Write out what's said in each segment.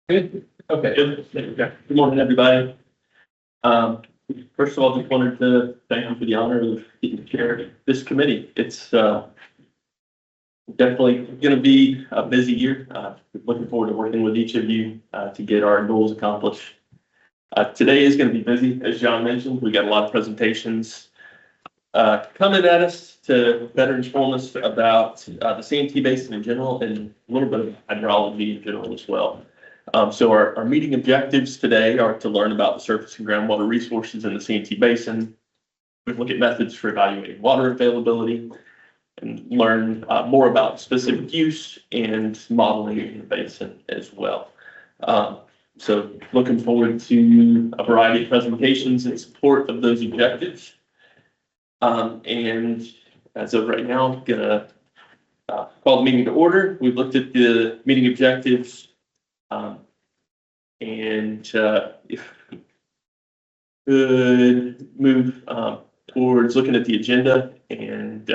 Good. Okay. Good morning, everybody. First of all, just wanted to thank you for the honor of getting to chair this committee. It's definitely going to be a busy year. Looking forward to working with each of you to get our goals accomplished. Today is going to be busy, as John mentioned. We got a lot of presentations coming at us to better inform us about the Santee Basin in general and a little bit of hydrology in general as well. So our meeting objectives today are to learn about the surface and groundwater resources in the Santee Basin. We look at methods for evaluating water availability and learn more about specific use and modeling in the basin as well. So looking forward to a variety of presentations in support of those objectives. And as of right now, I'm gonna call the meeting to order. We've looked at the meeting objectives. If we could move towards looking at the agenda, and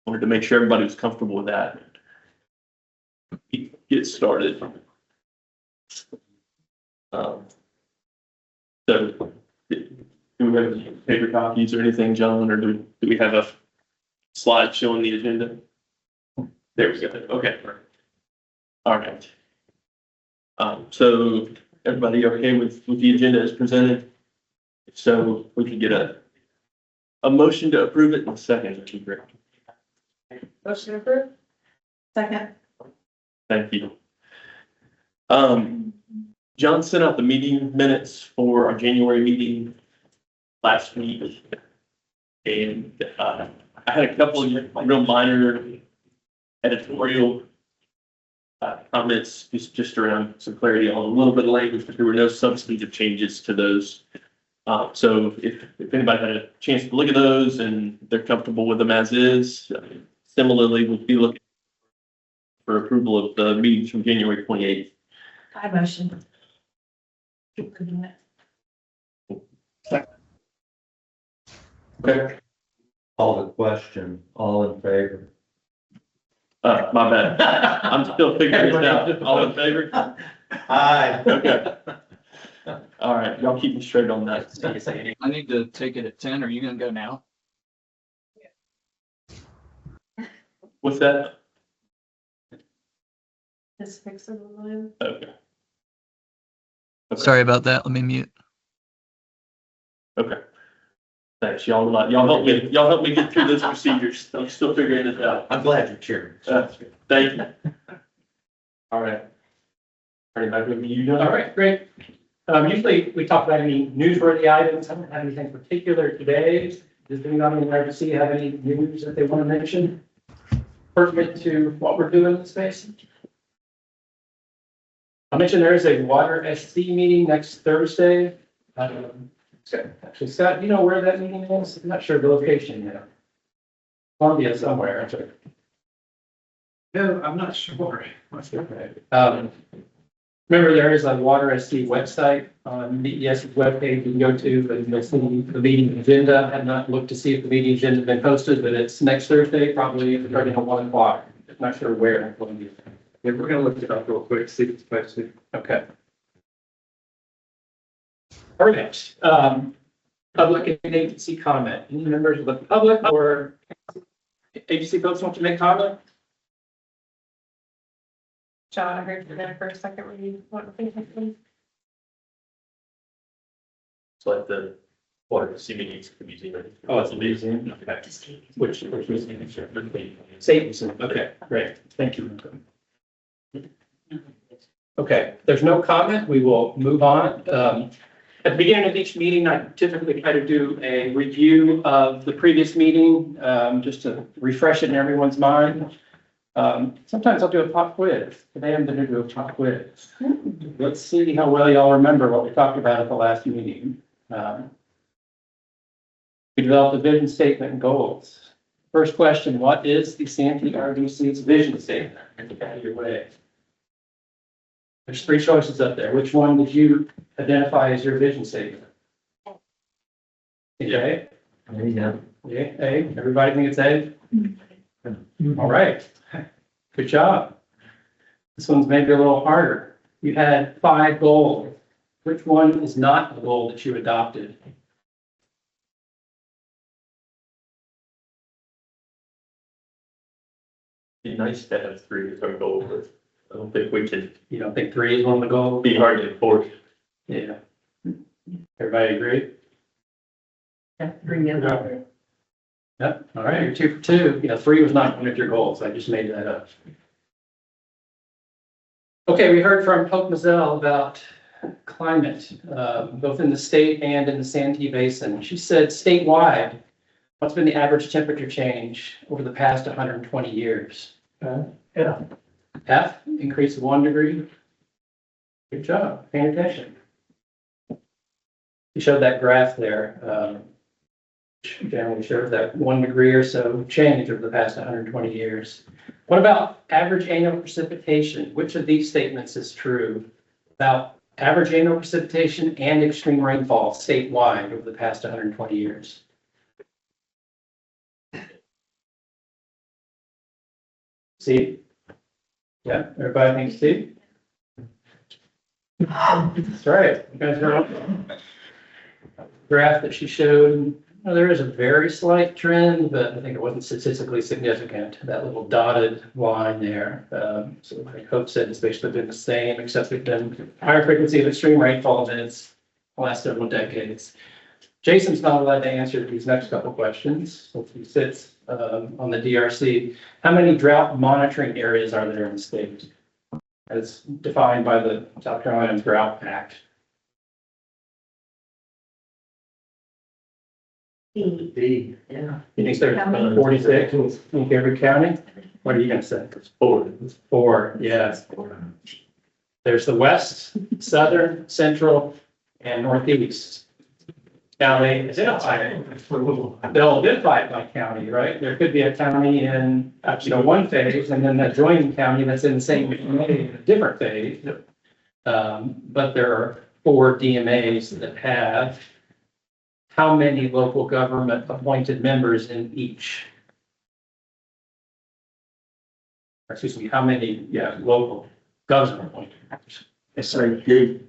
wanted to make sure everybody was comfortable with that. Get started. So, do we have any paper copies or anything, John, or do we have a slide showing the agenda? There we go. Okay. All right. So everybody okay with the agenda as presented? So we can get a motion to approve it in a second. That'd be great. Motion approved. Second. Thank you. John sent out the meeting minutes for our January meeting last week. And I had a couple of real minor editorial comments just around some clarity on a little bit of language, but there were no substantive changes to those. So if anybody had a chance to look at those and they're comfortable with them as is, similarly, we'll be looking for approval of the meetings from January 28th. I motion. Okay. Call the question, all in favor? My bad. I'm still figuring this out. All in favor? Aye. Okay. All right, y'all keep me straight on that. I need to take it at 10. Are you gonna go now? What's that? Just fix it a little. Okay. Sorry about that. Let me mute. Okay. Thanks, y'all. Y'all help me get through those procedures. I'm still figuring it out. I'm glad you're cheering. Thank you. All right. Turn it back over to you, John. All right, great. Usually we talk about any newsworthy items. I don't have anything particular today. Does anyone in the RBC have any news that they want to mention pertinent to what we're doing in the space? I mentioned there is a water SC meeting next Thursday. Actually, Scott, you know where that meeting is? I'm not sure the location yet. Columbia somewhere. No, I'm not sure. Remember, there is a water SC website on the DES's webpage you can go to, and you'll see the meeting agenda. I have not looked to see if the meeting agenda has been posted, but it's next Thursday, probably starting at 1 o'clock. I'm not sure where in Columbia. Yeah, we're gonna look it up real quick, see if it's posted. Okay. All right, public and agency comment. Any members of the public or agency folks want to make comment? John, I heard you there for a second. Were you want to think please? It's like the water CBD at the museum. Oh, it's amazing. Okay. Just kidding. Which Satan. Okay, great. Thank you. Okay, there's no comment. We will move on. At the beginning of each meeting, I typically try to do a review of the previous meeting, just to refresh it in everyone's mind. Sometimes I'll do a pop quiz. Today I'm going to do a pop quiz. Let's see how well y'all remember what we talked about at the last meeting. We developed a vision statement and goals. First question, what is the Santee RDC's vision statement? Get out of your way. There's 3 choices up there. Which one did you identify as your vision statement? Okay. Yeah. Yeah, A. Everybody think it's A? All right. Good job. This one's maybe a little harder. You had 5 goals. Which one is not the goal that you adopted? Be nice to have 3 as our goal, but I don't think we can, You don't think 3 is one of the goals? be hard to enforce. Yeah. Everybody agree? Yep, all right, you're 2 for 2. 3 was not one of your goals. I just made that up. Okay, we heard from Hope Mazel about climate, both in the state and in the Santee Basin. She said statewide, what's been the average temperature change over the past 120 years? F, increase of 1 degree. Good job, paying attention. You showed that graph there, which generally shows that 1 degree or so change over the past 120 years. What about average annual precipitation? Which of these statements is true about average annual precipitation and extreme rainfall statewide over the past 120 years? See? Yeah, everybody thinks Steve? That's right. You guys are up. Graph that she showed, there is a very slight trend, but I think it wasn't statistically significant. That little dotted line there. So like Hope said, it's basically been the same, except we've been higher frequency of extreme rainfall events the last several decades. Jason's not allowed to answer these next couple questions. So he sits on the DRC. How many drought monitoring areas are there in the state? As defined by the South Carolina Drought Act. D. Yeah. You think there's 46 in every county? What are you gonna say? It's 4. 4, yes. There's the west, southern, central, and northeast. Now they identify, they'll identify it by county, right? There could be a county in, one phase, and then that adjoining county that's in the same, different phase. But there are 4 DMAs that have how many local government appointed members in each? Excuse me, how many, local government appointed members? SAP.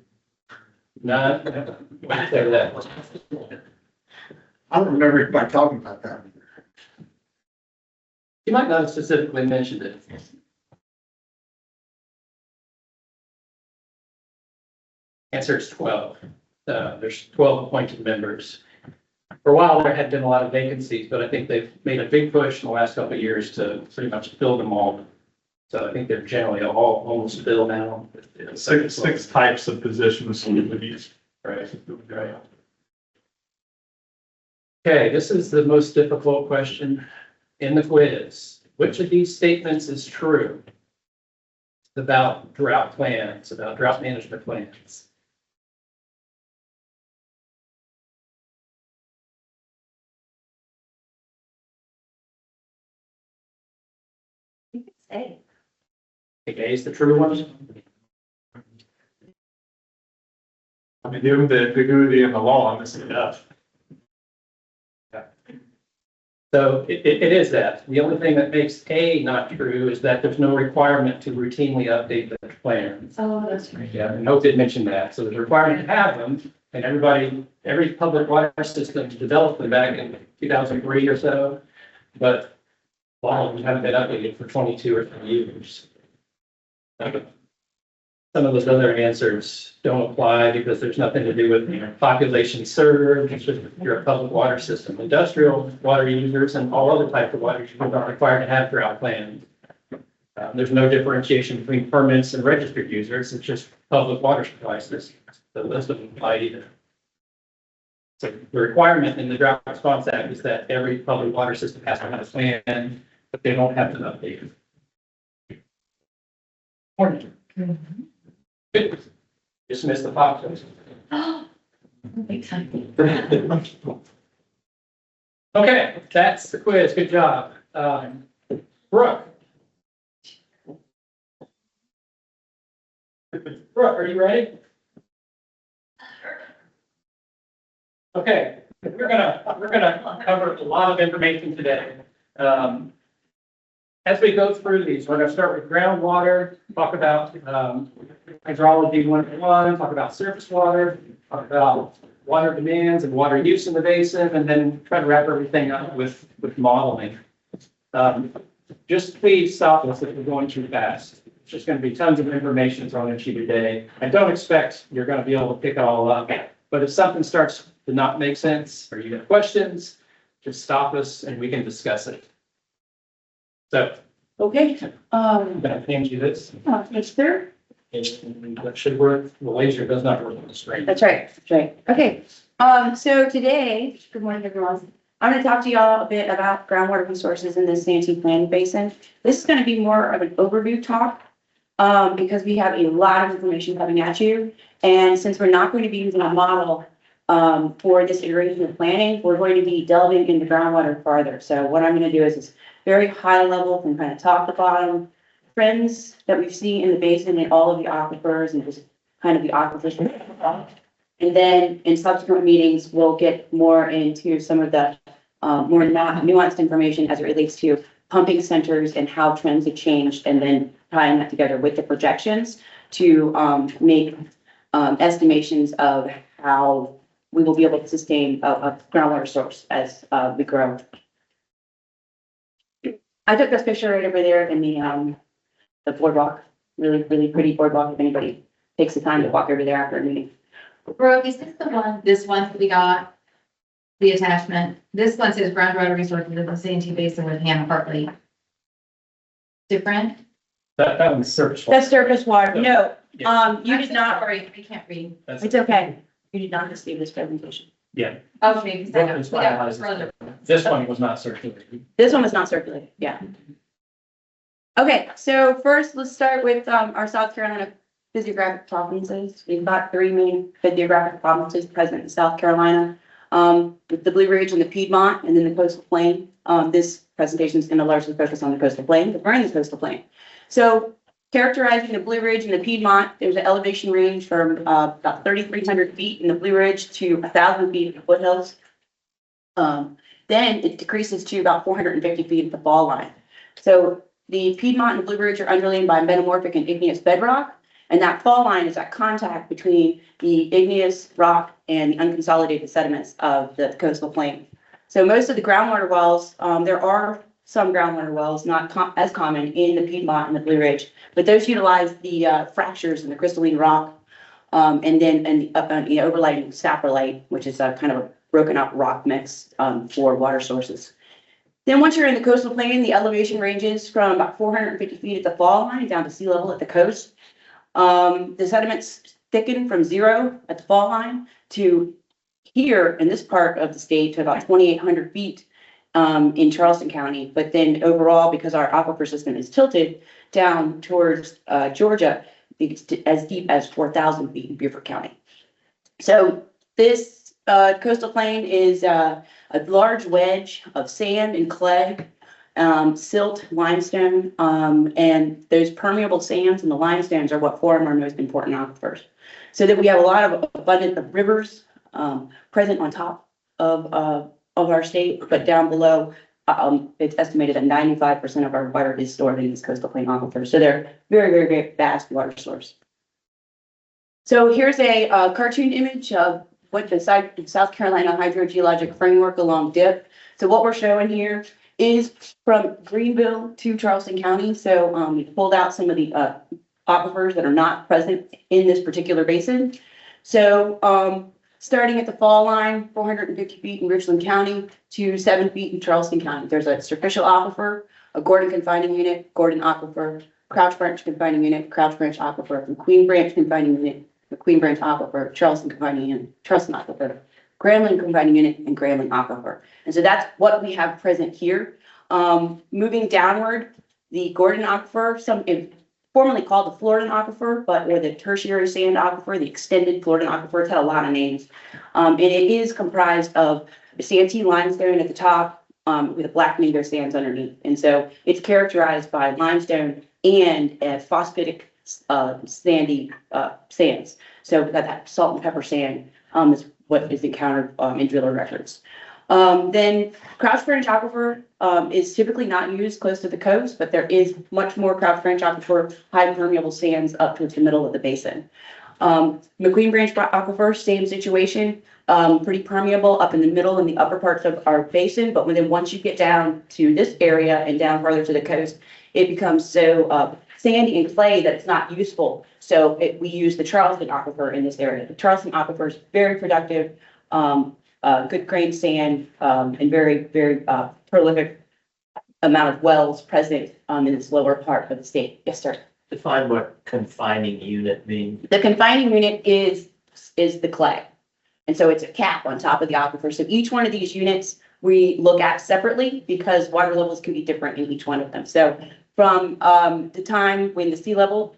None. Wait, say that. I don't remember anybody talking about that. You might not have specifically mentioned it. Answer is 12. There's 12 appointed members. For a while, there had been a lot of vacancies, but I think they've made a big push in the last couple of years to pretty much fill them all. So I think they're generally all almost filled now. Six types of positions with each. Right. Okay, this is the most difficult question in the quiz. Which of these statements is true about drought plans, about drought management plans? Hey. A is the true one. I mean, given the ambiguity in the law, this is enough. So it is that. The only thing that makes A not true is that there's no requirement to routinely update the plans. Oh, that's right. Yeah, and Hope did mention that. So there's a requirement to have them, and every public water system developed them back in 2003 or so. But a lot of them haven't been updated for 22 or 3 years. Some of those other answers don't apply because there's nothing to do with population served. It's just you're a public water system. Industrial water users and all other types of water users are required to have drought plans. There's no differentiation between permits and registered users. It's just public water supply systems. The list of them apply either. So the requirement in the Drought Response Act is that every public water system has to have a plan, but they don't have to update it. Morning. Good. Just missed the pop quiz. Exciting. Okay, that's the quiz. Good job. Brooke. Brooke, are you ready? Okay, we're gonna cover a lot of information today. as we go through these, we're gonna start with groundwater, talk about, hydrology 101, talk about surface water, talk about water demands and water use in the basin, and then try to wrap everything up with modeling. Just please stop us if we're going too fast. It's just gonna be tons of information thrown at you today. I don't expect you're gonna be able to pick it all up, but if something starts to not make sense, or you have questions, just stop us and we can discuss it. So, Okay, I'm gonna hand you this. yes, sir. That should work. The laser does not work on the screen. That's right, that's right. Okay, so today, good morning, everyone. I'm gonna talk to y'all a bit about groundwater resources in the Santee Planning Basin. This is gonna be more of an overview talk, because we have a lot of information coming at you. And since we're not going to be using a model, for this iteration of planning, we're going to be delving into groundwater farther. So what I'm gonna do is very high level from kind of top to bottom, trends that we've seen in the basin and all of the aquifers and just kind of the aquifers. And then in subsequent meetings, we'll get more into some of the more nuanced information as it relates to pumping centers and how trends have changed, and then tying that together with the projections to make estimations of how we will be able to sustain a groundwater source as we grow. I took this picture right over there in the boardwalk, really, really pretty boardwalk, if anybody takes the time to walk over there after a meeting. Brooke, is this the one, this one that we got? The attachment, this one says groundwater resources in the Santee Basin with Hannah Hartley. Different? That one's surface water. That's surface water. No, Yeah. you did not, Sorry, I can't read. That's- it's okay. You did not receive this presentation. Yeah, Okay, because I Brooke is got, we got finalized. further. This one was not circulated. This one was not circulated, yeah. Okay, so first, let's start with our South Carolina physiographic provinces. We've got 3 main physiographic provinces present in South Carolina, with the Blue Ridge and the Piedmont, and then the coastal plain. This presentation is going to largely focus on the coastal plain, but we're in the coastal plain. So characterizing the Blue Ridge and the Piedmont, there's an elevation range from about 3,300 feet in the Blue Ridge to 1,000 feet in the foothills. Then it decreases to about 450 feet at the fall line. So the Piedmont and the Blue Ridge are underlain by metamorphic and igneous bedrock, and that fall line is that contact between the igneous rock and the unconsolidated sediments of the coastal plain. So most of the groundwater wells, there are some groundwater wells, not as common in the Piedmont and the Blue Ridge, but those utilize the fractures in the crystalline rock, and then the overlying saprolite, which is a kind of a broken up rock mix for water sources. Then once you're in the coastal plain, the elevation ranges from about 450 feet at the fall line down to sea level at the coast. The sediments thicken from 0 at the fall line to here in this part of the state to about 2,800 feet in Charleston County. But then overall, because our aquifer system is tilted down towards Georgia, it's as deep as 4,000 feet in Beaufort County. So this coastal plain is a large wedge of sand and clay, silt, limestone, and those permeable sands and the limestones are what form our most important aquifers. So that we have a lot of abundant rivers present on top of our state, but down below, it's estimated that 95% of our water is stored in these coastal plain aquifers. So they're very, very, very vast water source. So here's a cartoon image of what the South Carolina hydrogeologic framework along dip. So what we're showing here is from Greenville to Charleston County. So we pulled out some of the aquifers that are not present in this particular basin. So starting at the fall line, 450 feet in Richland County to 7 feet in Charleston County. There's a superficial aquifer, a Gordon confining unit, Gordon aquifer, Crouch Branch confining unit, Crouch Branch aquifer, and Queen Branch confining unit, the Queen Branch aquifer, Charleston confining unit, Charleston aquifer, Grambling confining unit, and Grambling aquifer. And so that's what we have present here. Moving downward, the Gordon aquifer, formerly called the Floridan aquifer, but or the tertiary sand aquifer, the extended Floridan aquifer, it's had a lot of names. And it is comprised of Santee limestone at the top, with the black mango sands underneath. And so it's characterized by limestone and phosphatic sandy sands. So that salt and pepper sand is what is encountered in driller records. Then Crouch Branch Aquifer, is typically not used close to the coast, but there is much more Crouch Branch Aquifer, high permeable sands up towards the middle of the basin. McQueen Branch Aquifer, same situation, pretty permeable up in the middle and the upper parts of our basin, but then once you get down to this area and down farther to the coast, it becomes so sandy and clay that it's not useful. So we use the Charleston Aquifer in this area. The Charleston Aquifer is very productive, good grain sand, and very, very prolific amount of wells present in this lower part of the state. Yes, sir. Define what confining unit means. The confining unit is the clay. And so it's a cap on top of the aquifer. So each one of these units we look at separately because water levels can be different in each one of them. So from the time when the sea level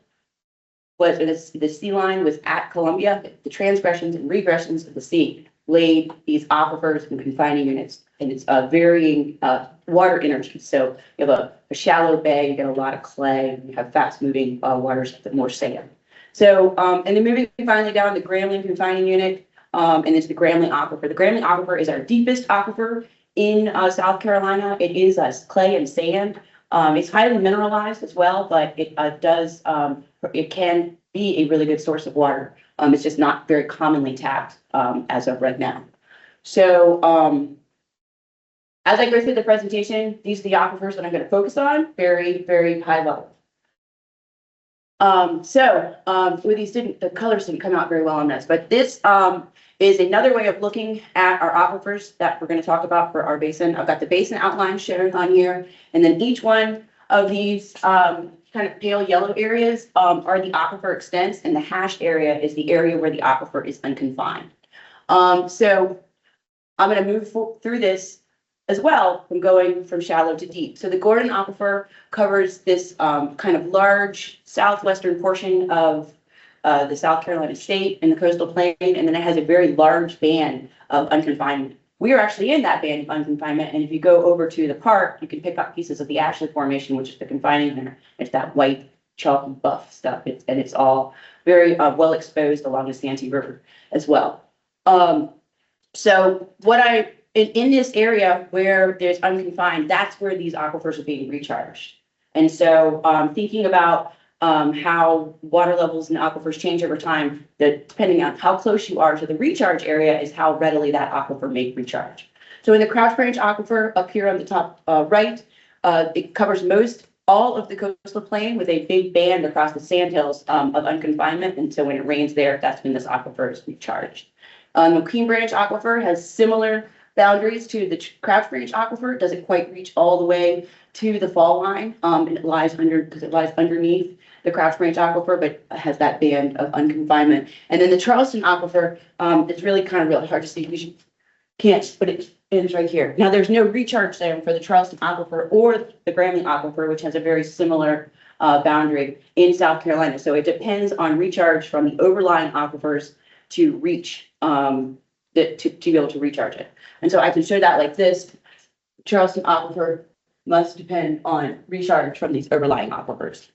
was, the sea line was at Columbia, the transgressions and regressions of the sea laid these aquifers and confining units. And it's varying water energy. So you have a shallow bay, you get a lot of clay, you have fast moving waters with more sand. So, and then moving finally down the Grambling confining unit, and it's the Grambling Aquifer. The Grambling Aquifer is our deepest aquifer in South Carolina. It is clay and sand. It's highly mineralized as well, but it it can be a really good source of water. It's just not very commonly tapped as of right now. So, as I go through the presentation, these are the aquifers that I'm going to focus on, very, very high level. With these the colors didn't come out very well on this, but this is another way of looking at our aquifers that we're going to talk about for our basin. I've got the basin outline shown on here, and then each one of these kind of pale yellow areas are the aquifer extents, and the hashed area is the area where the aquifer is unconfined. So I'm going to move through this as well from going from shallow to deep. So the Gordon Aquifer covers this kind of large southwestern portion of the South Carolina state and the coastal plain, and then it has a very large band of unconfinement. We are actually in that band of unconfinement, and if you go over to the park, you can pick up pieces of the Ashley Formation, which is the confining there. It's that white, chalky buff stuff, and it's all very well exposed along the Santee River as well. So what in this area where there's unconfined, that's where these aquifers are being recharged. And so thinking about how water levels in aquifers change over time, that depending on how close you are to the recharge area is how readily that aquifer may recharge. So in the Crouch Branch Aquifer up here on the top right, it covers all of the coastal plain with a big band across the sandhills of unconfinement. And so when it rains there, that's when this aquifer is recharged. McQueen Branch Aquifer has similar boundaries to the Crouch Branch Aquifer. It doesn't quite reach all the way to the fall line, and it lies underneath the Crouch Branch Aquifer, but has that band of unconfinement. And then the Charleston Aquifer, it's really hard to see because you can't, but it ends right here. Now there's no recharge zone for the Charleston Aquifer or the Grambling Aquifer, which has a very similar boundary in South Carolina. So it depends on recharge from the overlying aquifers to reach to be able to recharge it. And so I can show that like this. Charleston Aquifer must depend on recharge from these overlying aquifers.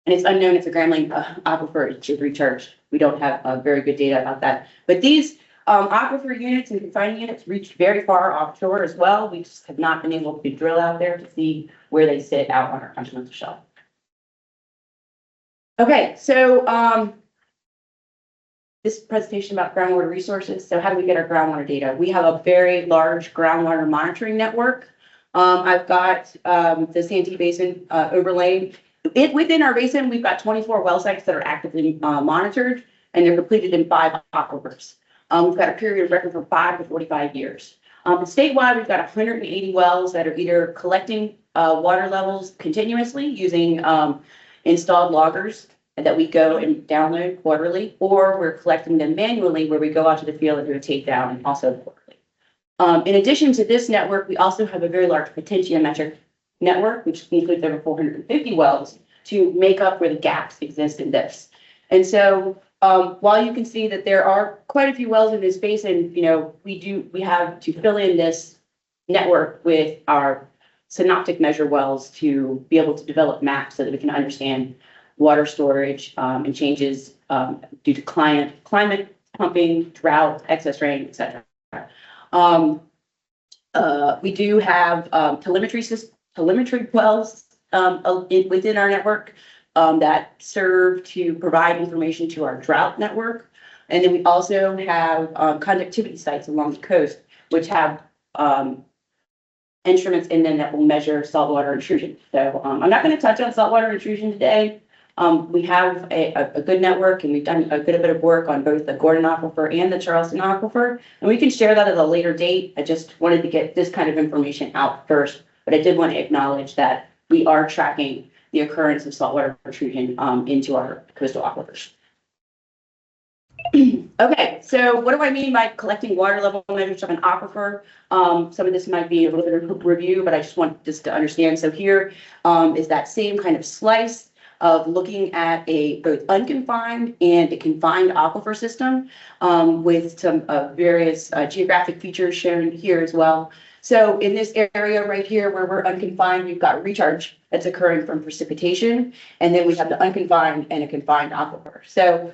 And it's unknown if the Grambling Aquifer is recharged. We don't have very good data about that. But these aquifer units and confining units reach very far offshore as well. We just have not been able to drill out there to see where they sit out on our continental shelf. Okay, so this presentation about groundwater resources. So how do we get our groundwater data? We have a very large groundwater monitoring network. I've got the Santee Basin overlaid. Within our basin, we've got 24 well sites that are actively monitored, and they're completed in 5 aquifers. We've got a period of record from 5 to 45 years. Statewide, we've got 180 wells that are either collecting water levels continuously using installed loggers that we go and download quarterly, or we're collecting them manually where we go out to the field and do a takedown and also quarterly. In addition to this network, we also have a very large potentiometric network, which includes over 450 wells to make up where the gaps exist in this. And so while you can see that there are quite a few wells in this basin, we have to fill in this network with our synoptic measure wells to be able to develop maps so that we can understand water storage and changes due to climate, pumping, drought, excess rain, etc. We do have, telemetry wells, within our network, that serve to provide information to our drought network. And then we also have, conductivity sites along the coast, which have, instruments in them that will measure saltwater intrusion. So, I'm not gonna touch on saltwater intrusion today. We have a good network, and we've done a good bit of work on both the Gordon Aquifer and the Charleston Aquifer. And we can share that at a later date. I just wanted to get this kind of information out first, but I did want to acknowledge that we are tracking the occurrence of saltwater intrusion, into our coastal aquifers. Okay, so what do I mean by collecting water level measures of an aquifer? Some of this might be a little bit of review, but I just want this to understand. So here, is that same kind of slice of looking at a both unconfined and a confined aquifer system, with some various geographic features shown here as well. So in this area right here where we're unconfined, we've got recharge that's occurring from precipitation, and then we have the unconfined and a confined aquifer. So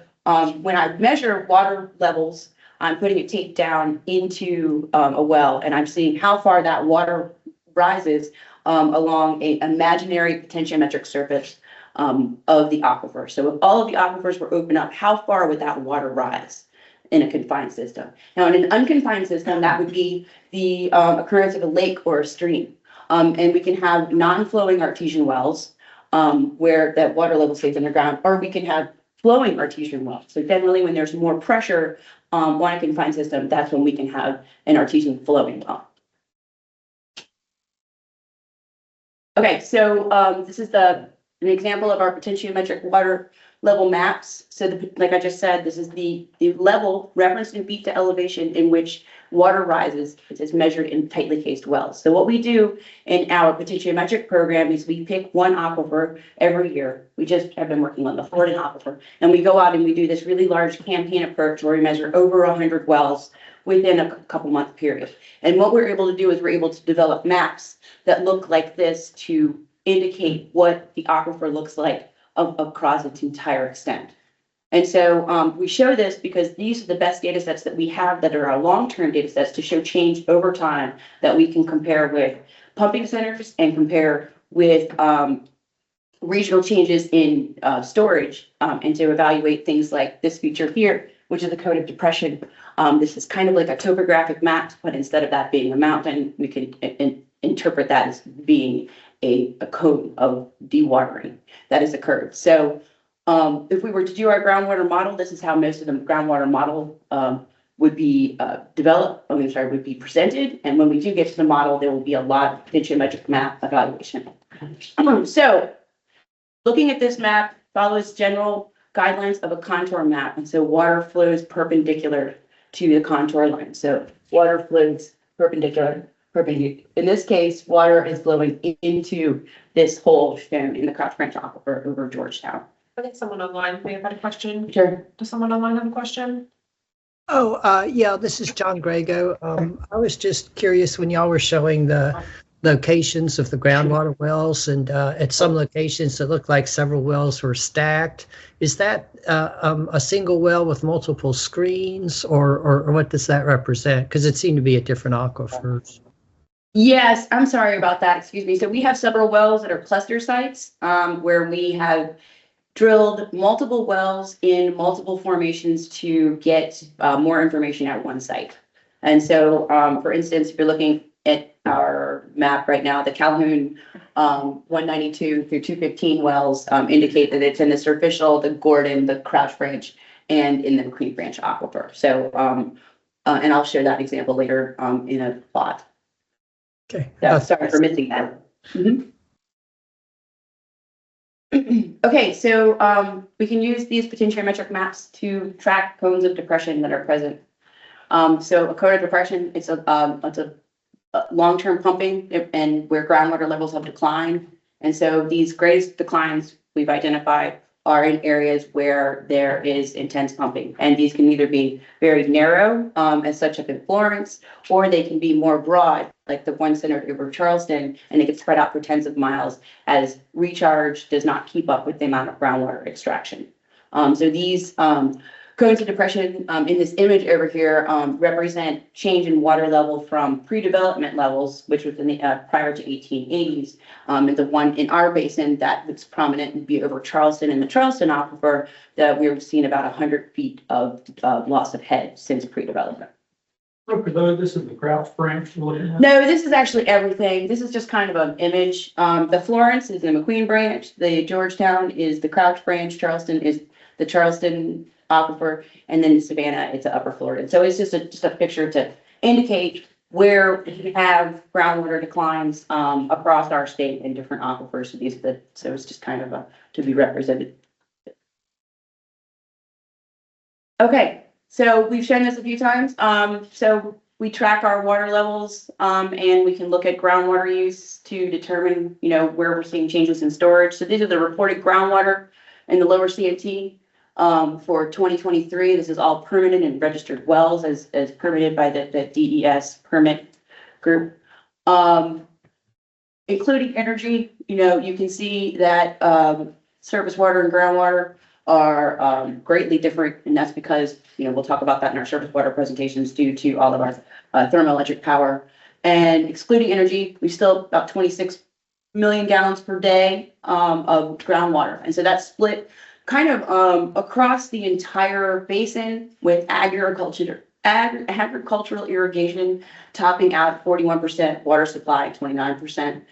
when I measure water levels, I'm putting a tape down into a well, and I'm seeing how far that water rises along an imaginary potentiometric surface of the aquifer. So if all of the aquifers were open up, how far would that water rise in a confined system? Now, in an unconfined system, that would be the occurrence of a lake or a stream. And we can have non-flowing artesian wells where that water level stays underground, or we can have flowing artesian wells. So generally, when there's more pressure on a confined system, that's when we can have an artesian flowing well. Okay, so this is an example of our potentiometric water level maps. So like I just said, this is the level referenced in feet to elevation in which water rises. It is measured in tightly cased wells. So what we do in our potentiometric program is we pick one aquifer every year. We just have been working on the Florida aquifer, and we go out and we do this really large campaign approach where we measure over 100 wells within a couple month period. And what we're able to do is we're able to develop maps that look like this to indicate what the aquifer looks like across its entire extent. And so we show this because these are the best data sets that we have that are our long-term data sets to show change over time that we can compare with pumping centers and compare with regional changes in storage and to evaluate things like this feature here, which is a cone of depression. This is kind of like a topographic map, but instead of that being a mountain, we can interpret that as being a cone of dewatering that has occurred. So if we were to do our groundwater model, this is how most of the groundwater model would be would be presented. And when we do get to the model, there will be a lot of potentiometric map evaluation. So looking at this map follows general guidelines of a contour map. And so water flows perpendicular to the contour line. So water flows perpendicular. In this case, water is flowing into this hole shown in the Crouch Branch Aquifer over Georgetown. I think someone online may have had a question. Sure. Does someone online have a question? Yeah, this is John Grago. I was just curious when y'all were showing the locations of the groundwater wells, and at some locations it looked like several wells were stacked. Is that a single well with multiple screens, or what does that represent? Because it seemed to be at different aquifers. Yes, I'm sorry about that. Excuse me. So we have several wells that are cluster sites where we have drilled multiple wells in multiple formations to get more information at one site. And so, for instance, if you're looking at our map right now, the Calhoun 192 through 215 wells indicate that it's in the Surficial, the Gordon, the Crouch Branch, and in the McQueen Branch Aquifer. So, and I'll share that example later in a plot. Okay. So, sorry for missing that. Mm-hmm. Okay, so we can use these potentiometric maps to track cones of depression that are present. So a cone of depression, it's a long-term pumping and where groundwater levels have declined. And so these greatest declines we've identified are in areas where there is intense pumping. And these can either be very narrow, as such as in Florence, or they can be more broad, like the one centered over Charleston, and it gets spread out for tens of miles as recharge does not keep up with the amount of groundwater extraction. So these cones of depression, in this image over here, represent change in water level from pre-development levels, which was in the, prior to 1880s. And the one in our basin that looks prominent would be over Charleston in the Charleston aquifer, that we've seen about 100 feet of, loss of head since pre-development. For those, this is the Crouch Branch. No, this is actually everything. This is just kind of an image. The Florence is the McQueen branch, the Georgetown is the Crouch branch, Charleston is the Charleston aquifer, and then Savannah, it's the Upper Florida. So it's just a picture to indicate where we have groundwater declines across our state in different aquifers. So it's just kind of to be represented. Okay. So we've shown this a few times. So we track our water levels, and we can look at groundwater use to determine, where we're seeing changes in storage. So these are the reported groundwater in the lower Santee, for 2023. This is all permitted and registered wells as permitted by the DES permit group. Including energy, you can see that, surface water and groundwater are greatly different, and that's because, we'll talk about that in our surface water presentations due to all of our thermoelectric power. And excluding energy, we still about 26 million gallons per day of groundwater. And so that's split kind of across the entire basin with agricultural irrigation topping out 41%, water supply 29%.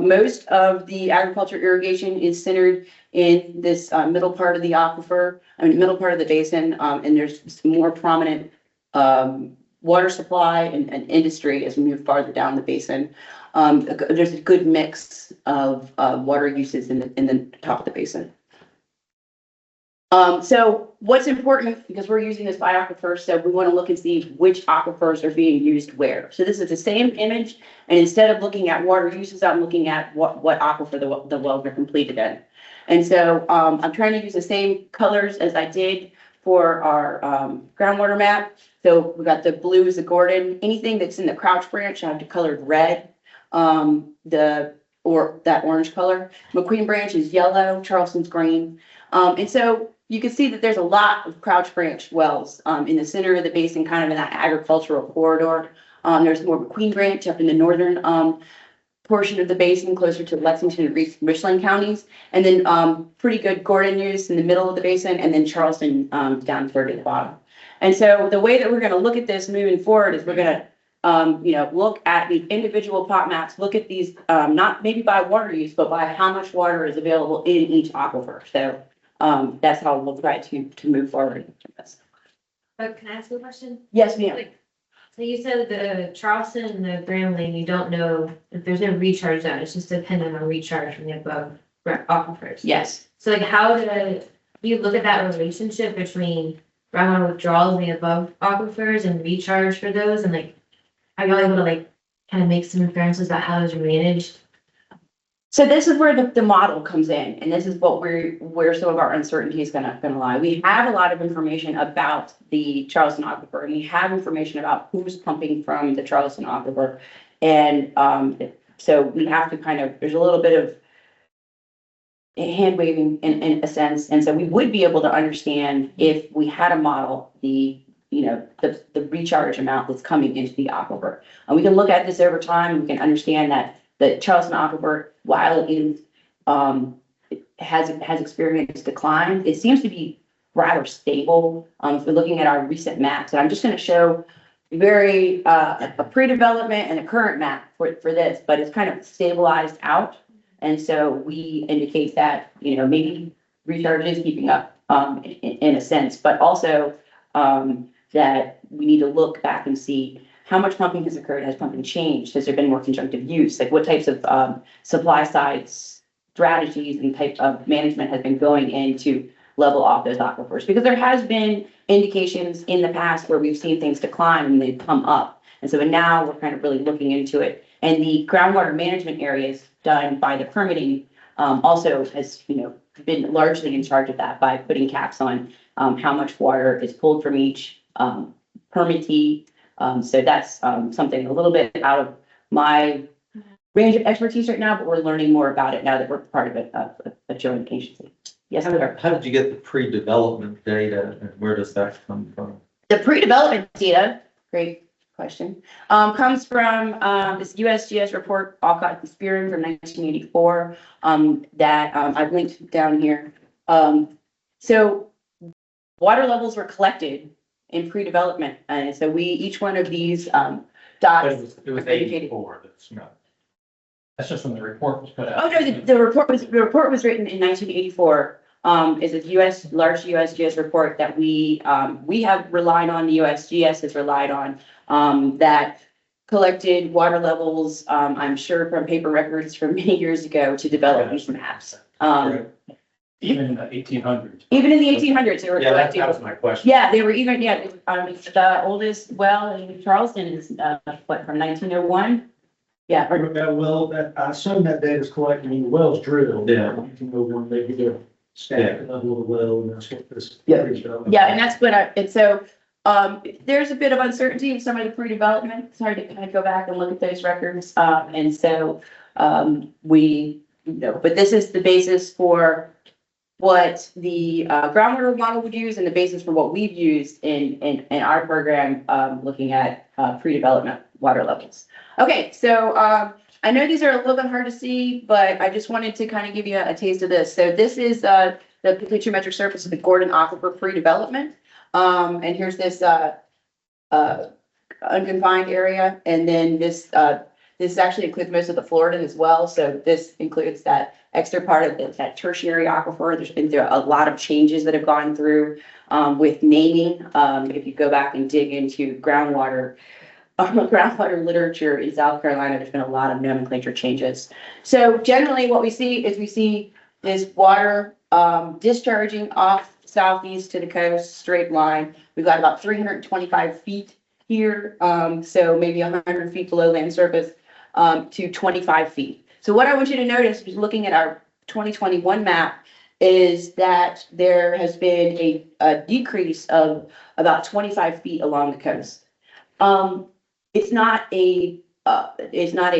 Most of the agriculture irrigation is centered in this middle part of the aquifer, middle part of the basin, and there's more prominent water supply and industry as we move farther down the basin. There's a good mix of water uses in the top of the basin. So what's important, because we're using this by aquifer, so we want to look and see which aquifers are being used where. So this is the same image, and instead of looking at water uses, I'm looking at what aquifer the wells are completed in. And so I'm trying to use the same colors as I did for our groundwater map. So we got the blue is the Gordon. Anything that's in the Crouch branch, I have to colored red, or that orange color. McQueen branch is yellow, Charleston's green. And so you can see that there's a lot of Crouch branch wells in the center of the basin, kind of in that agricultural corridor. There's more McQueen branch up in the northern portion of the basin, closer to Lexington and Richland counties, and then pretty good Gordon use in the middle of the basin, and then Charleston down further at the bottom. And so the way that we're going to look at this moving forward is we're going to look at the individual plot maps, look at these not maybe by water use, but by how much water is available in each aquifer. So that's how we'll try to move forward. But can I ask you a question? Yes, ma'am. So you said the Charleston and the Grand Lane, you don't know if there's no recharge zone, it's just dependent on recharge from the above aquifers. Yes. So how do you look at that relationship between groundwater withdrawals in the above aquifers and recharge for those, and are you able to kind of make some inferences about how those are managed? So this is where the model comes in, and this is where some of our uncertainty is gonna lie. We have a lot of information about the Charleston aquifer, and we have information about who's pumping from the Charleston aquifer. And so we have to there's a little bit of hand waving in a sense. And so we would be able to understand if we had a model, the recharge amount that's coming into the aquifer. And we can look at this over time, and we can understand that the Charleston aquifer, while it is, has experienced decline, it seems to be rather stable. If we're looking at our recent maps, and I'm just going to show a pre-development and a current map for this, but it's kind of stabilized out. And so we indicate that, maybe recharge is keeping up in a sense, but also that we need to look back and see how much pumping has occurred. Has pumping changed? Has there been more conjunctive use? What types of supply side strategies and type of management has been going into level off those aquifers? Because there has been indications in the past where we've seen things decline and they come up. And so now we're kind of really looking into it. And the groundwater management areas done by the permitting also has, been largely in charge of that by putting caps on how much water is pulled from each permittee. So that's something a little bit out of my range of expertise right now, but we're learning more about it now that we're part of a joint agency. Yes, sir. How did you get the pre-development data and where does that come from? The pre-development data, great question, comes from this USGS report, Alcott and Spearing from 1984, that I've linked down here. So water levels were collected in pre-development, and so each one of these dots. It was indicated- 84, that's not. That's just when the report was put out. Oh, no, the report was written in 1984. Is a large USGS report that we have relied on, the USGS has relied on, that collected water levels, I'm sure from paper records from many years ago to develop these maps. Even in the 1800s. Even in the 1800s, they were Yeah, that collecting. was my question. Yeah, they were even, the oldest well in Charleston is, what, from 1901? Yeah, or That well, that, I assume that data is collected when the well's drilled. Yeah. You can go when they get a stack level of the well, and that's what this. Yeah. Yeah, and that's what and so, there's a bit of uncertainty in some of the pre-development. It's hard to kind of go back and look at those records. And so, but this is the basis for what the groundwater model would use and the basis for what we've used in our program, looking at pre-development water levels. Okay, so I know these are a little bit hard to see, but I just wanted to kind of give you a taste of this. So this is the pluviometric surface of the Gordon Aquifer pre-development. And here's this unconfined area, and then this actually includes most of the Florida as well. So this includes that extra part of that tertiary aquifer. There's been a lot of changes that have gone through with naming. If you go back and dig into groundwater literature in South Carolina, there's been a lot of nomenclature changes. So generally what we see this water discharging off southeast to the coast, straight line. We've got about 325 feet here, so maybe 100 feet below land surface to 25 feet. So what I want you to notice, just looking at our 2021 map, is that there has been a decrease of about 25 feet along the coast. It's not a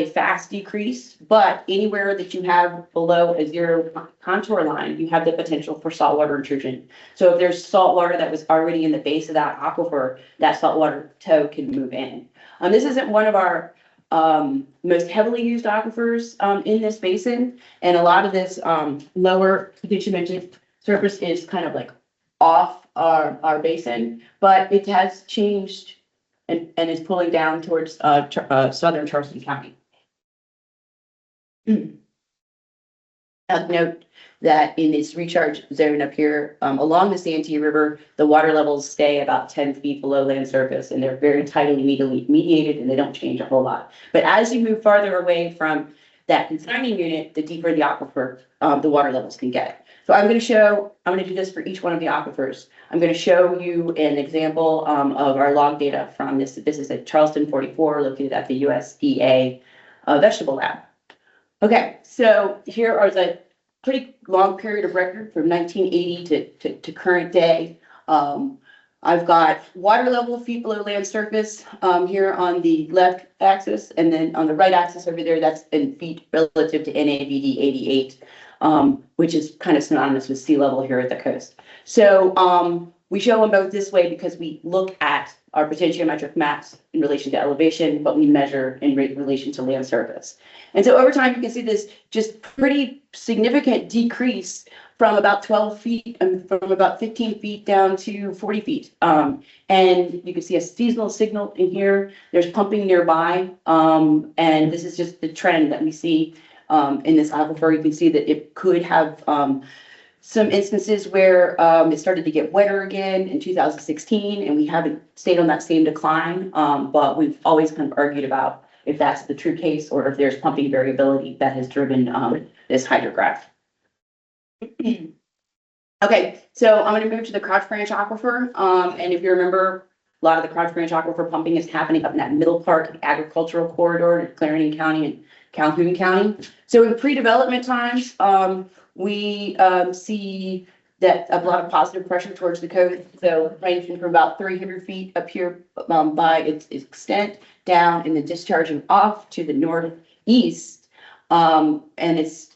fast decrease, but anywhere that you have below a zero contour line, you have the potential for saltwater intrusion. So if there's salt water that was already in the base of that aquifer, that saltwater toe can move in. This isn't one of our most heavily used aquifers in this basin, and a lot of this lower pluviometric surface is kind of like off our basin, but it has changed and is pulling down towards southern Charleston County. I'll note that in this recharge zone up here, along the Santee River, the water levels stay about 10 feet below land surface, and they're very tightly mediated, and they don't change a whole lot. But as you move farther away from that consigning unit, the deeper the aquifer, the water levels can get. So I'm going to do this for each one of the aquifers. I'm going to show you an example of our log data from this. This is at Charleston 44, located at the USDA vegetable lab. Okay, so here are the pretty long period of record from 1980 to current day. I've got water level feet below land surface here on the left axis, and then on the right axis over there, that's in feet relative to NAVD 88, which is kind of synonymous with sea level here at the coast. So we show them both this way because we look at our potentiometric maps in relation to elevation, but we measure in relation to land surface. And so over time, you can see this just pretty significant decrease from about 12 feet and from about 15 feet down to 40 feet. And you can see a seasonal signal in here. There's pumping nearby. And this is just the trend that we see in this aquifer. You can see that it could have some instances where it started to get wetter again in 2016, and we haven't stayed on that same decline. But we've always kind of argued about if that's the true case or if there's pumping variability that has driven this hydrograph. Okay, so I'm going to move to the Crouch Branch Aquifer. And if you remember, a lot of the Crouch Branch Aquifer pumping is happening up in that middle part of the agricultural corridor in Clarendon County and Calhoun County. So in pre-development times, we see that a lot of positive pressure towards the coast. So ranging from about 300 feet up here by its extent down and then discharging off to the northeast. And it's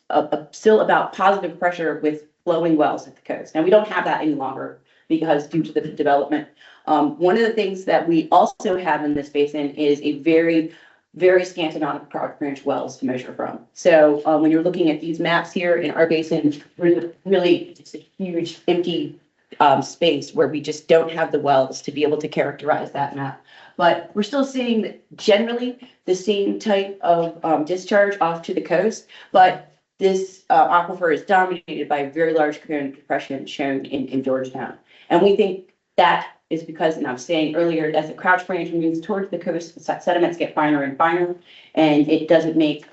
still about positive pressure with flowing wells at the coast. Now, we don't have that any longer because due to the development. One of the things that we also have in this basin is a very, very scant amount of Crouch Branch wells to measure from. So when you're looking at these maps here in our basin, really it's a huge empty space where we just don't have the wells to be able to characterize that map. But we're still seeing generally the same type of discharge off to the coast, but this aquifer is dominated by a very large current depression shown in Georgetown. And we think that is because, and I was saying earlier, as the Crouch Branch moves towards the coast, sediments get finer and finer, and it doesn't make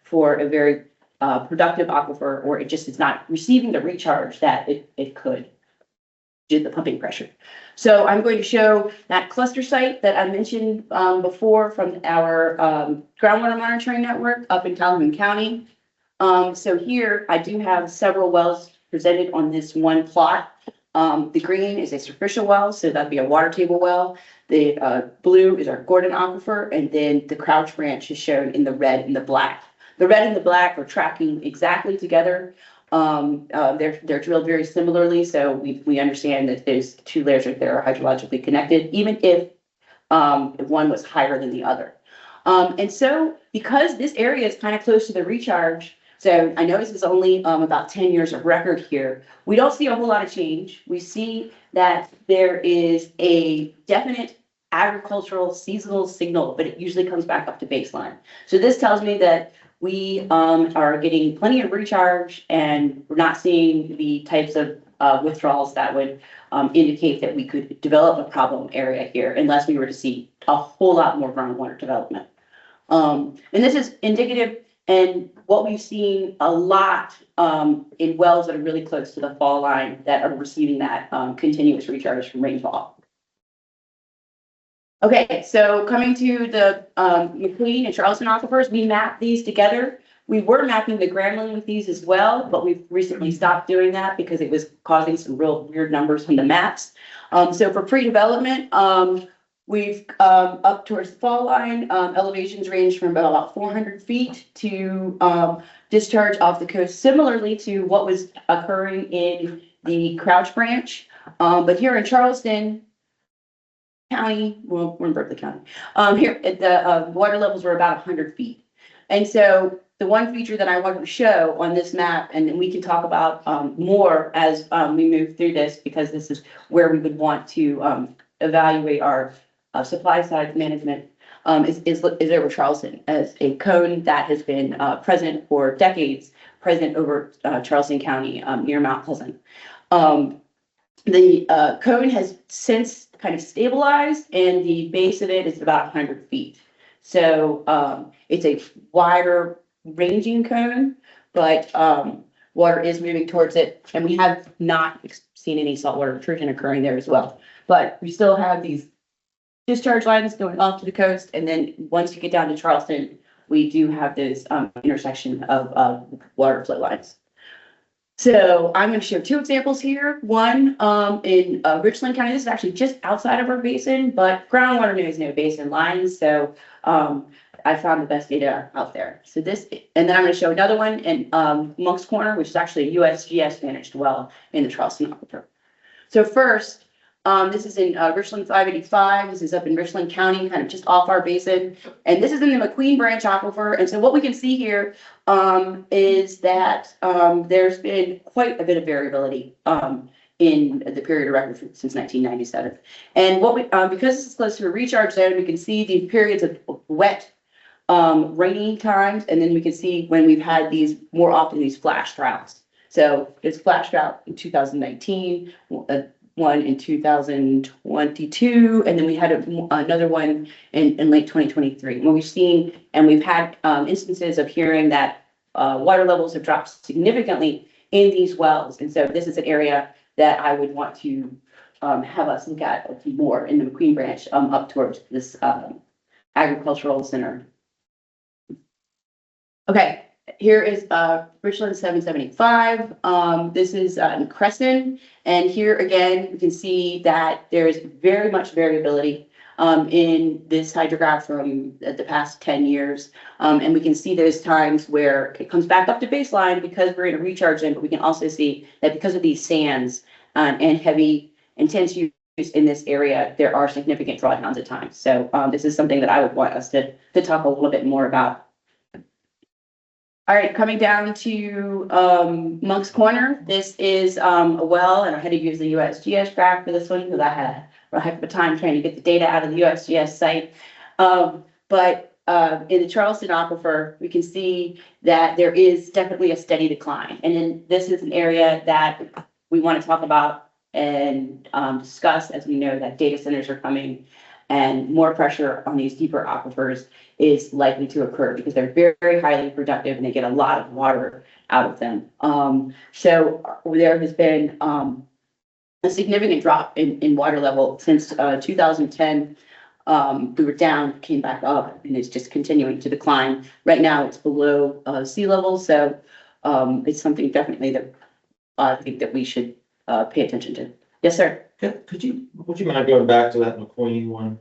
for a very productive aquifer, or it just is not receiving the recharge that it could due to the pumping pressure. So I'm going to show that cluster site that I mentioned before from our groundwater monitoring network up in Calhoun County. So here I do have several wells presented on this one plot. The green is a superficial well, so that'd be a water table well. The blue is our Gordon aquifer, and then the Crouch Branch is shown in the red and the black. The red and the black are tracking exactly together. They're drilled very similarly, so we understand that those two layers right there are hydrologically connected, even if one was higher than the other. And so because this area is kind of close to the recharge, so I know this is only about 10 years of record here. We don't see a whole lot of change. We see that there is a definite agricultural seasonal signal, but it usually comes back up to baseline. So this tells me that we are getting plenty of recharge, and we're not seeing the types of withdrawals that would indicate that we could develop a problem area here unless we were to see a whole lot more groundwater development. And this is indicative and what we've seen a lot in wells that are really close to the fall line that are receiving that continuous recharge from rainfall. Okay, so coming to the McQueen and Charleston aquifers, we mapped these together. We were mapping the Grambling with these as well, but we've recently stopped doing that because it was causing some real weird numbers on the maps. So for pre-development, we've up towards the fall line, elevations range from about 400 feet to discharge off the coast, similarly to what was occurring in the Crouch Branch. But here in Charleston County, well, we're in Berkeley County, here the water levels were about 100 feet. And so the one feature that I want to show on this map, and we can talk about more as we move through this, because this is where we would want to evaluate our supply side management, is over Charleston as a cone that has been present for decades, present over Charleston County near Mount Pleasant. The cone has since kind of stabilized, and the base of it is about 100 feet. So it's a wider ranging cone, but water is moving towards it, and we have not seen any saltwater intrusion occurring there as well. But we still have these discharge lines going off to the coast, and then once you get down to Charleston, we do have this intersection of water flow lines. So I'm going to show two examples here. One in Richland County. This is actually just outside of our basin, but groundwater knows no basin lines. So I found the best data out there. So this, and then I'm going to show another one in Monk's Corner, which is actually a USGS managed well in the Charleston aquifer. So first, this is in Richland 585. This is up in Richland County, kind of just off our basin. And this is in the McQueen Branch aquifer. And so what we can see here is that there's been quite a bit of variability in the period of record since 1997. And what we, because this is close to a recharge zone, we can see these periods of wet, rainy times, and then we can see when we've had these more often these flash droughts. So it's flash drought in 2019, one in 2022, and then we had another one in late 2023. When we've seen, and we've had instances of hearing that water levels have dropped significantly in these wells. And so this is an area that I would want to have us look at more in the McQueen Branch up towards this agricultural center. Okay, here is Richland 775. This is in Crescent. And here again, we can see that there is very much variability. in this hydrograph from the past 10 years. And we can see those times where it comes back up to baseline because we're in a recharge zone, but we can also see that because of these sands and heavy intense use in this area, there are significant drawdowns at times. So this is something that I would want us to talk a little bit more about. All right, coming down to Monk's Corner, this is a well, and I had to use the USGS graph for this one because I had a heck of a time trying to get the data out of the USGS site. But in the Charleston Aquifer, we can see that there is definitely a steady decline. And then this is an area that we want to talk about and discuss, as we know that data centers are coming and more pressure on these deeper aquifers is likely to occur because they're very, very highly productive and they get a lot of water out of them. So there has been a significant drop in water level since 2010. We were down, came back up, and it's just continuing to decline. Right now, it's below sea level, so it's something definitely that I think that we should pay attention to. Yes, sir. Would you mind going back to that McQueen one?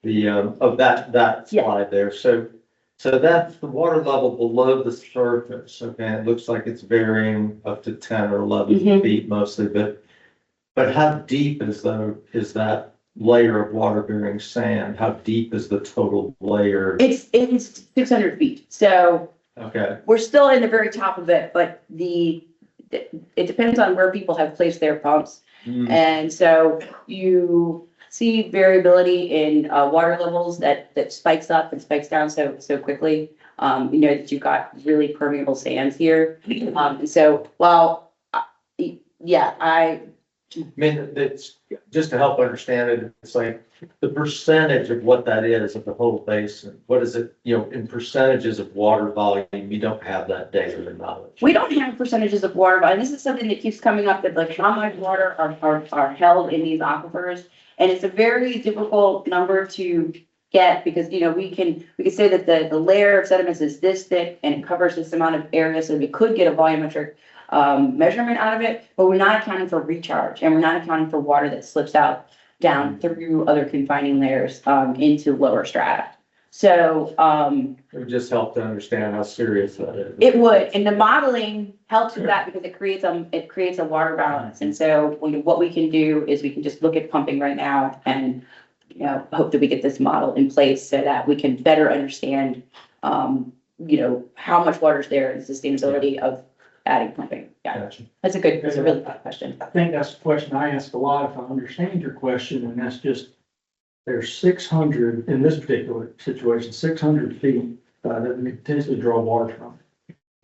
The, of that Yeah. slide there, so that's the water level below the surface, okay, it looks like it's varying up to 10 or 11 Mhm. feet mostly, but how deep is that layer of water bearing sand? How deep is the total layer? It's 600 feet, so Okay, we're still in the very top of it, but it depends on where people have placed their pumps. And so you see variability in water levels that spikes up and spikes down so quickly. You know that you've got really permeable sands here. And so while, yeah, I mean, it's, just to help understand it, it's like the percentage of what that is of the whole basin. What is it, in percentages of water volume? You don't have that data or knowledge. We don't have percentages of water, but this is something that keeps coming up, that like how much water are held in these aquifers. And it's a very difficult number to get because, we can say that the layer of sediments is this thick and it covers this amount of area. So we could get a volumetric measurement out of it, but we're not accounting for recharge and we're not accounting for water that slips out down through other confining layers into lower strata. So It would just help to understand how serious that is. it would, and the modeling helps with that because it creates a water balance. And so what we can do is we can just look at pumping right now and hope that we get this model in place so that we can better understand how much water is there and sustainability of adding pumping. Yeah, Gotcha. that's a really good question. I think that's the question I ask a lot, if I understand your question, and that's just, there's 600, in this particular situation, 600 feet that we potentially draw water from.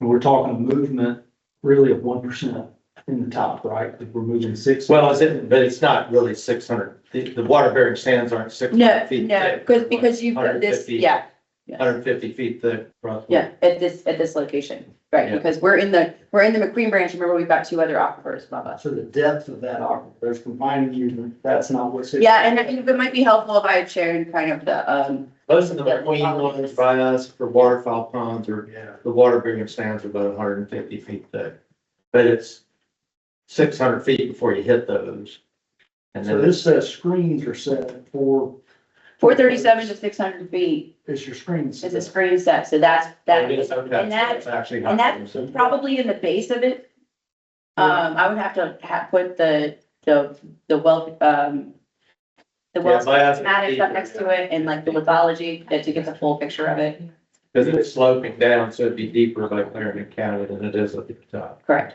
And we're talking a movement really of 1% in the top, right? If we're moving six. Well, but it's not really 600. The water bearing sands aren't 600 feet. No, thick. because you've got this, 150 yeah. 150 feet thick, roughly. Yeah, at this location, right, Yeah. because we're in the McQueen branch, remember, we've got two other aquifers above us. So the depth of that aquifer, there's confining unit, that's not what. Yeah, and I think it might be helpful if I had shared kind of the, Most of the McQueen ones by us for waterfowl ponds or the water bearing sands are about 150 feet thick. But it's 600 feet before you hit those. And So then this says screens are set for. 437 to 600 feet Is your screen. is a screen set, so that's, it is, okay. and that- It's actually and higher. that's probably in the base of it. I would have to put the well, the well by us, schematics up next to it and like the lithology to get the full picture of it. Because it's sloping down, so it'd be deeper by Clarendon County than it is at the top. Correct.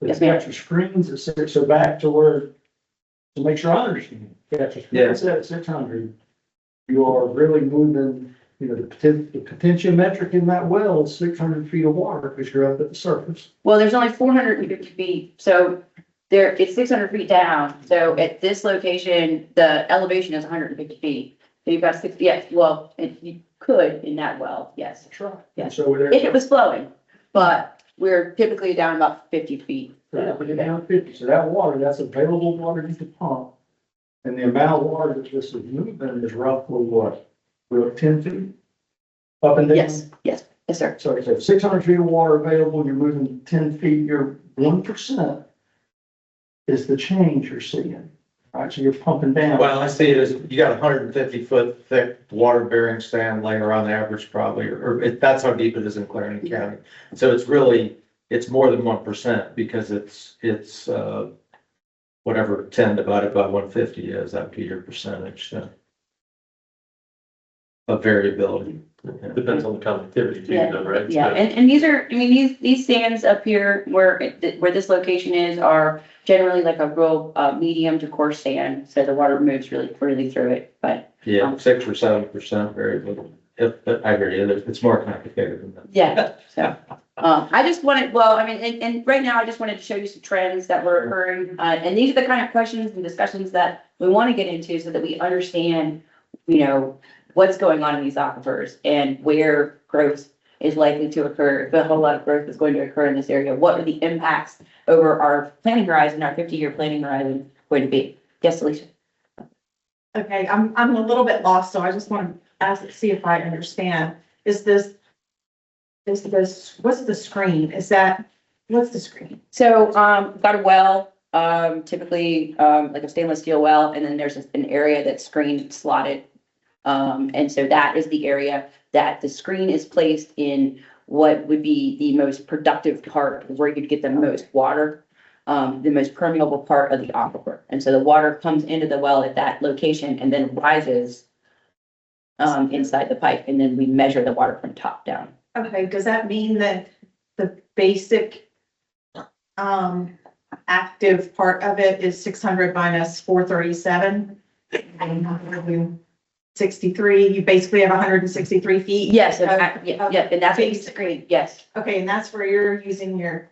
It's got your screens at six, so back to where, to make sure I understand. You got your screens at 600. You are really moving, the potentiometric in that well is 600 feet of water because you're up at the surface. Well, there's only 450 feet, so it's 600 feet down. So at this location, the elevation is 150 feet. So you've got 60, yes, well, you could in that well, yes. That's right. Yes. So we're there. If it was flowing, but we're typically down about 50 feet. Yeah, we're down 50. So that water, that's available water you can pump. And the amount of water that this is moving is roughly what? We're 10 feet? Up and down? Yes, sir. So if 600 feet of water available, you're moving 10 feet, your 1% is the change you're seeing. right? So you're pumping down. Well, I see it as, you got 150-foot thick water bearing stand laying around average probably, that's how deep it is in Clarendon County. So it's really, it's more than 1% because it's whatever 10 divided by 150 is, that'd be your percentage of variability. Depends on the conductivity too, Yeah, though, right? Yeah, So- and these are, I mean, these stands up here where, where this location is are generally like a real, medium to coarse sand, so the water moves really freely through it, but. Yeah, 6 or 7% variability. But I agree, it's more complicated than that. Yeah, so, I just wanted, well, I mean, and right now I just wanted to show you some trends that were occurring. And these are the kind of questions and discussions that we want to get into so that we understand, you know, what's going on in these aquifers and where growth is likely to occur. If a whole lot of growth is going to occur in this area, what are the impacts over our planning horizon, our 50-year planning horizon going to be? Yes, Alicia? Okay, I'm a little bit lost, so I just want to ask, see if I understand. Is this, what's the screen? What's the screen? So, got a well, typically, like a stainless steel well, and then there's an area that's screen slotted. And so that is the area that the screen is placed in what would be the most productive part where you'd get the most water, the most permeable part of the aquifer. And so the water comes into the well at that location and then rises inside the pipe, and then we measure the water from top down. Okay, does that mean that the basic active part of it is 600 minus 437? 63, you basically have 163 feet? Yes, of- yeah, and that's what you basic- screen, yes. Okay, and that's where you're using your,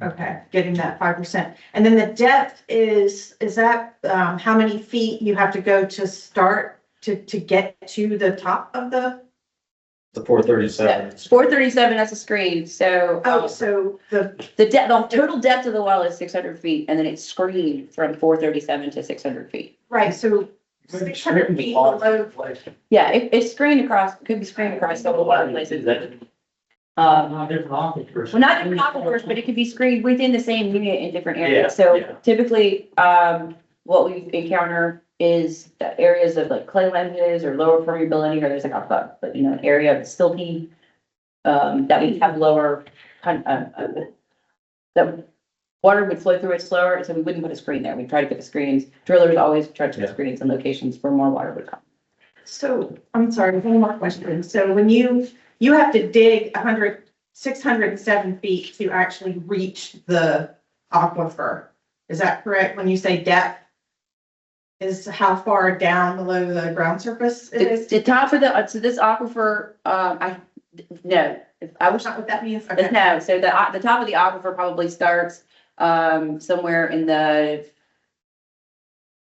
okay, getting that 5%. And then the depth is that, how many feet you have to go to start to get to the top of the? The 437. 437, that's a screen, so. So The total depth of the well is 600 feet, and then it's screened from 437 to 600 feet. right, so 600 feet below. Yeah, it's screened across, could be screened across several water places. Not different aquifers. Well, not different aquifers, but it could be screened within the same unit in different Yeah, areas. So yeah. typically, what we encounter is the areas of like clay lenses or lower permeability, or there's like an area of silty, that we have lower, that water would flow through it slower, so we wouldn't put a screen there. We try to put the screens. Drillers always try to put screens in locations where more water would come. So, I'm sorry, one more question. So when you have to dig 607 feet to actually reach the aquifer, is that correct? When you say depth, is how far down below the ground surface it is? The top of so this aquifer, no, I wish, Is that what that means? Okay. no, so the top of the aquifer probably starts, somewhere in the,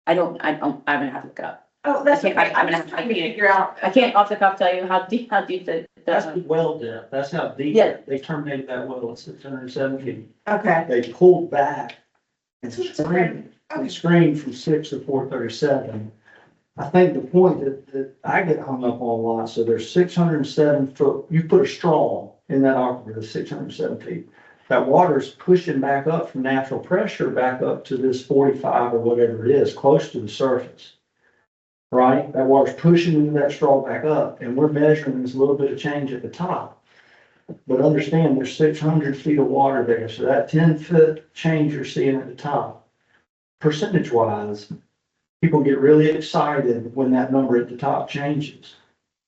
I'm gonna have to look it up. Oh, that's I okay. can't- I'm just trying to figure out. I can't off the cuff tell you how deep That's the well depth. That's how deep Yeah. they terminated that well at 607 feet. Okay. They pulled back and So it's screened, okay. and screened from 6 to 437. I think the point that I get hung up on a lot, so there's 607 foot, you put a straw in that aquifer that's 607 feet. That water's pushing back up from natural pressure back up to this 45 or whatever it is, close to the surface. Right? That water's pushing that straw back up, and we're measuring this little bit of change at the top. But understand, there's 600 feet of water there, so that 10-foot change you're seeing at the top, percentage-wise, people get really excited when that number at the top changes.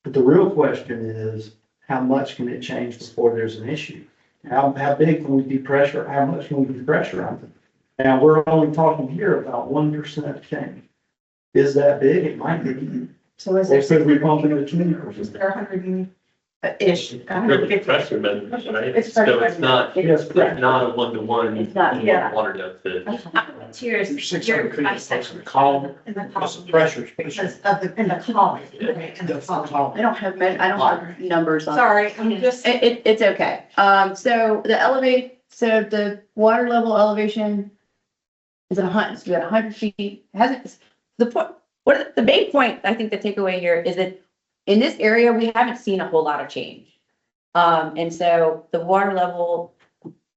But the real question is, how much can it change before there's an issue? How big can we depressure, how much can we depressurize it? Now, we're only talking here about 1% change. Is that big? It might be. So is Or there could we bump into 20%? Is there 100-ish, Really 150? pressure measurements, right? It's So pressure it's not, Yes, it's correct. not a one-to-one. It's not, yeah. Water depth is. Cheers. Column. In the column. Pressure. Because of the, in the column, right, in the column. I don't have numbers on. Sorry, I'm just. It's okay. So the water level elevation is at 100, so at 100 feet. Hasn't, the point, the main point, I think the takeaway here is that in this area, we haven't seen a whole lot of change. And so the water level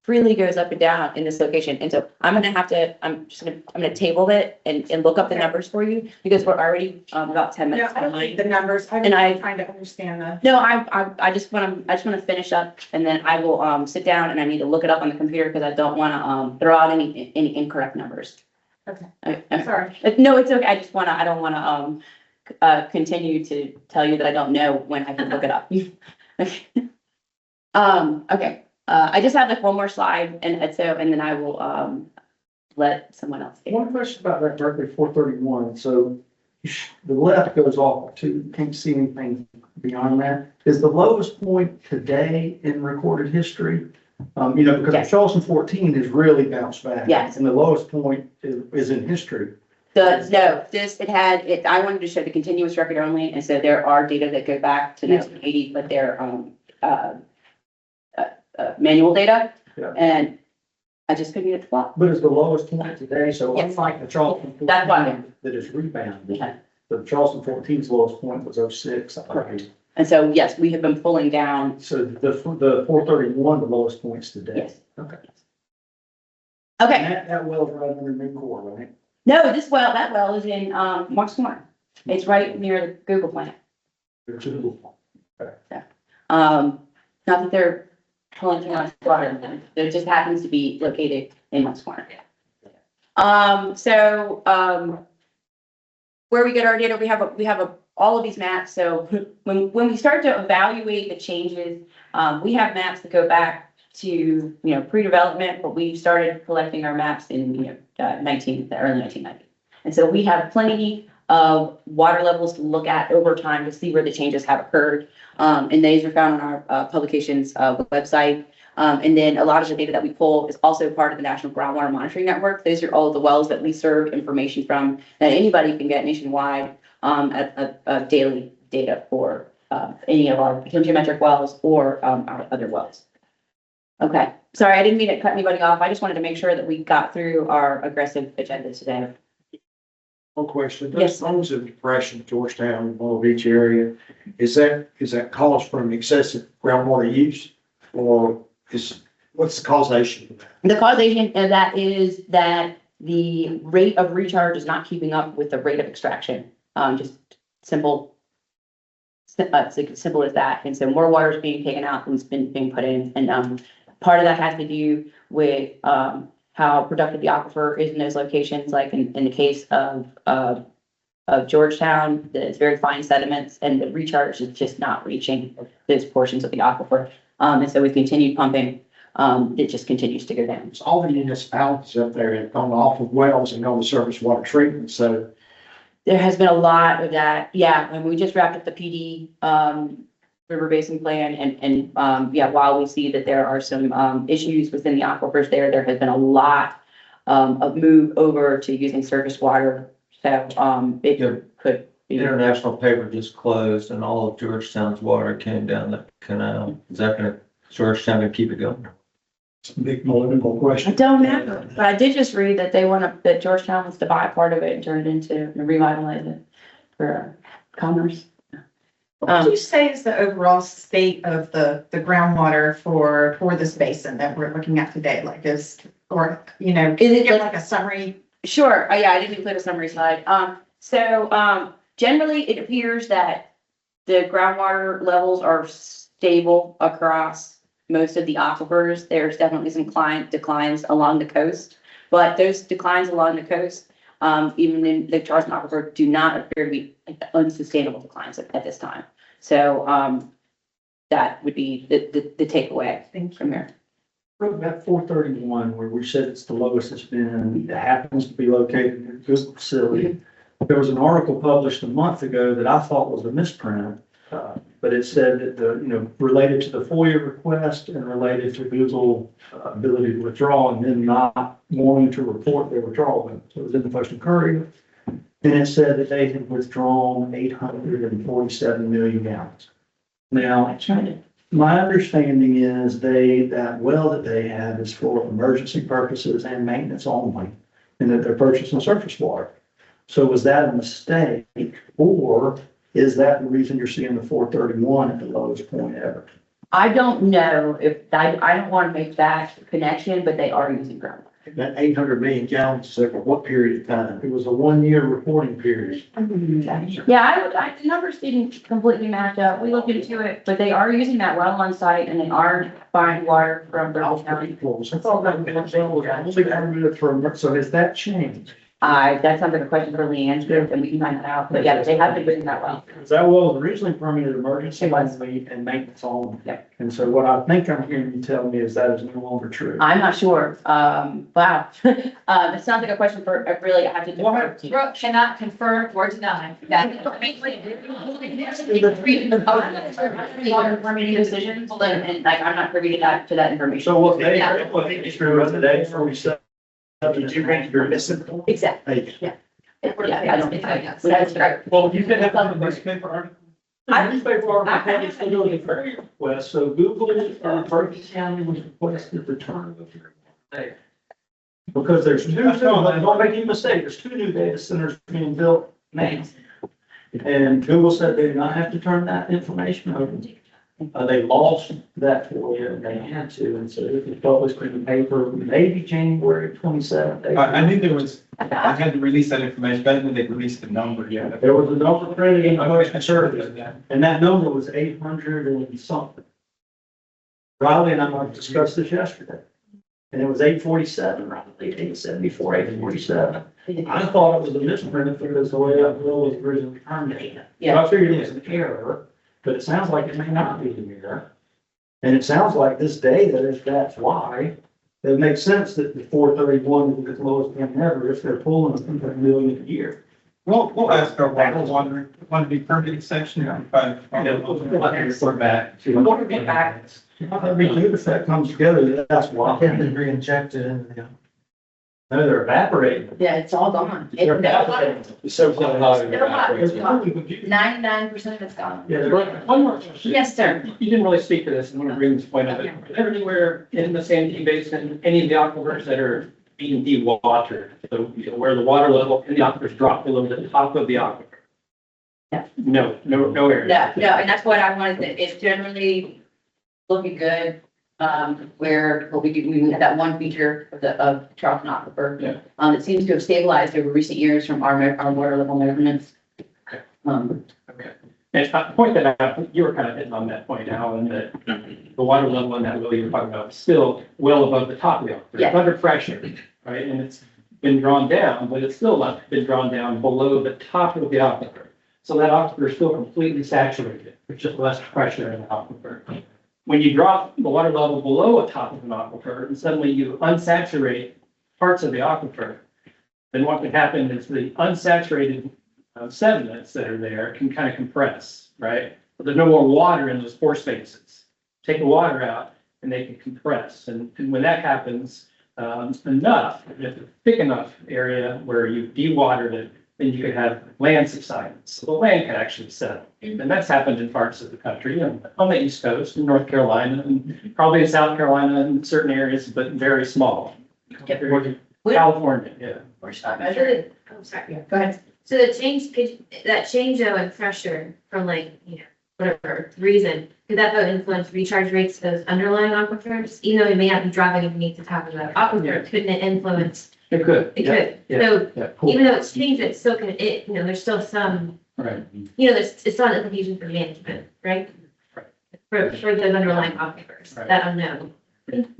freely goes up and down in this location. And so I'm gonna table it and look up the numbers for you because we're already, about 10 No, minutes I don't need behind. the numbers. I'm And I- trying to understand the. No, I just wanna finish up and then I will, sit down and I need to look it up on the computer because I don't wanna, throw out any incorrect numbers. Okay. I- Sorry. No, it's okay. I don't wanna, continue to tell you that I don't know when I can look it up. Okay, I just have like one more slide and then I will, let someone else. take it. One question about that Berkeley 431, so the left goes off to, can't see anything beyond that. Is the lowest point today in recorded history? Because Yes. Charleston 14 has really bounced back. Yes. And the lowest point is in history. I wanted to show the continuous record only, and so there are data that go back to 1980, but they're, manual data. Yeah. And I just couldn't get the plot. But is the lowest point today, so Yes. unlike the Charleston That's why. 14 that is rebounded, Okay. the Charleston 14's lowest point was 06. I Correct. believe. And so, yes, we have been pulling down, So the 431, the lowest points today. yes. Okay. Okay, And that well's right under mid-core, right? no, that well is in, Mark's Corner. It's right near the Google plant. There's two. Not that they're pulling too much water in them, it just happens to be located in Mark's Corner. Where we get our data, we have all of these maps, so when we start to evaluate the changes, we have maps that go back to, pre-development, but we started collecting our maps in, the early 1990s. And so we have plenty of water levels to look at over time to see where the changes have occurred. And these are found on our publications website. And then a lot of the data that we pull is also part of the National Groundwater Monitoring Network. Those are all of the wells that we serve information from that anybody can get nationwide at daily data for any of our potentiometric wells or our other wells. Okay, sorry, I didn't mean to cut anybody off. I just wanted to make sure that we got through our aggressive agenda today. One question. Yes. Those homes of depression, Georgetown, Long Beach area, is that caused from excessive groundwater use? Or what's the causation of that? The causation of that is that the rate of recharge is not keeping up with the rate of extraction. Just simple. Simple as that. And so more water is being taken out than it's been being put in. And part of that has to do with how productive the aquifer is in those locations, like in the case of Georgetown, it's very fine sediments and the recharge is just not reaching those portions of the aquifer. And so with continued pumping, it just continues to go down. It's all the municipalities up there have gone off of wells and gone to surface water treatment, so. There has been a lot of that. Yeah, and we just wrapped up the PD River Basin plan and while we see that there are some issues within the aquifers there has been a lot of move over to using surface water. So it could be. International paper just closed and all of Georgetown's water came down the canal. Is that Georgetown gonna keep it going? It's a big political question. I don't know, but I did just read that that Georgetown wants to buy part of it and turn it into, and revitalize it for commerce. What would you say is the overall state of the groundwater for this basin that we're looking at today? Like Is it give like a summary? Sure. Yeah, I didn't include a summary slide. Generally, it appears that the groundwater levels are stable across most of the aquifers. There's definitely some declines along the coast, but those declines along the coast, even in the Charleston aquifer, do not appear to be unsustainable declines at this time. So that would be the takeaway from here. That 431, where we said it's the lowest it's been, it happens to be located in a Google facility. There was an article published a month ago that I thought was a misprint, but it said that related to the FOIA request and related to Google ability to withdraw and then not wanting to report their withdrawal. So it was in the Post and Courier. And it said that they had withdrawn 847 million gallons. Now, my understanding is that well that they have is for emergency purposes and maintenance only, and that they're purchasing surface water. So was that a mistake, or is that the reason you're seeing the 431 at the lowest point ever? I don't know if, I don't want to make that connection, but they are using groundwater. That 800 million gallons is over what period of time? It was a 1 year reporting period. Yeah, the numbers didn't completely match up. We looked into it, but they are using that well on site and they are buying water from Brown County. I thought that was only permitted for, so has that changed? That's something, a question for Leanne, and we can find that out, but yeah, they have been doing that well. Because that well was originally permitted emergency It was. only and maintenance only. Yep. And so what I think I'm hearing you tell me is that is no longer true. I'm not sure, wow. It sounds like a question for, really, I have to. Brooke cannot confirm or deny that. Permitting decisions, and like, I'm not privy to that information. So what they, Yeah. what they is true today, before we said, did you read your missing? Exactly. Hey, Yeah, I don't think so. That's right. well, you can have some newspaper article. I- Newspaper article is still doing a request, so Google, Berkeley County was requested return of your data. Because there's two, don't make any mistake, there's 2 new data centers being built now. And Google said they did not have to turn that information over. They lost that for you, and they had to, and so it was published in the paper, maybe January 27th. I knew there was, I had to release that information, but I didn't think they released the number yet. There was a number printed in the Okay, postal service, and that number was 800 and something. Riley and I discussed this yesterday, and it was 847, Riley, 874, 847. I thought it was a misprint because the way that bill was originally terminated. So I figured it was an error, but it sounds like it may not be an error. And it sounds like this data, if that's why, it makes sense that the 431 is the lowest one ever if they're pulling a million a year. We'll ask our water wonder, want to be permitted section. We're back. We'll get back. Every year if that comes together, that's why. Can't be re-injected in the. No, they're evaporating. Yeah, it's all gone. They're evaporating. So. There's probably- 99% of it's gone. Yeah, they're. One more question. Yes, sir. You didn't really speak to this, and I want to bring this point up. Everywhere in the Santee Basin, any of the aquifers that are being dewatered, so you know, where the water level in the aquifers drop below the top of the aquifer. Yeah. No area. No, and that's what I wanted, it's generally looking good. Where we had that one feature of Charleston Aquifer. Yeah. It seems to have stabilized over recent years from our water level measurements. Okay. Um, Okay. And the point that you were kind of hitting on that point, Alan, that the water level in that well you were talking about is still well above the top of the aquifer. Yeah. It's under pressure, right? And it's been drawn down, but it's still not been drawn down below the top of the aquifer. So that aquifer is still completely saturated. There's just less pressure in the aquifer. When you drop the water level below the top of an aquifer and suddenly you unsaturate parts of the aquifer, then what can happen is the unsaturated sediments that are there can kind of compress, right? But there's no more water in those pore spaces. Take the water out and they can compress. And when that happens, enough, if it's a thick enough area where you've dewatered it, then you could have land subsidence. So the land can actually settle. And that's happened in parts of the country, on the East Coast, in North Carolina, and probably in South Carolina in certain areas, but very small. California, yeah. Oh, sorry, go ahead. So the change, that change though in pressure from like, whatever reason, could that though influence recharge rates of those underlying aquifers? Even though it may not be dropping underneath the top of the aquifer, couldn't it influence? It could. It Yeah, could. yeah, So yeah, cool. even though it's changed, it's still gonna, there's still some, Right. it's still an implication for management, right? For those underlying aquifers, Right. that unknown.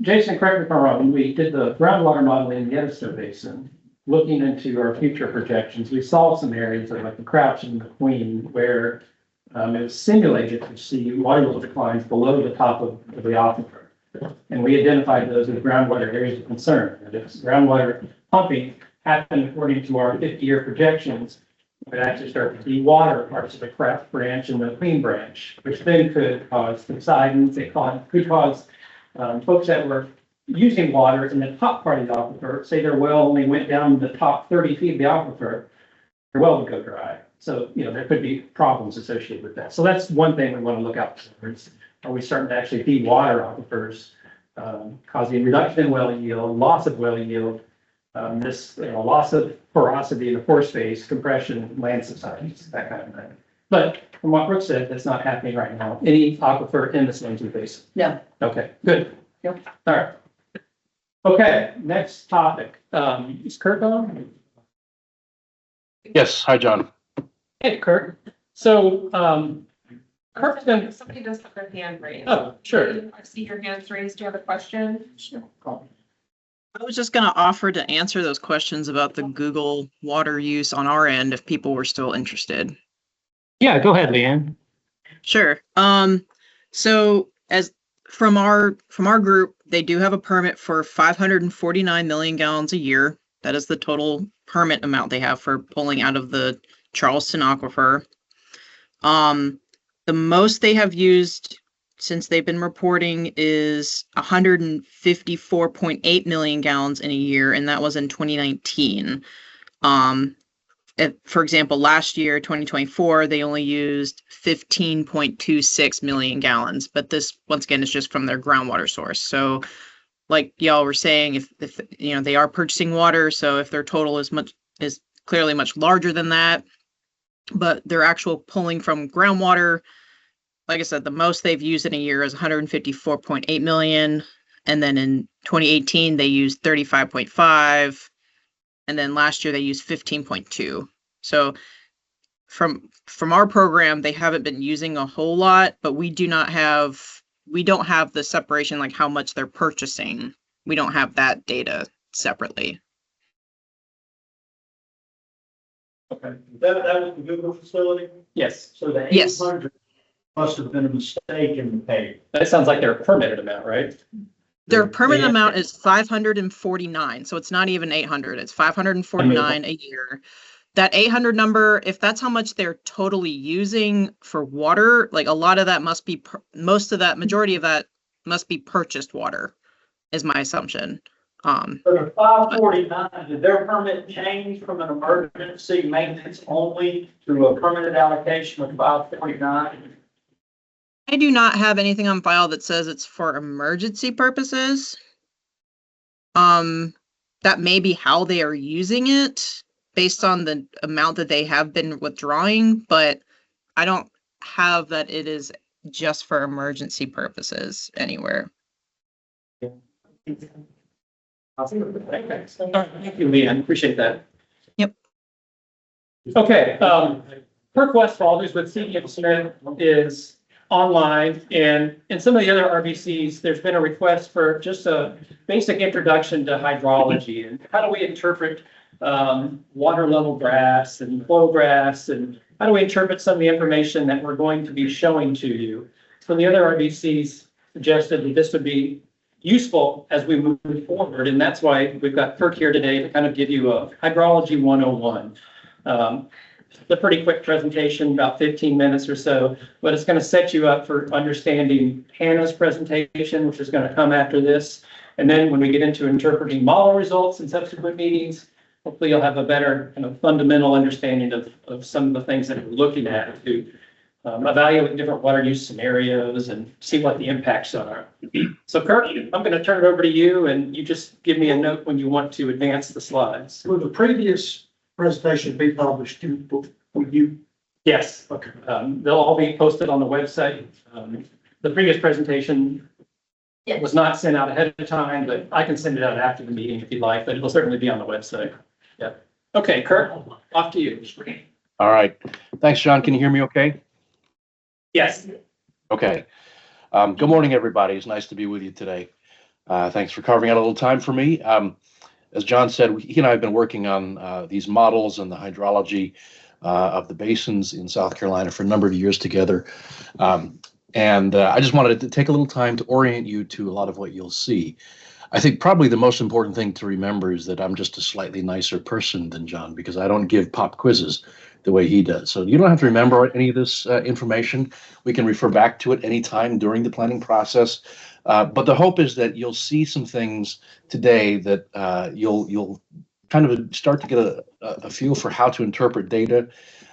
Jason, correct me if I'm wrong, when we did the groundwater modeling in the Yellowstone Basin, looking into our future projections, we saw some areas like the Crouch and the Queen where it was simulated to see water level declines below the top of the aquifer. And we identified those as groundwater areas of concern. And if groundwater pumping happened according to our 50-year projections, we would actually start to dewater parts of the Crouch branch and the Queen branch, which then could cause subsidence. It could cause folks that were using water in the top part of the aquifer, say their well only went down the top 30 feet of the aquifer, their well would go dry. So, there could be problems associated with that. So that's one thing we want to look out for. Is, are we starting to actually dewater aquifers, causing reduction in well yield, loss of well yield, loss of porosity in the pore space, compression, land subsidence, that kind of thing. But from what Brooke said, that's not happening right now. Any aquifer in the Santee Basin? No. Okay, good. Yep. All right. Okay, next topic. Is Kurt on? Yes, hi, John. Hey, Kurt. So, Kurt's been, Somebody does have their hand raised. oh, sure. I see your hands raised. Do you have a question? I was just going to offer to answer those questions about the Google water use on our end if people were still interested. Yeah, go ahead, Leanne. Sure. So as from our group, they do have a permit for 549 million gallons a year. That is the total permit amount they have for pulling out of the Charleston aquifer. The most they have used since they've been reporting is 154.8 million gallons in a year, and that was in 2019. For example, last year, 2024, they only used 15.26 million gallons, but this, once again, is just from their groundwater source. So like y'all were saying, if you know, they are purchasing water, so if their total is clearly much larger than that, but their actual pulling from groundwater, like I said, the most they've used in a year is 154.8 million. And then in 2018, they used 35.5. And then last year they used 15.2. So from our program, they haven't been using a whole lot, but we don't have the separation, like how much they're purchasing. We don't have that data separately. Okay, that was the Google facility, Yes, so the Yes. 800 must have been a mistake in the pay. that sounds like their permitted amount, right? Their permanent amount is 549, so it's not even 800. It's 549 a year. That 800 number, if that's how much they're totally using for water, like a lot of that must be, majority of that must be purchased water, is my assumption. For the 549, did their permit change from an emergency maintenance only to a permanent allocation of 549? I do not have anything on file that says it's for emergency purposes. That may be how they are using it based on the amount that they have been withdrawing, but I don't have that it is just for emergency purposes anywhere. All right, thank you, Leanne. Appreciate that. Yep. Okay, Kirk Westfall, who's with CDM Smith, is online, and in some of the other RBCs, there's been a request for just a basic introduction to hydrology and how do we interpret water level graphs and flow graphs, and how do we interpret some of the information that we're going to be showing to you. So the other RBCs suggested that this would be useful as we move forward, and that's why we've got Kirk here today to kind of give you a hydrology 101. It's a pretty quick presentation, about 15 minutes or so, but it's going to set you up for understanding Hannah's presentation, which is going to come after this. And then when we get into interpreting model results in subsequent meetings, hopefully you'll have a better kind of fundamental understanding of some of the things that we're looking at to evaluate different water use scenarios and see what the impacts are. So Kirk, I'm going to turn it over to you, and you just give me a note when you want to advance the slides. Will the previous presentation be published to you? Yes, Okay. they'll all be posted on the website. The previous presentation was not sent out ahead of time, but I can send it out after the meeting if you'd like, but it'll certainly be on the website. Yeah. Okay, Kirk, off to you. All right. Thanks, John. Can you hear me okay? Yes. Okay. Good morning, everybody. It's nice to be with you today. Thanks for carving out a little time for me. As John said, he and I have been working on these models and the hydrology of the basins in South Carolina for a number of years together. And I just wanted to take a little time to orient you to a lot of what you'll see. I think probably the most important thing to remember is that I'm just a slightly nicer person than John because I don't give pop quizzes the way he does. So you don't have to remember any of this information. We can refer back to it anytime during the planning process. But the hope is that you'll see some things today that you'll kind of start to get a feel for how to interpret data.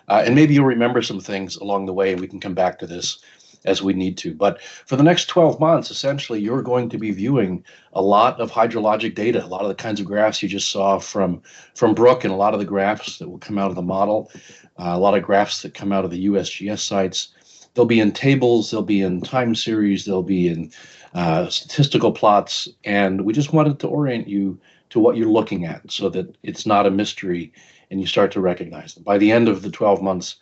And maybe you'll remember some things along the way, and we can come back to this. as we need to. But for the next 12 months, essentially, you're going to be viewing a lot of hydrologic data, a lot of the kinds of graphs you just saw from Brooke, and a lot of the graphs that will come out of the model, a lot of graphs that come out of the USGS sites. They'll be in tables, they'll be in time series, they'll be in statistical plots, and we just wanted to orient you to what you're looking at so that it's not a mystery and you start to recognize them. By the end of the 12 months,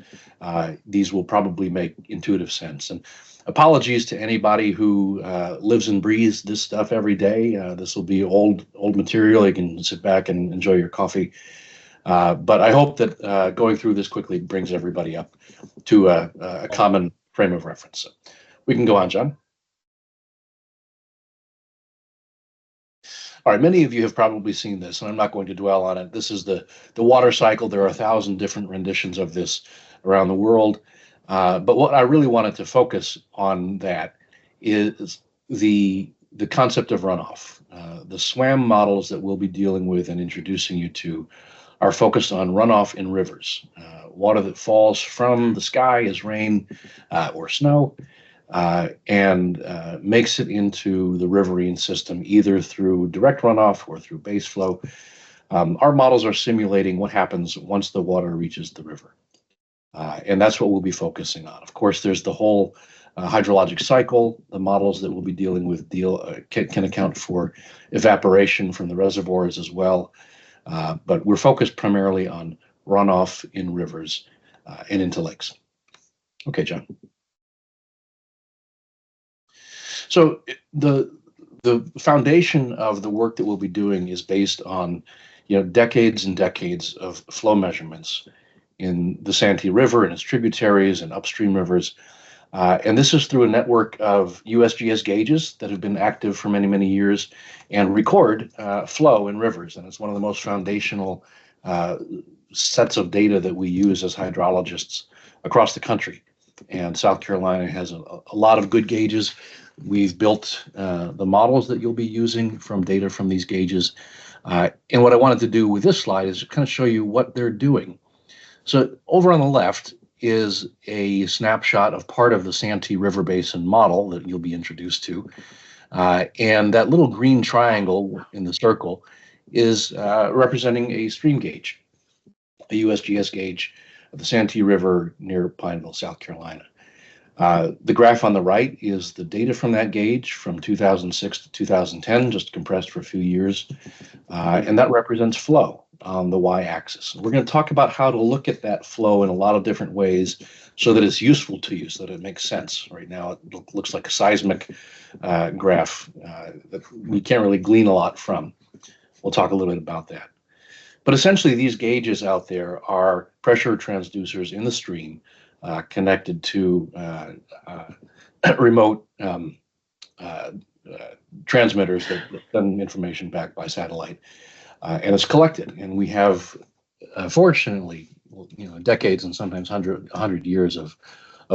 these will probably make intuitive sense. And apologies to anybody who lives and breathes this stuff every day. This will be old material. You can sit back and enjoy your coffee. But I hope that going through this quickly brings everybody up to a common frame of reference. So we can go on, John. All right, many of you have probably seen this, and I'm not going to dwell on it. This is the water cycle. There are 1,000 different renditions of this around the world. But what I really wanted to focus on that is the concept of runoff. The SWAM models that we'll be dealing with and introducing you to are focused on runoff in rivers, water that falls from the sky as rain or snow, and makes it into the riverine system, either through direct runoff or through base flow. Our models are simulating what happens once the water reaches the river. And that's what we'll be focusing on. Of course, there's the whole hydrologic cycle. The models that we'll be dealing with can account for evaporation from the reservoirs as well. But we're focused primarily on runoff in rivers and into lakes. Okay, John. So the foundation of the work that we'll be doing is based on, decades and decades of flow measurements in the Santee River and its tributaries and upstream rivers. And this is through a network of USGS gauges that have been active for many, many years and record flow in rivers. And it's one of the most foundational sets of data that we use as hydrologists across the country. And South Carolina has a lot of good gauges. We've built the models that you'll be using from data from these gauges. And what I wanted to do with this slide is kind of show you what they're doing. So over on the left is a snapshot of part of the Santee River Basin model that you'll be introduced to. And that little green triangle in the circle is representing a stream gauge, a USGS gauge of the Santee River near Pineville, South Carolina. The graph on the right is the data from that gauge from 2006 to 2010, just compressed for a few years. And that represents flow on the y-axis. We're going to talk about how to look at that flow in a lot of different ways so that it's useful to you, so that it makes sense. Right now, it looks like a seismic graph that we can't really glean a lot from. We'll talk a little bit about that. But essentially, these gauges out there are pressure transducers in the stream connected to remote transmitters that send information back by satellite. And it's collected. And we have, fortunately, decades and sometimes 100 years of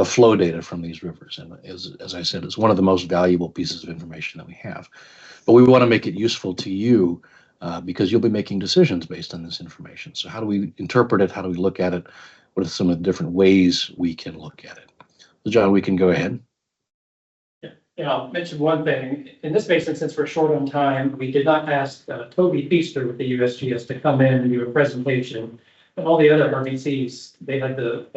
flow data from these rivers. And as I said, it's one of the most valuable pieces of information that we have. But we want to make it useful to you because you'll be making decisions based on this information. So how do we interpret it? How do we look at it? What are some of the different ways we can look at it? So John, we can go ahead. Yeah, I'll mention one thing. In this basin, since we're short on time, we did not ask Toby Feaster with the USGS to come in and do a presentation. And all the other RBCs, they had the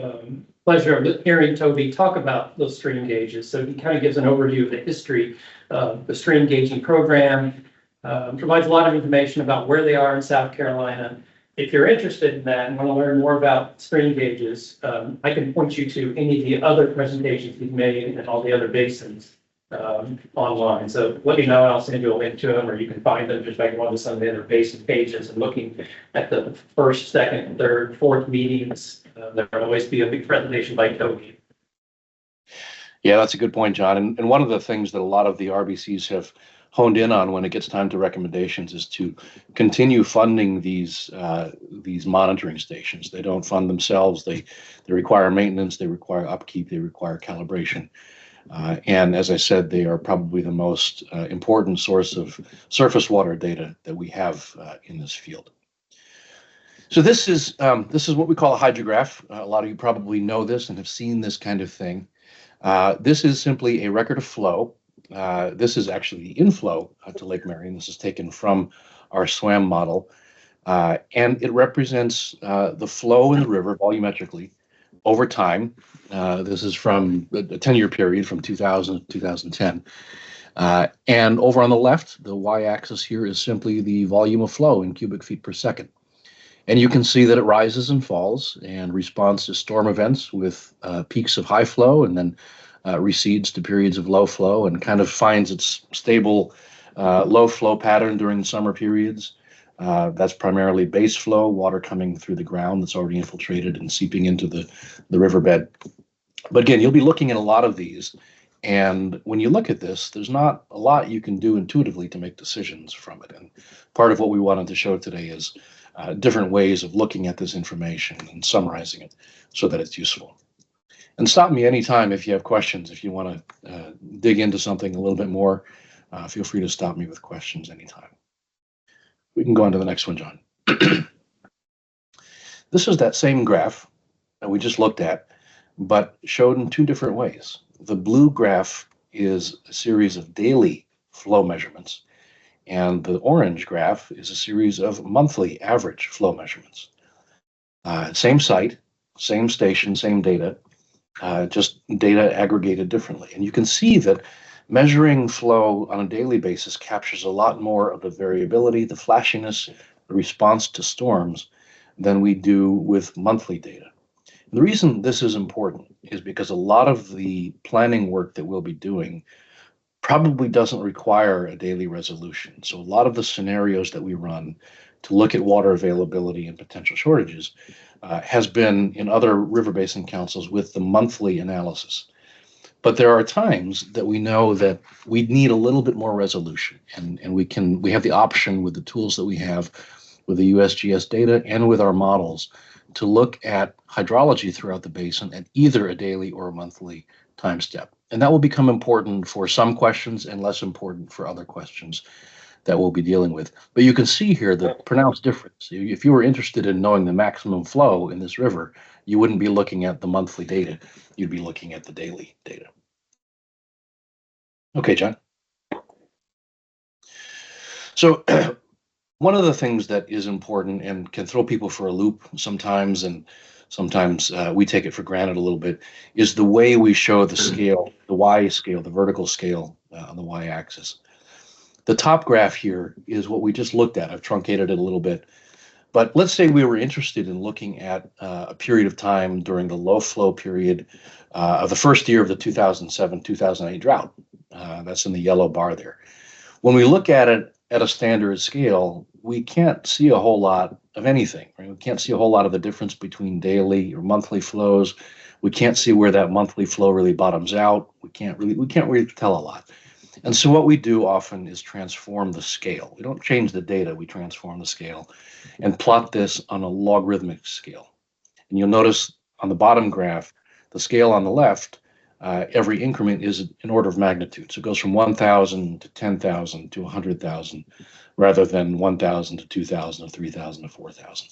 pleasure of hearing Toby talk about those stream gauges. So he kind of gives an overview of the history of the stream gauging program, provides a lot of information about where they are in South Carolina. If you're interested in that and want to learn more about stream gauges, I can point you to any of the other presentations he's made and all the other basins online. So let me know and I'll send you a link to them, or you can find them just by going to some of the other basin pages and looking at the first, second, third, fourth meetings. There will always be a big presentation by Toby. Yeah, that's a good point, John. And one of the things that a lot of the RBCs have honed in on when it gets time to recommendations is to continue funding these monitoring stations. They don't fund themselves. They require maintenance. They require upkeep. They require calibration. And as I said, they are probably the most important source of surface water data that we have in this field. So this is what we call a hydrograph. A lot of you probably know this and have seen this kind of thing. This is simply a record of flow. This is actually the inflow to Lake Marion. This is taken from our SWAM model, and it represents the flow in the river volumetrically over time. This is from a 10-year period from 2000 to 2010. And over on the left, the y-axis here is simply the volume of flow in cubic feet per second. And you can see that it rises and falls and responds to storm events with peaks of high flow and then recedes to periods of low flow and kind of finds its stable low flow pattern during the summer periods. That's primarily base flow, water coming through the ground that's already infiltrated and seeping into the riverbed. But again, you'll be looking at a lot of these. And when you look at this, there's not a lot you can do intuitively to make decisions from it. And part of what we wanted to show today is different ways of looking at this information and summarizing it so that it's useful. And stop me anytime if you have questions. If you want to dig into something a little bit more, feel free to stop me with questions anytime. We can go on to the next one, John. This is that same graph that we just looked at, but showed in two different ways. The blue graph is a series of daily flow measurements, and the orange graph is a series of monthly average flow measurements. Same site, same station, same data, just data aggregated differently. And you can see that measuring flow on a daily basis captures a lot more of the variability, the flashiness, the response to storms than we do with monthly data. And the reason this is important is because a lot of the planning work that we'll be doing probably doesn't require a daily resolution. So a lot of the scenarios that we run to look at water availability and potential shortages has been in other river basin councils with the monthly analysis. But there are times that we know that we need a little bit more resolution, and we have the option with the tools that we have with the USGS data and with our models to look at hydrology throughout the basin at either a daily or a monthly time step. And that will become important for some questions and less important for other questions that we'll be dealing with. But you can see here the pronounced difference. If you were interested in knowing the maximum flow in this river, you wouldn't be looking at the monthly data. You'd be looking at the daily data. Okay, John. So one of the things that is important and can throw people for a loop sometimes, and sometimes we take it for granted a little bit, is the way we show the scale, the Y scale, the vertical scale on the Y-axis. The top graph here is what we just looked at. I've truncated it a little bit. But let's say we were interested in looking at a period of time during the low flow period of the first year of the 2007-2008 drought. That's in the yellow bar there. When we look at it at a standard scale, we can't see a whole lot of anything. Right? We can't see a whole lot of the difference between daily or monthly flows. We can't see where that monthly flow really bottoms out. We can't really tell a lot. And so what we do often is transform the scale. We don't change the data, we transform the scale and plot this on a logarithmic scale. And you'll notice on the bottom graph, the scale on the left, every increment is an order of magnitude. So it goes from 1,000 to 10,000 to 100,000, rather than 1,000 to 2,000 or 3,000 to 4,000.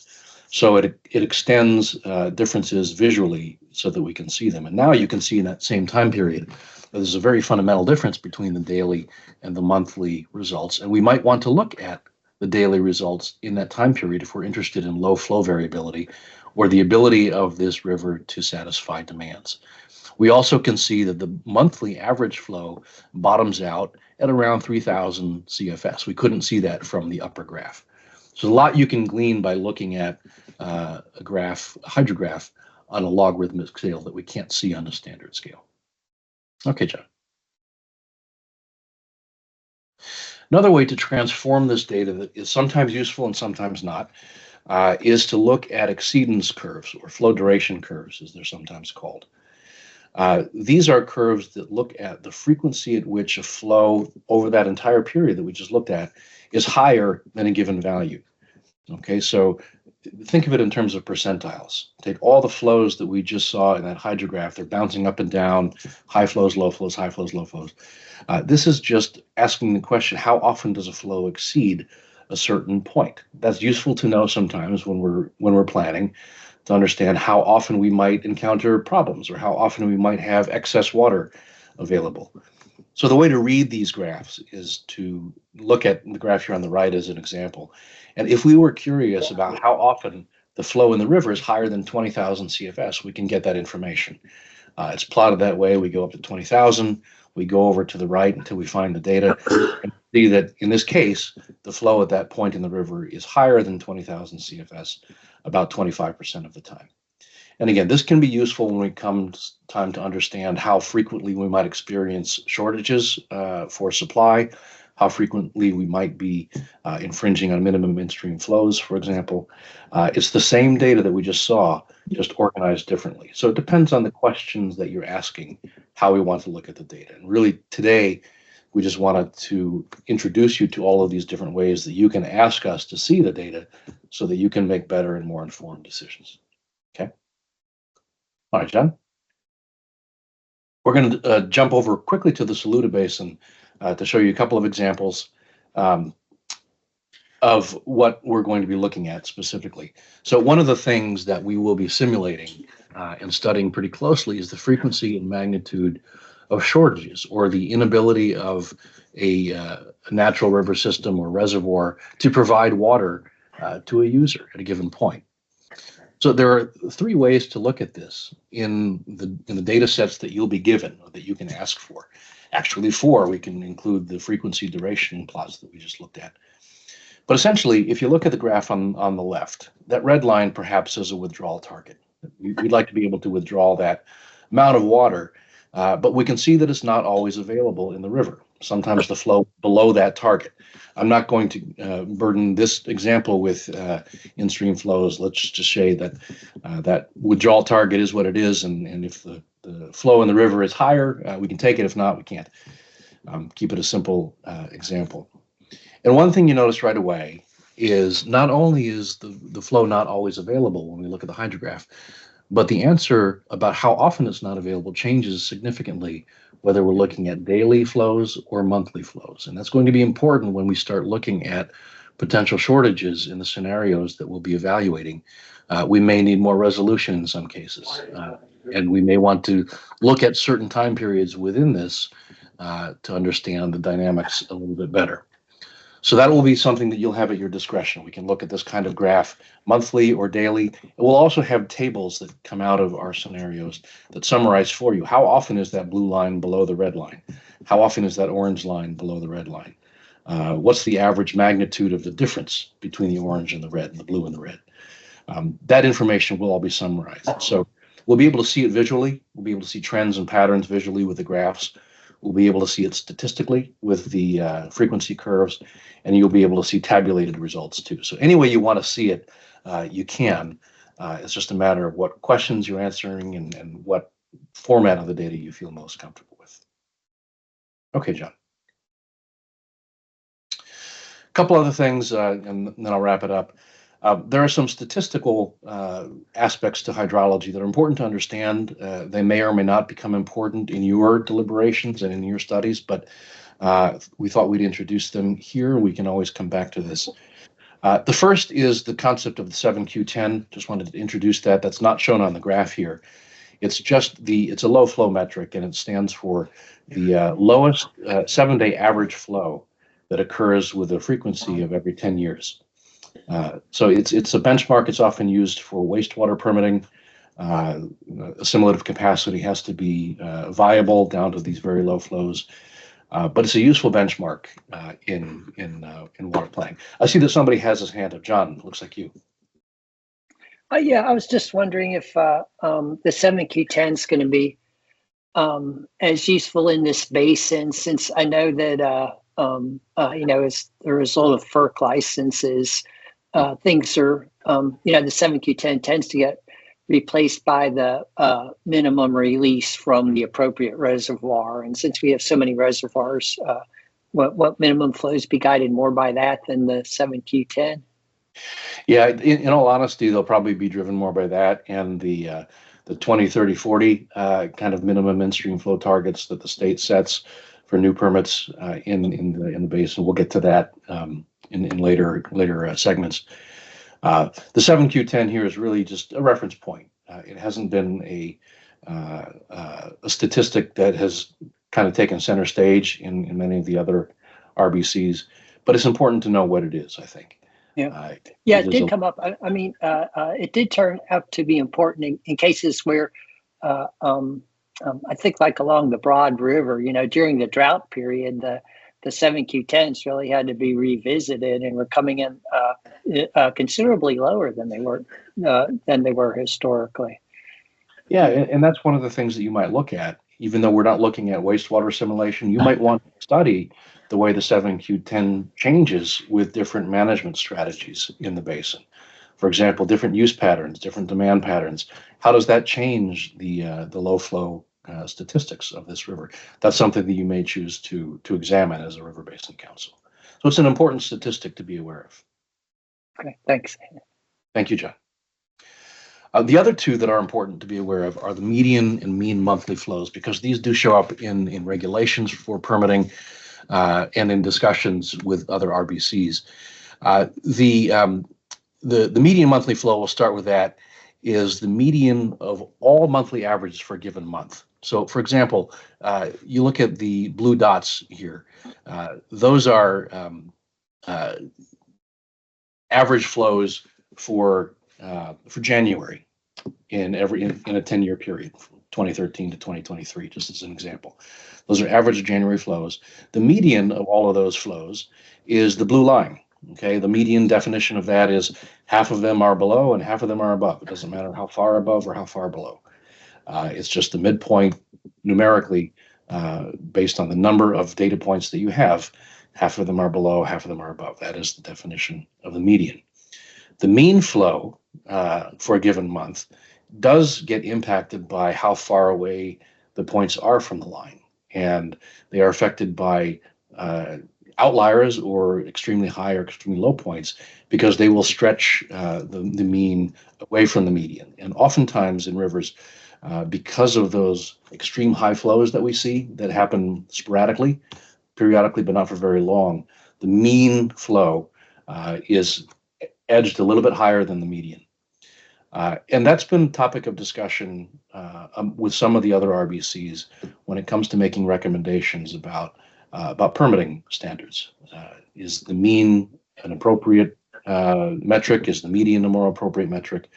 So it extends differences visually so that we can see them. And now you can see in that same time period, there's a very fundamental difference between the daily and the monthly results. And we might want to look at the daily results in that time period if we're interested in low flow variability or the ability of this river to satisfy demands. We also can see that the monthly average flow bottoms out at around 3,000 CFS. We couldn't see that from the upper graph. So a lot you can glean by looking at a hydrograph on a logarithmic scale that we can't see on a standard scale. Okay, John. Another way to transform this data that is sometimes useful and sometimes not is to look at exceedance curves, or flow duration curves, as they're sometimes called. These are curves that look at the frequency at which a flow over that entire period that we just looked at is higher than a given value. Okay, so think of it in terms of percentiles. Take all the flows that we just saw in that hydrograph. They're bouncing up and down, high flows, low flows, high flows, low flows. This is just asking the question, how often does a flow exceed a certain point? That's useful to know sometimes when we're planning. to understand how often we might encounter problems or how often we might have excess water available. So the way to read these graphs is to look at the graph here on the right as an example. And if we were curious about how often the flow in the river is higher than 20,000 CFS, we can get that information. It's plotted that way. We go up to 20,000. We go over to the right until we find the data and see that in this case, the flow at that point in the river is higher than 20,000 CFS about 25% of the time. And again, this can be useful when it comes time to understand how frequently we might experience shortages for supply, how frequently we might be infringing on minimum in-stream flows, for example. It's the same data that we just saw, just organized differently. So it depends on the questions that you're asking, how we want to look at the data. And really today, we just wanted to introduce you to all of these different ways that you can ask us to see the data so that you can make better and more informed decisions. Okay. All right, John. We're going to jump over quickly to the Saluda Basin to show you a couple of examples of what we're going to be looking at specifically. So one of the things that we will be simulating and studying pretty closely is the frequency and magnitude of shortages, or the inability of a natural river system or reservoir to provide water to a user at a given point. So there are three ways to look at this in the data sets that you'll be given, or that you can ask for. Actually, four. We can include the frequency duration plots that we just looked at. But essentially, if you look at the graph on the left, that red line perhaps is a withdrawal target. We'd like to be able to withdraw that amount of water, but we can see that it's not always available in the river. Sometimes the flow below that target. I'm not going to burden this example with in-stream flows. Let's just say that that withdrawal target is what it is, and if the flow in the river is higher, we can take it. If not, we can't. Keep it a simple example. And one thing you notice right away is not only is the flow not always available when we look at the hydrograph, but the answer about how often it's not available changes significantly whether we're looking at daily flows or monthly flows. And that's going to be important when we start looking at potential shortages in the scenarios that we'll be evaluating. We may need more resolution in some cases, and we may want to look at certain time periods within this to understand the dynamics a little bit better. So that will be something that you'll have at your discretion. We can look at this kind of graph monthly or daily. And we'll also have tables that come out of our scenarios that summarize for you how often is that blue line below the red line? How often is that orange line below the red line? What's the average magnitude of the difference between the orange and the red, and the blue and the red? That information will all be summarized. So we'll be able to see it visually. We'll be able to see trends and patterns visually with the graphs. We'll be able to see it statistically with the frequency curves, and you'll be able to see tabulated results too. So any way you want to see it, you can. It's just a matter of what questions you're answering and what format of the data you feel most comfortable with. Okay, John. A couple other things, and then I'll wrap it up. There are some statistical aspects to hydrology that are important to understand. They may or may not become important in your deliberations and in your studies, but we thought we'd introduce them here. We can always come back to this. The first is the concept of the 7Q10. Just wanted to introduce that. That's not shown on the graph here. It's just it's a low flow metric, and it stands for the lowest 7-day average flow that occurs with a frequency of every 10 years. So it's a benchmark. It's often used for wastewater permitting. Assimilative capacity has to be viable down to these very low flows. But it's a useful benchmark in water planning. I see that somebody has his hand up. John, looks like you. Yeah, I was just wondering if the 7Q10 is going to be as useful in this basin, since I know that as the result of FERC licenses, things are, the 7Q10 tends to get replaced by the minimum release from the appropriate reservoir. And since we have so many reservoirs, what minimum flows be guided more by that than the 7Q10? Yeah, in all honesty, they'll probably be driven more by that and the 20, 30, 40 kind of minimum in-stream flow targets that the state sets for new permits in the basin. We'll get to that in later segments. The 7Q10 here is really just a reference point. It hasn't been a statistic that has kind of taken center stage in many of the other RBCs, but it's important to know what it is, I think. Yeah, it is did a- come up. It did turn out to be important in cases where, uh, um, I think like along the Broad River, during the drought period, the 7Q10s really had to be revisited and were coming in considerably lower than they were historically. Yeah, and that's one of the things that you might look at, even though we're not looking at wastewater assimilation. You might want to study the way the 7Q10 changes with different management strategies in the basin. For example, different use patterns, different demand patterns. How does that change the low flow statistics of this river? That's something that you may choose to examine as a River Basin Council. So it's an important statistic to be aware of. Okay, thanks. Thank you, John. The other two that are important to be aware of are the median and mean monthly flows, because these do show up in regulations for permitting and in discussions with other RBCs. The median monthly flow, we'll start with that, is the median of all monthly averages for a given month. So, for example, you look at the blue dots here. Those are average flows for January in a 10-year period, 2013 to 2023, just as an example. Those are average January flows. The median of all of those flows is the blue line. Okay, the median definition of that is half of them are below and half of them are above. It doesn't matter how far above or how far below. It's just the midpoint numerically based on the number of data points that you have. Half of them are below, half of them are above. That is the definition of the median. The mean flow for a given month does get impacted by how far away the points are from the line. And they are affected by outliers or extremely high or extremely low points, because they will stretch the mean away from the median. And oftentimes in rivers, because of those extreme high flows that we see that happen sporadically, periodically, but not for very long, the mean flow is edged a little bit higher than the median. And that's been a topic of discussion with some of the other RBCs when it comes to making recommendations about permitting standards. Is the mean an appropriate metric? Is the median a more appropriate metric?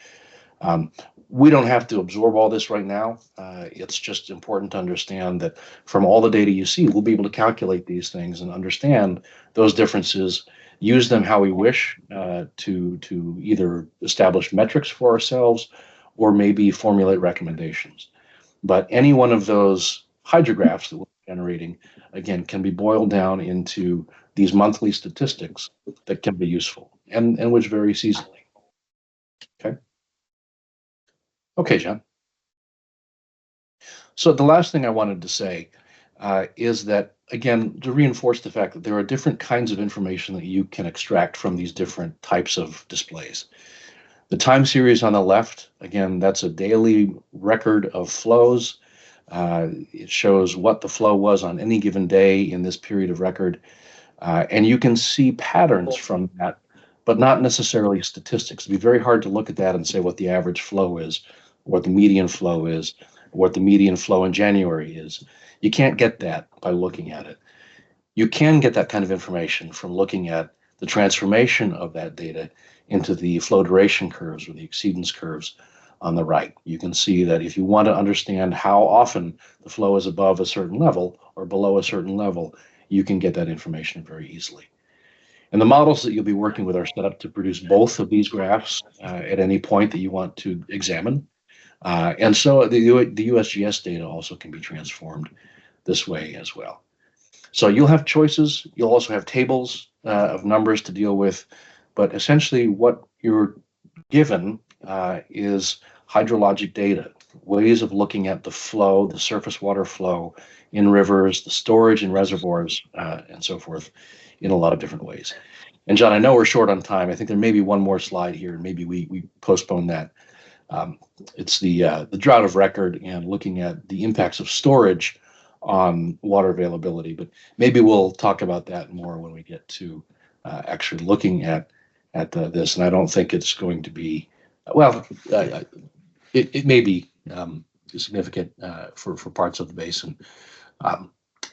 We don't have to absorb all this right now. It's just important to understand that from all the data you see, we'll be able to calculate these things and understand those differences, use them how we wish to either establish metrics for ourselves or maybe formulate recommendations. But any one of those hydrographs that we're generating, again, can be boiled down into these monthly statistics that can be useful and which vary seasonally. Okay. Okay, John. So the last thing I wanted to say is that, again, to reinforce the fact that there are different kinds of information that you can extract from these different types of displays. The time series on the left, again, that's a daily record of flows. It shows what the flow was on any given day in this period of record. And you can see patterns from that, but not necessarily statistics. It'd be very hard to look at that and say what the average flow is, what the median flow is, what the median flow in January is. You can't get that by looking at it. You can get that kind of information from looking at the transformation of that data into the flow duration curves or the exceedance curves on the right. You can see that if you want to understand how often the flow is above a certain level or below a certain level, you can get that information very easily. And the models that you'll be working with are set up to produce both of these graphs at any point that you want to examine. And so the USGS data also can be transformed this way as well. So you'll have choices. You'll also have tables of numbers to deal with. But essentially what you're given is hydrologic data, ways of looking at the flow, the surface water flow in rivers, the storage in reservoirs, and so forth in a lot of different ways. And John, I know we're short on time. I think there may be one more slide here, and maybe we postpone that. It's the drought of record and looking at the impacts of storage on water availability. But maybe we'll talk about that more when we get to actually looking at at this, and I don't think it's going to be, well, it may be significant for parts of the basin.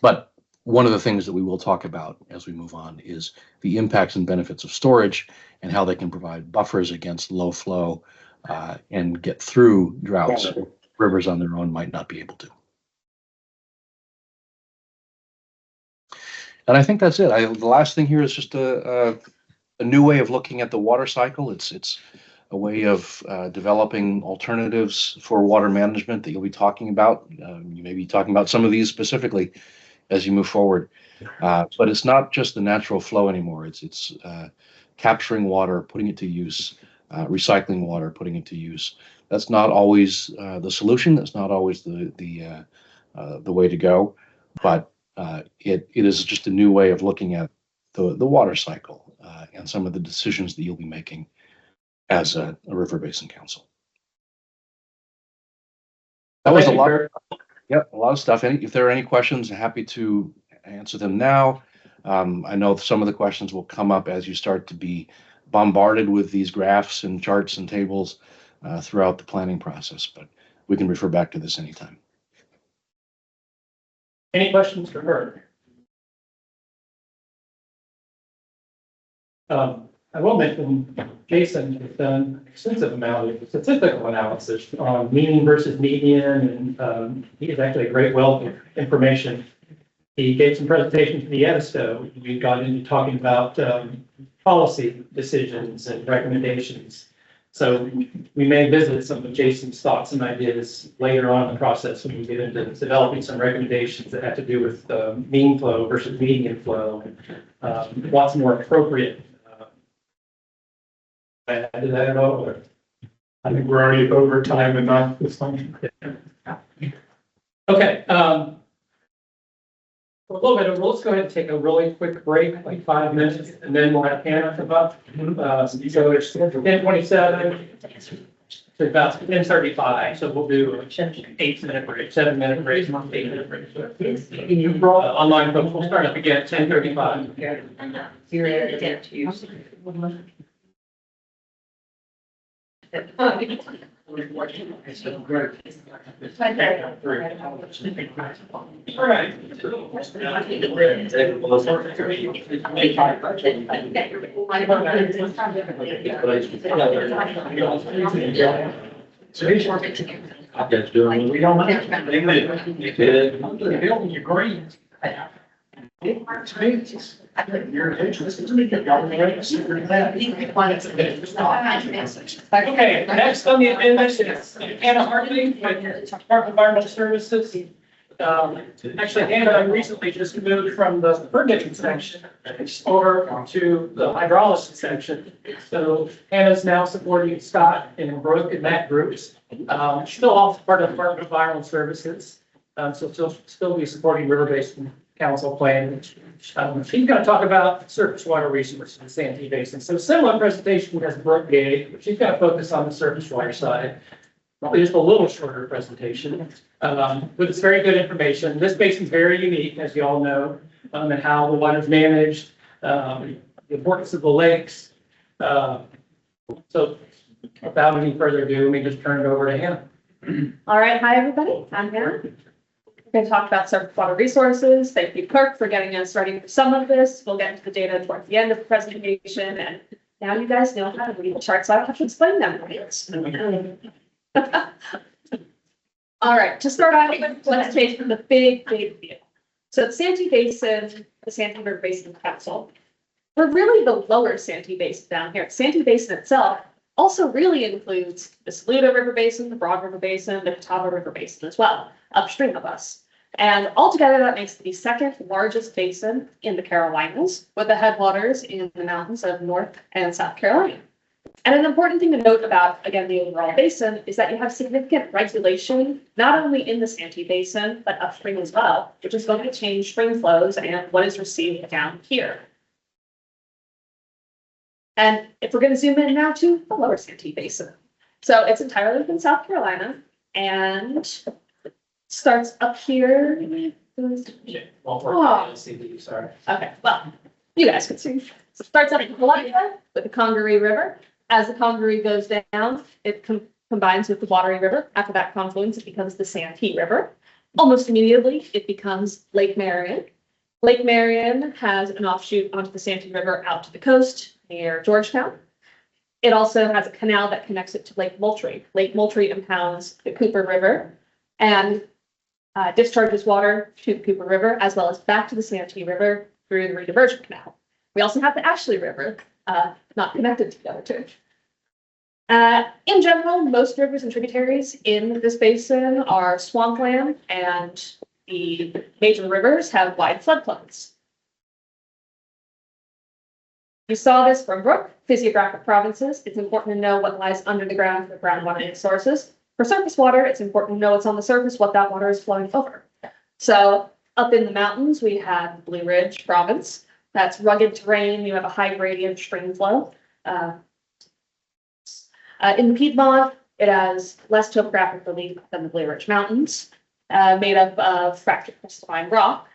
But one of the things that we will talk about as we move on is the impacts and benefits of storage and how they can provide buffers against low flow and get through droughts. Rivers on their own might not be able to. And I think that's it. The last thing here is just a new way of looking at the water cycle. It's a way of developing alternatives for water management that you'll be talking about. You may be talking about some of these specifically as you move forward. But it's not just the natural flow anymore. It's capturing water, putting it to use, recycling water, putting it to use. That's not always the solution. That's not always the way to go. But it is just a new way of looking at the water cycle and some of the decisions that you'll be making as a River Basin Council. That was a lot. Yeah, a lot of stuff. If there are any questions, I'm happy to answer them now. I know some of the questions will come up as you start to be bombarded with these graphs and charts and tables throughout the planning process, but we can refer back to this anytime. Any questions for her? I will mention Jason has done an extensive amount of statistical analysis on mean versus median, and he is actually a great wealth of information. He gave some presentations to the Edisto. We got into talking about policy decisions and recommendations. So we may visit some of Jason's thoughts and ideas later on in the process when we get into developing some recommendations that have to do with mean flow versus median flow, and what's more appropriate. Add to that at all? Or? I think we're already over time enough this time. Okay. A little bit of, let's go ahead and take a really quick break, like 5 minutes, and then we'll have Hannah come up. So it's 10:27 to about 10:35. So we'll do an 8-minute break, 7-minute break, 8-minute break. Online folks, we'll start up again at 10:35. All right. Okay, next on the agenda is Hannah Hartley with Department of Environmental Services. Actually, Hannah recently just moved from the permitting section over to the hydrology section. So Hannah's now supporting Scott and Brooke in that group. Still also part of the Department of Environmental Services. So she'll still be supporting River Basin Council plan. She's going to talk about surface water resources in the Santee Basin. So similar presentation as Brooke gave, but she's going to focus on the surface water side. Probably just a little shorter presentation, but it's very good information. This basin is very unique, as you all know, and how the water is managed, the importance of the lakes. So without any further ado, let me just turn it over to Hannah. All right, hi, everybody. I'm Hannah. We're going to talk about surface water resources. Thank you, Kirk, for getting us ready for some of this. We'll get into the data towards the end of the presentation, and now you guys know how to read the charts, so I don't have to explain them. All right, to start out, let's take the big view. So the Santee Basin, the Santee River Basin Council, we're really the lower Santee Basin down here. Santee Basin itself also really includes the Saluda River Basin, the Broad River Basin, the Catawba River Basin as well, upstream of us. And altogether, that makes it the second largest basin in the Carolinas, with the headwaters in the mountains of North and South Carolina. And an important thing to note about, again, the overall basin is that you have significant regulation, not only in the Santee Basin, but upstream as well, which is going to change spring flows and what is received down here. And if we're going to zoom in now to the lower Santee Basin. So it's entirely within South Carolina and starts up here. Sorry. Okay, well, you guys can see. So it starts up in Columbia with the Congaree River. As the Congaree goes down, it combines with the Wateree River. After that confluence, it becomes the Santee River. Almost immediately, it becomes Lake Marion. Lake Marion has an offshoot onto the Santee River out to the coast near Georgetown. It also has a canal that connects it to Lake Moultrie. Lake Moultrie impounds the Cooper River and discharges water to the Cooper River, as well as back to the Santee River through the Rediversion Canal. We also have the Ashley River, not connected to the other two. In general, most rivers and tributaries in this basin are swampland, and the major rivers have wide floodplains. You saw this from Brook, physiographic provinces. It's important to know what lies under the ground for groundwater sources. For surface water, it's important to know what's on the surface, what that water is flowing over. So up in the mountains, we have Blue Ridge province. That's rugged terrain. You have a high gradient stream flow. In the Piedmont, it has less topographic relief than the Blue Ridge Mountains, made up of fractured crystalline rock.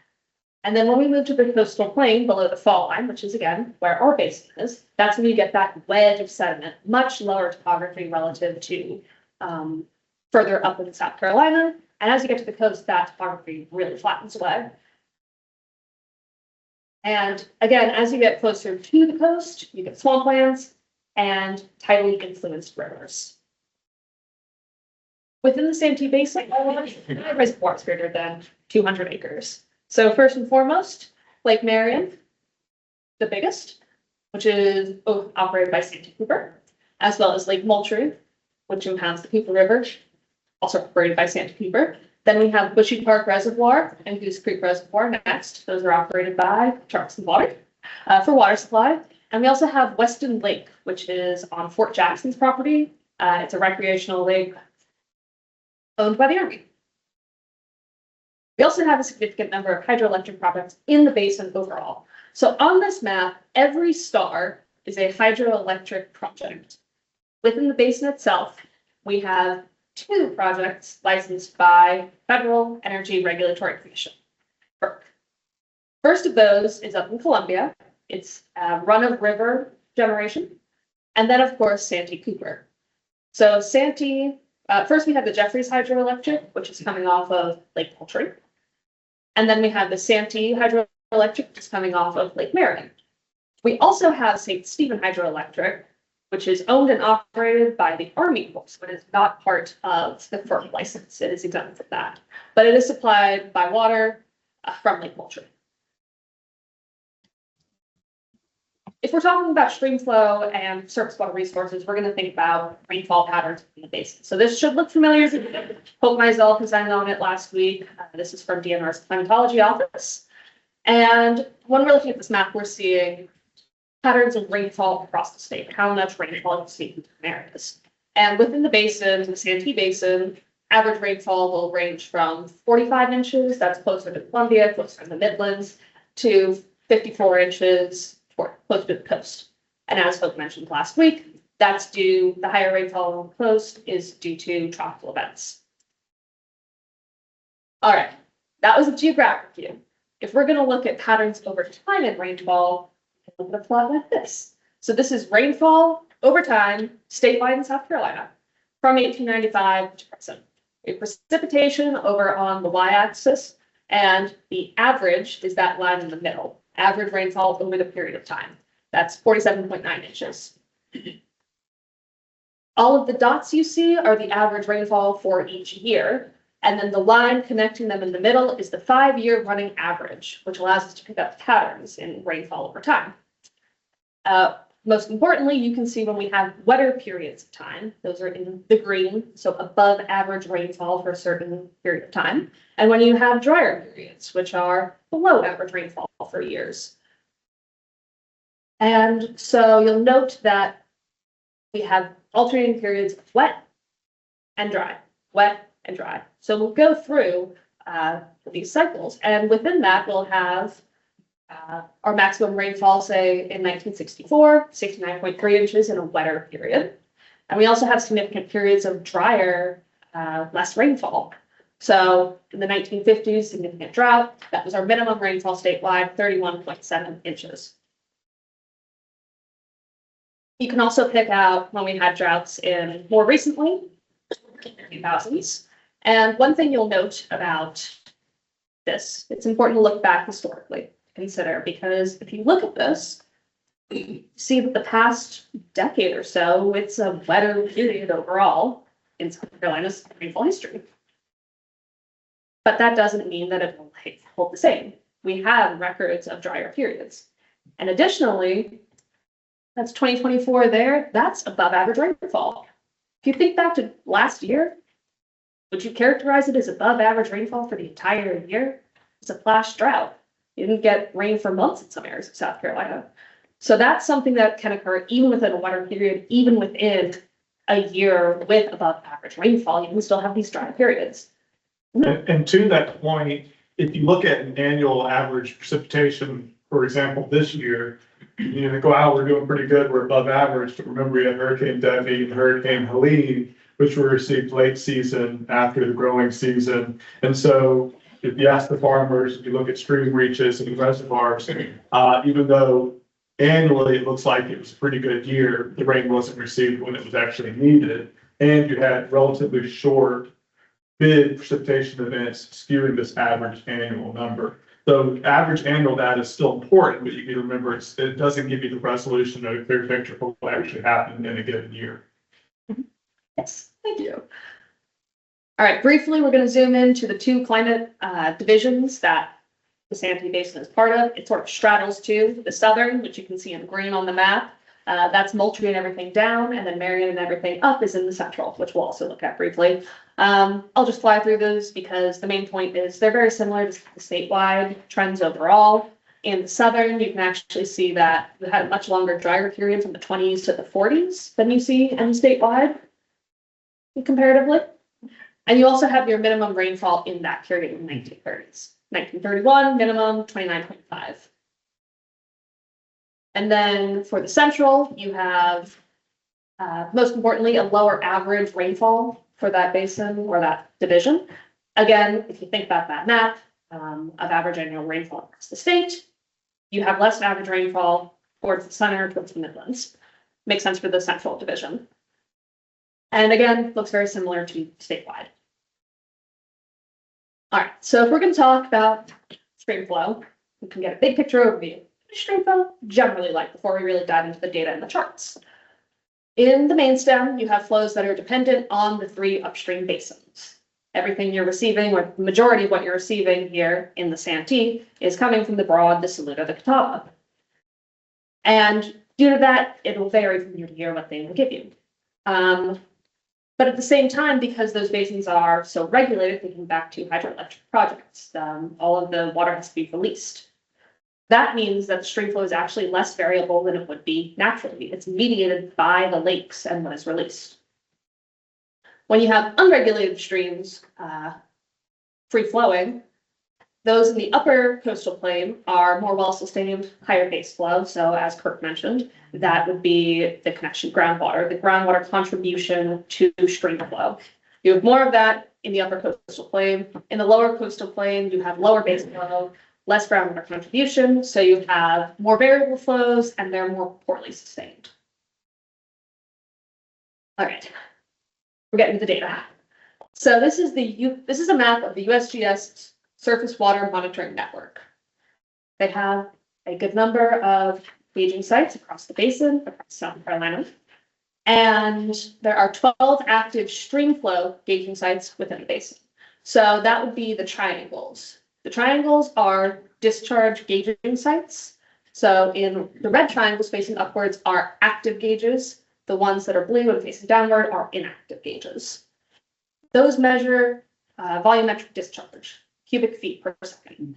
And then when we move to the coastal plain below the fall line, which is again where our basin is, that's when you get that wedge of sediment, much lower topography relative to further up in South Carolina. And as you get to the coast, that topography really flattens away. And again, as you get closer to the coast, you get swamplands and tidally influenced rivers. Within the Santee Basin, the reservoir is greater than 200 acres. So first and foremost, Lake Marion, the biggest, which is both operated by Santee Cooper, as well as Lake Moultrie, which impounds the Cooper River, also operated by Santee Cooper. Then we have Bushy Park Reservoir and Goose Creek Reservoir next. Those are operated by Charleston Water for water supply. And we also have Weston Lake, which is on Fort Jackson's property. It's a recreational lake owned by the Army. We also have a significant number of hydroelectric projects in the basin overall. So on this map, every star is a hydroelectric project. Within the basin itself, we have 2 projects licensed by Federal Energy Regulatory Commission, FERC. First of those is up in Columbia. It's run-of-river generation. And then, of course, Santee Cooper. So Santee, first we have the Jeffries Hydroelectric, which is coming off of Lake Moultrie. And then we have the Santee Hydroelectric, which is coming off of Lake Marion. We also have St. Stephen Hydroelectric, which is owned and operated by the Army Corps, but is not part of the FERC license. It is exempt from that. But it is supplied by water from Lake Moultrie. If we're talking about stream flow and surface water resources, we're going to think about rainfall patterns in the basin. So this should look familiar. Hope myself presented on it last week. This is from DNR's climatology office. And when we're looking at this map, we're seeing patterns of rainfall across the state, how much rainfall you see in different areas. And within the basin, the Santee Basin, average rainfall will range from 45 inches, that's closer to Columbia, closer to the Midlands, to 54 inches, close to the coast. And as Hope mentioned last week, that's due, the higher rainfall on the coast is due to tropical events. All right, that was a geographic view. If we're going to look at patterns over time in rainfall, we'll look at a plot like this. So this is rainfall over time, statewide in South Carolina, from 1895 to present. We have precipitation over on the y-axis, and the average is that line in the middle. Average rainfall over the period of time. That's 47.9 inches. All of the dots you see are the average rainfall for each year. And then the line connecting them in the middle is the 5-year running average, which allows us to pick up patterns in rainfall over time. Most importantly, you can see when we have wetter periods of time, those are in the green, so above average rainfall for a certain period of time. And when you have drier periods, which are below average rainfall for years. And so you'll note that we have alternating periods of wet and dry, wet and dry. So we'll go through these cycles, and within that we'll have our maximum rainfall, say in 1964, 69.3 inches in a wetter period. And we also have significant periods of drier, less rainfall. So in the 1950s, significant drought. That was our minimum rainfall statewide, 31.7 inches. You can also pick out when we had droughts in more recently, in the 2000s. And one thing you'll note about this, it's important to look back historically, consider, because if you look at this, see that the past decade or so, it's a wetter period overall in South Carolina's rainfall history. But that doesn't mean that it will hold the same. We have records of drier periods. And additionally, that's 2024 there, that's above average rainfall. If you think back to last year, would you characterize it as above average rainfall for the entire year? It's a flash drought. You didn't get rain for months in some areas of South Carolina. So that's something that can occur even within a wetter period, even within a year with above average rainfall, you can still have these dry periods. And to that point, if you look at an annual average precipitation, for example, this year, you think, wow, we're doing pretty good, we're above average, but remember we had Hurricane Debbie and Hurricane Helene, which were received late season after the growing season. And so if you ask the farmers, if you look at stream reaches and reservoirs, even though annually it looks like it was a pretty good year, the rain wasn't received when it was actually needed. And you had relatively short, big precipitation events skewing this average annual number. So average annual data is still important, but you can remember it doesn't give you the resolution or the clear picture of what actually happened in a given year. Yes, thank you. All right, briefly, we're going to zoom into the two climate divisions that the Santee Basin is part of. It sort of straddles two, the southern, which you can see in green on the map. That's Moultrie and everything down, and then Marion and everything up is in the central, which we'll also look at briefly. I'll just fly through those because the main point is they're very similar to the statewide trends overall. In the southern, you can actually see that we had a much longer drier period from the 20s to the 40s than you see in statewide comparatively. And you also have your minimum rainfall in that period in the 1930s. 1931, minimum 29.5. And then for the central, you have, most importantly, a lower average rainfall for that basin or that division. Again, if you think about that map of average annual rainfall across the state, you have less average rainfall towards the center, towards the Midlands. Makes sense for the central division. And again, looks very similar to statewide. All right, so if we're going to talk about stream flow, we can get a big picture overview. Stream flow generally like before we really dive into the data and the charts. In the main stem, you have flows that are dependent on the three upstream basins. Everything you're receiving, or the majority of what you're receiving here in the Santee, is coming from the Broad, the Saluda, the Catawba. And due to that, it will vary from year to year what they will give you. But at the same time, because those basins are so regulated, thinking back to hydroelectric projects, all of the water has to be released. That means that the stream flow is actually less variable than it would be naturally. It's mediated by the lakes and what is released. When you have unregulated streams free flowing, those in the upper coastal plain are more well-sustained, higher base flow. So as Kirk mentioned, that would be the connection groundwater, the groundwater contribution to stream flow. You have more of that in the upper coastal plain. In the lower coastal plain, you have lower base flow, less groundwater contribution. So you have more variable flows and they're more poorly sustained. All right, we're getting to the data. So this is a map of the USGS Surface Water Monitoring Network. They have a good number of gauging sites across the basin, across South Carolina. And there are 12 active stream flow gauging sites within the basin. So that would be the triangles. The triangles are discharge gauging sites. So in the red triangles facing upwards are active gauges. The ones that are blue and facing downward are inactive gauges. Those measure volumetric discharge, cubic feet per second.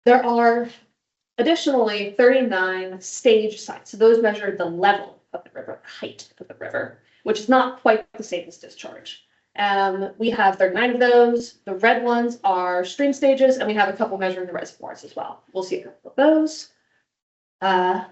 There are additionally 39 stage sites. So those measure the level of the river, height of the river, which is not quite the same as discharge. We have 39 of those. The red ones are stream stages, and we have a couple measuring the reservoirs as well. We'll see a couple of those. And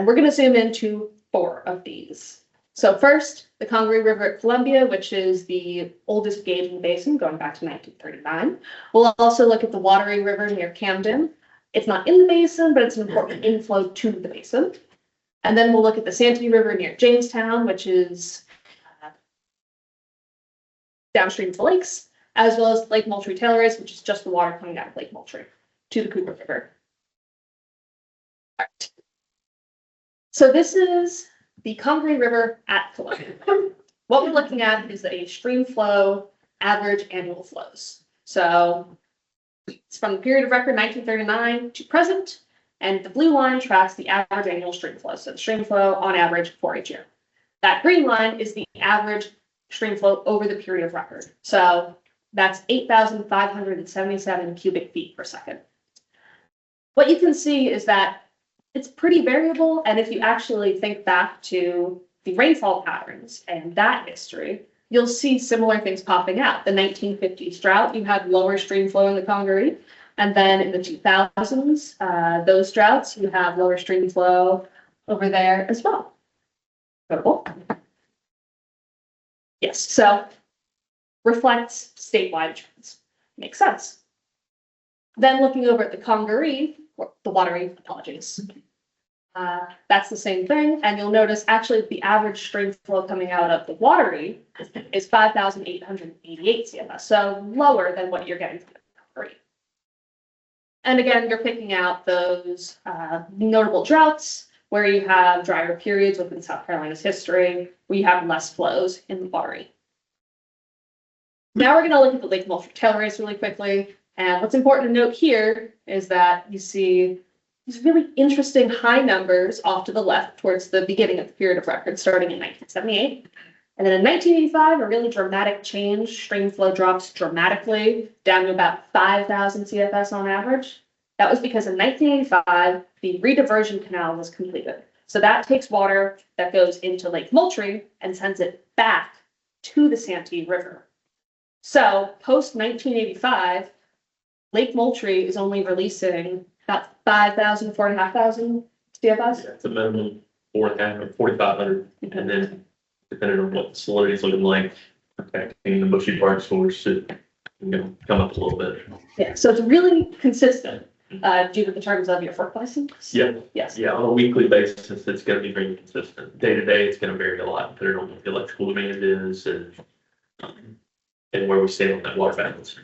we're going to zoom into 4 of these. So first, the Congaree River at Columbia, which is the oldest gauging basin going back to 1939. We'll also look at the Wateree River near Camden. It's not in the basin, but it's an important inflow to the basin. And then we'll look at the Santee River near Jamestown, which is downstream of the lakes, as well as Lake Moultrie Taylor's, which is just the water coming out of Lake Moultrie to the Cooper River. All right. So this is the Congaree River at Columbia. What we're looking at is a stream flow average annual flows. So it's from the period of record 1939 to present, and the blue line tracks the average annual stream flow. So the stream flow on average for each year. That green line is the average stream flow over the period of record. So that's 8,577 cubic feet per second. What you can see is that it's pretty variable, and if you actually think back to the rainfall patterns and that history, you'll see similar things popping out. The 1950s drought, you had lower stream flow in the Congaree, and then in the 2000s, those droughts, you have lower stream flow over there as well. Notable. Yes, so reflects statewide trends. Makes sense. Then looking over at the Congaree, or the Wateree, apologies. That's the same thing, and you'll notice actually the average stream flow coming out of the Wateree is 5,888 CFS, so lower than what you're getting from the Congaree. And again, you're picking out those notable droughts where you have drier periods within South Carolina's history, where you have less flows in the Wateree. Now we're going to look at the Lake Moultrie Taylor's really quickly, and what's important to note here is that you see these really interesting high numbers off to the left towards the beginning of the period of record, starting in 1978. And then in 1985, a really dramatic change. Stream flow drops dramatically down to about 5,000 CFS on average. That was because in 1985, the rediversion canal was completed. So that takes water that goes into Lake Moultrie and sends it back to the Santee River. So post 1985, Lake Moultrie is only releasing about 5,000, 4,500 CFS. Yeah, it's a minimum 4,500 or 4,500, and then depending on what the salinity is looking like, protecting the bushy bark source should come up a little bit. Yeah, so it's really consistent due to the terms of your FERC license. Yeah. Yes. Yeah, on a weekly basis, it's going to be very consistent. Day to day, it's going to vary a lot depending on what the electrical demand is and where we stand on that water balance.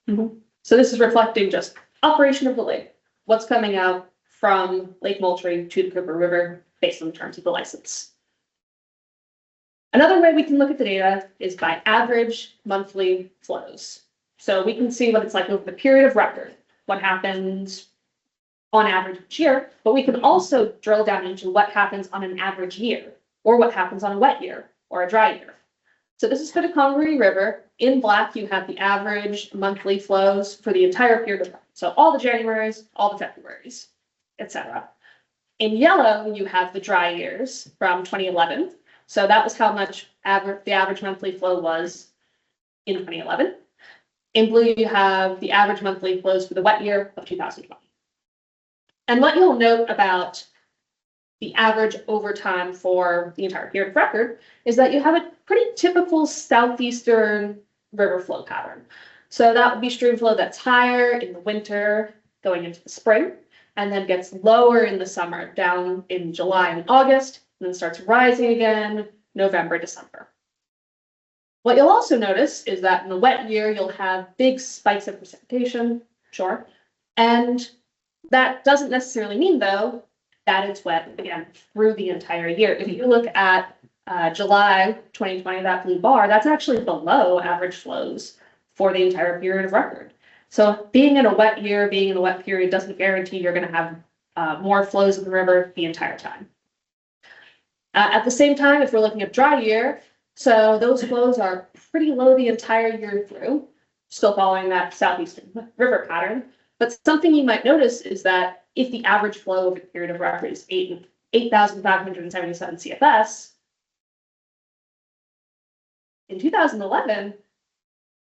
Mm-hmm. So this is reflecting just operation of the lake. What's coming out from Lake Moultrie to the Cooper River based on the terms of the license. Another way we can look at the data is by average monthly flows. So we can see what it's like over the period of record, what happens on average each year, but we can also drill down into what happens on an average year, or what happens on a wet year or a dry year. So this is for the Congaree River. In black, you have the average monthly flows for the entire period of record. So all the Januaries, all the Februaries, etc. In yellow, you have the dry years from 2011. So that was how much the average monthly flow was in 2011. In blue, you have the average monthly flows for the wet year of 2020. And what you'll note about the average over time for the entire period of record is that you have a pretty typical southeastern river flow pattern. So that would be stream flow that's higher in the winter going into the spring, and then gets lower in the summer, down in July and August, and then starts rising again November, December. What you'll also notice is that in the wet year, you'll have big spikes of precipitation, sure, and that doesn't necessarily mean, though, that it's wet again through the entire year. If you look at July 2020, that blue bar, that's actually below average flows for the entire period of record. So being in a wet year, being in a wet period doesn't guarantee you're going to have more flows of the river the entire time. At the same time, if we're looking at dry year, so those flows are pretty low the entire year through, still following that southeastern river pattern. But something you might notice is that if the average flow over the period of record is 8,577 CFS, in 2011,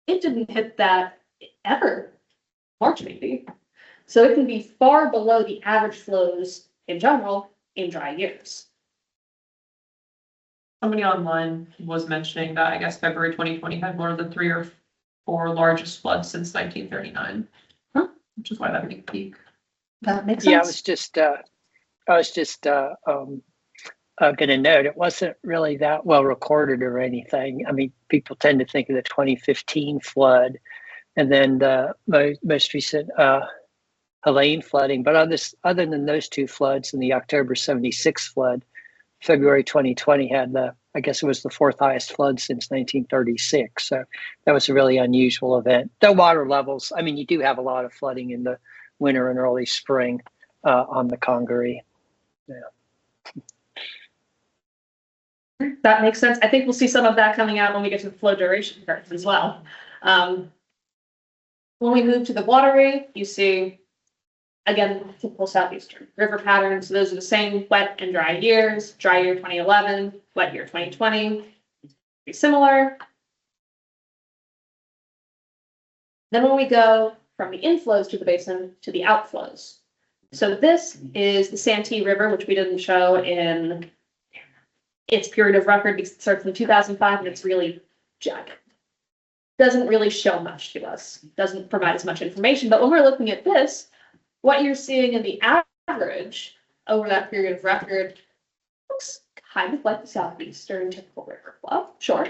it didn't hit that ever, March maybe. So it can be far below the average flows in general in dry years. Somebody online was mentioning that I guess February 2020 had one of the 3 or 4 largest floods since 1939, which is why that big peak. That makes sense. Yeah, I was just going to note, it wasn't really that well recorded or anything. I mean, people tend to think of the 2015 flood and then the most recent Helene flooding. But other than those two floods and the October 76 flood, February 2020 had I guess it was the fourth highest flood since 1936. So that was a really unusual event. The water levels, I mean, you do have a lot of flooding in the winter and early spring on the Congaree. Yeah. That makes sense. I think we'll see some of that coming out when we get to the flow duration curves as well. When we move to the waterway, you see, again, typical southeastern river patterns. So those are the same wet and dry years. Dry year 2011, wet year 2020, pretty similar. Then when we go from the inflows to the basin to the outflows. So this is the Santee River, which we didn't show in its period of record because it starts in 2005 and it's really jagged. Doesn't really show much to us, doesn't provide as much information. But when we're looking at this, what you're seeing in the average over that period of record looks kind of like the southeastern typical river flow, sure.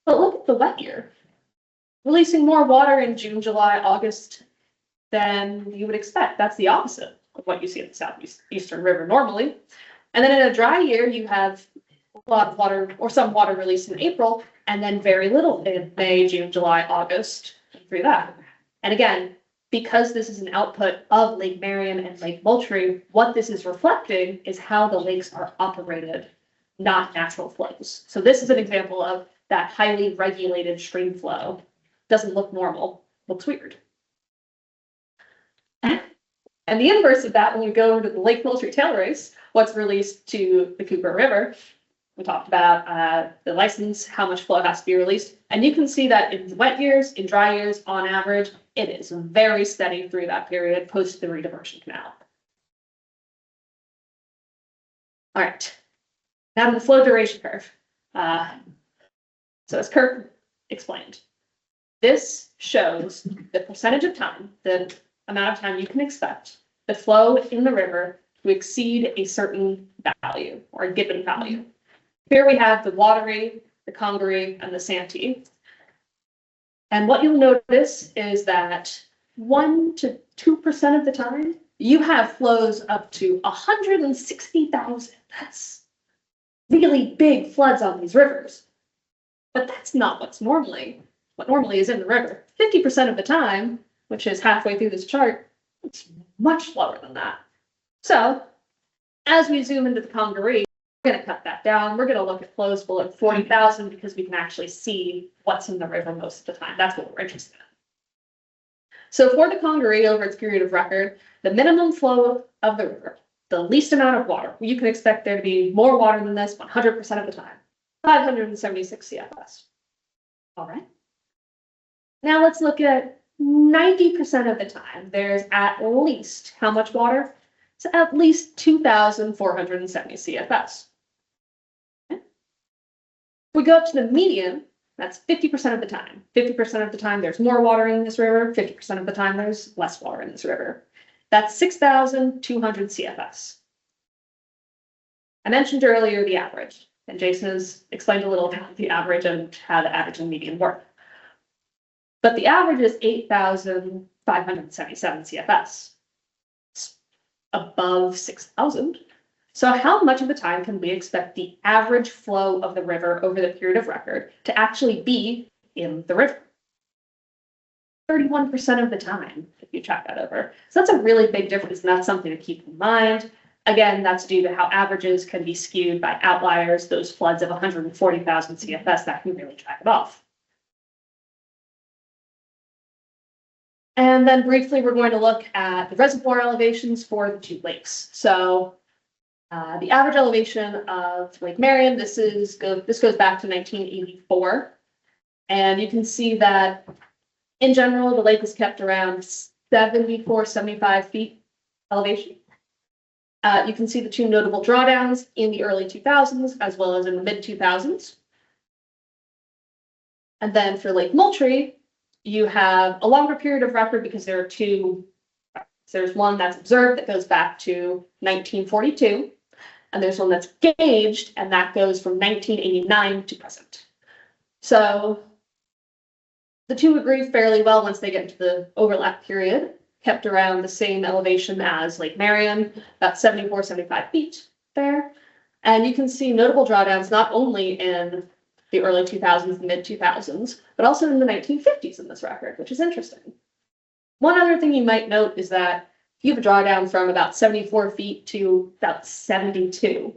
But look at the wet year, releasing more water in June, July, August than you would expect. That's the opposite of what you see in the southeastern river normally. And then in a dry year, you have a lot of water or some water released in April, and then very little in May, June, July, August, through that. And again, because this is an output of Lake Marion and Lake Moultrie, what this is reflecting is how the lakes are operated, not natural flows. So this is an example of that highly regulated stream flow. Doesn't look normal, looks weird. And the inverse of that, when we go to the Lake Moultrie tailrace, what's released to the Cooper River, we talked about the license, how much flow has to be released. And you can see that in wet years, in dry years, on average, it is very steady through that period post the rediversion canal. All right, now to the flow duration curve. So as Kirk explained, this shows the percentage of time, the amount of time you can expect the flow in the river to exceed a certain value or a given value. Here we have the Wateree, the Congaree, and the Santee. And what you'll notice is that 1 to 2% of the time, you have flows up to 160,000. That's really big floods on these rivers. But that's not what normally is in the river. 50% of the time, which is halfway through this chart, it's much lower than that. So as we zoom into the Congaree, we're going to cut that down. We're going to look at flows below 40,000 because we can actually see what's in the river most of the time. That's what we're interested in. So for the Congaree, over its period of record, the minimum flow of the river, the least amount of water, you can expect there to be more water than this 100% of the time, 576 CFS. All right. Now let's look at 90% of the time. There's at least how much water? It's at least 2,470 CFS. Okay. We go up to the median, that's 50% of the time. 50% of the time there's more water in this river, 50% of the time there's less water in this river. That's 6,200 CFS. I mentioned earlier the average, and Jason has explained a little about the average and how the average and median work. But the average is 8,577 CFS. It's above 6,000. So how much of the time can we expect the average flow of the river over the period of record to actually be in the river? 31% of the time, if you check that over. So that's a really big difference, and that's something to keep in mind. Again, that's due to how averages can be skewed by outliers, those floods of 140,000 CFS that can really drive it off. And then briefly, we're going to look at the reservoir elevations for the two lakes. So the average elevation of Lake Marion, this goes back to 1984. And you can see that in general, the lake is kept around 74, 75 feet elevation. You can see the two notable drawdowns in the early 2000s, as well as in the mid 2000s. And then for Lake Moultrie, you have a longer period of record because there are two. There's one that's observed that goes back to 1942. And And there's one that's gauged, and that goes from 1989 to present. So the two agree fairly well once they get into the overlap period, kept around the same elevation as Lake Marion, about 74, 75 feet there. And you can see notable drawdowns not only in the early 2000s, mid 2000s, but also in the 1950s in this record, which is interesting. One other thing you might note is that you have a drawdown from about 74 feet to about 72.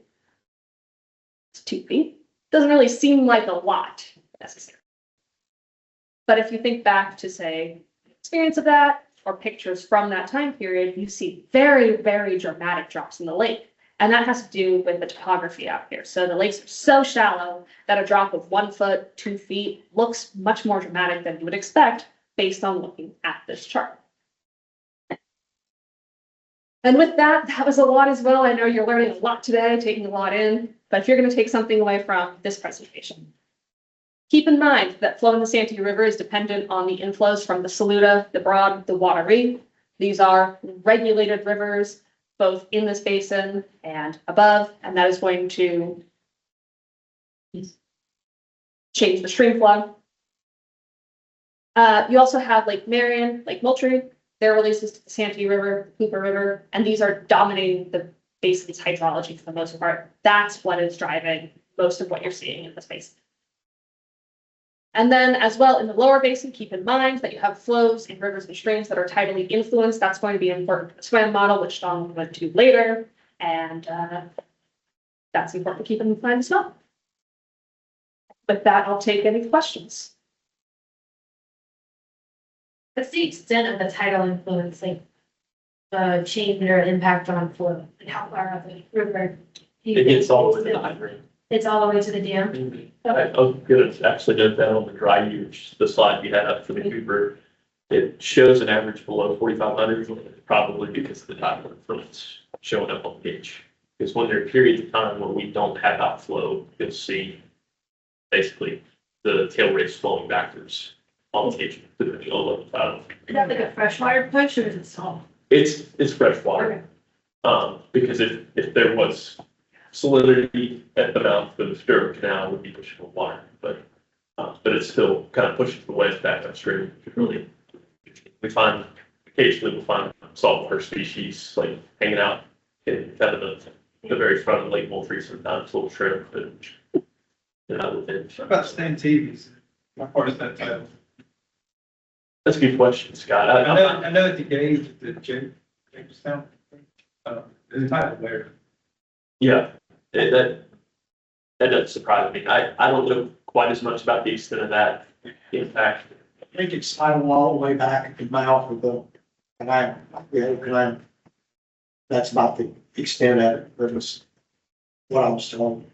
It's 2 feet. Doesn't really seem like a lot necessarily. But if you think back to, say, the experience of that or pictures from that time period, you see very, very dramatic drops in the lake. And that has to do with the topography out here. So the lakes are so shallow that a drop of 1 foot, 2 feet looks much more dramatic than you would expect based on looking at this chart. And with that, that was a lot as well. I know you're learning a lot today, taking a lot in, but if you're going to take something away from this presentation, keep in mind that flow in the Santee River is dependent on the inflows from the Saluda, the Broad, the Wateree. These are regulated rivers, both in this basin and above, and that is going to change the stream flow. You also have Lake Marion, Lake Moultrie, their releases to the Santee River, Cooper River, and these are dominating the basin's hydrology for the most part. That's what is driving most of what you're seeing in this basin. And then as well in the lower basin, keep in mind that you have flows in rivers and streams that are tidally influenced. That's going to be important for the SWAM model, which Don went to later. And that's important to keep in mind as well. With that, I'll take any questions. What's the extent of the tidal influence, like the change or impact on flow? Like how far up the river? It gets all the way to the hydrant. It's all the way to the dam? I was gonna actually note that on the dry use, the slide you had up for the Cooper. It shows an average below 4,500, probably because of the tidal influence showing up on the gauge. Because when there are periods of time where we don't have outflow, you'll see basically the tail race flowing backwards on the gauge. Is that like a freshwater push or is it salt? It's fresh water. Because if there was salinity at the mouth of the Sparrow Canal, it would be pushing the water, but it still kind of pushes the waves back upstream. Really, occasionally we'll find saltwater species like hanging out in kind of the very front of Lake Moultrie, sometimes little shrimp and within. What about Santee? What part is that title? That's a good question, Scott. I know at the gauge that Jamestown, the title there. Yeah, that doesn't surprise me. I don't know quite as much about the extent of that impact. I think it's tidal all the way back at the mouth of the canal. That's about the extent of it. That was what I was told.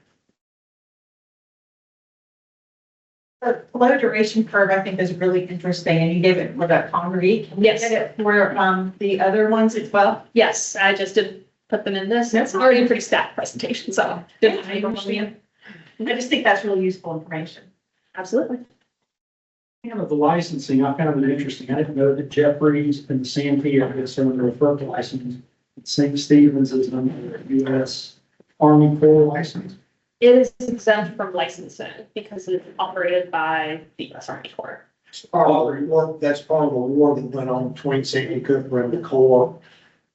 The flow duration curve, I think, is really interesting, and you gave it for that Connery. Can you Yes. get it for the other ones as well? Yes, I just didn't put them in this. It's already a pretty stacked presentation, so. I just think that's really useful information. Absolutely. Of the licensing, I found it interesting. I didn't know that Jeffries and Santee are just under a FERC license. St. Stephen's is under U.S. Army Corps license. It is exempt from licensing because it's operated by the U.S. Army Corps. That's part of the war that went on between Santee Cooper and the Corps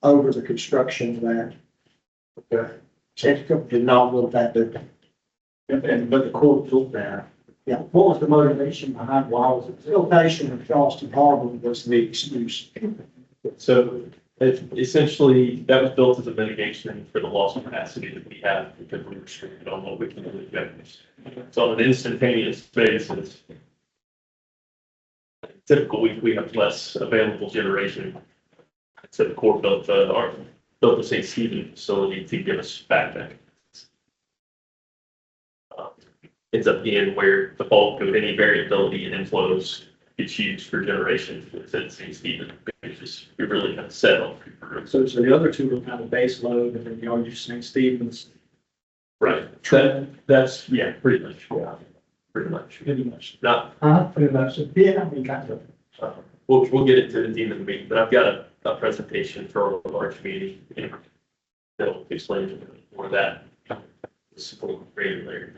over the construction of that. Okay. Santee Cooper did not look that big. But the Corps built that. Yeah. What was the motivation behind why was it? The location of Charleston Harbor was the excuse. So essentially, that was built as a mitigation for the loss of capacity that we have because we're restricted on what we can do with revenues. So on an instantaneous basis, typical we have less available generation. So the Corps built the St. Stephen facility to give us back that. Ends up being where the bulk of any variability in inflows gets used for generation within St. Stephen, because you're really kind of set on. So the other two were kind of base load, and then you all use St. Stephen's. Right. That's, yeah, pretty much. Yeah. Pretty much. Not. Pretty much. Yeah, I mean, kind of. We'll get into the team in the meeting, but I've got a presentation for a large meeting. That'll explain more of that support regulator.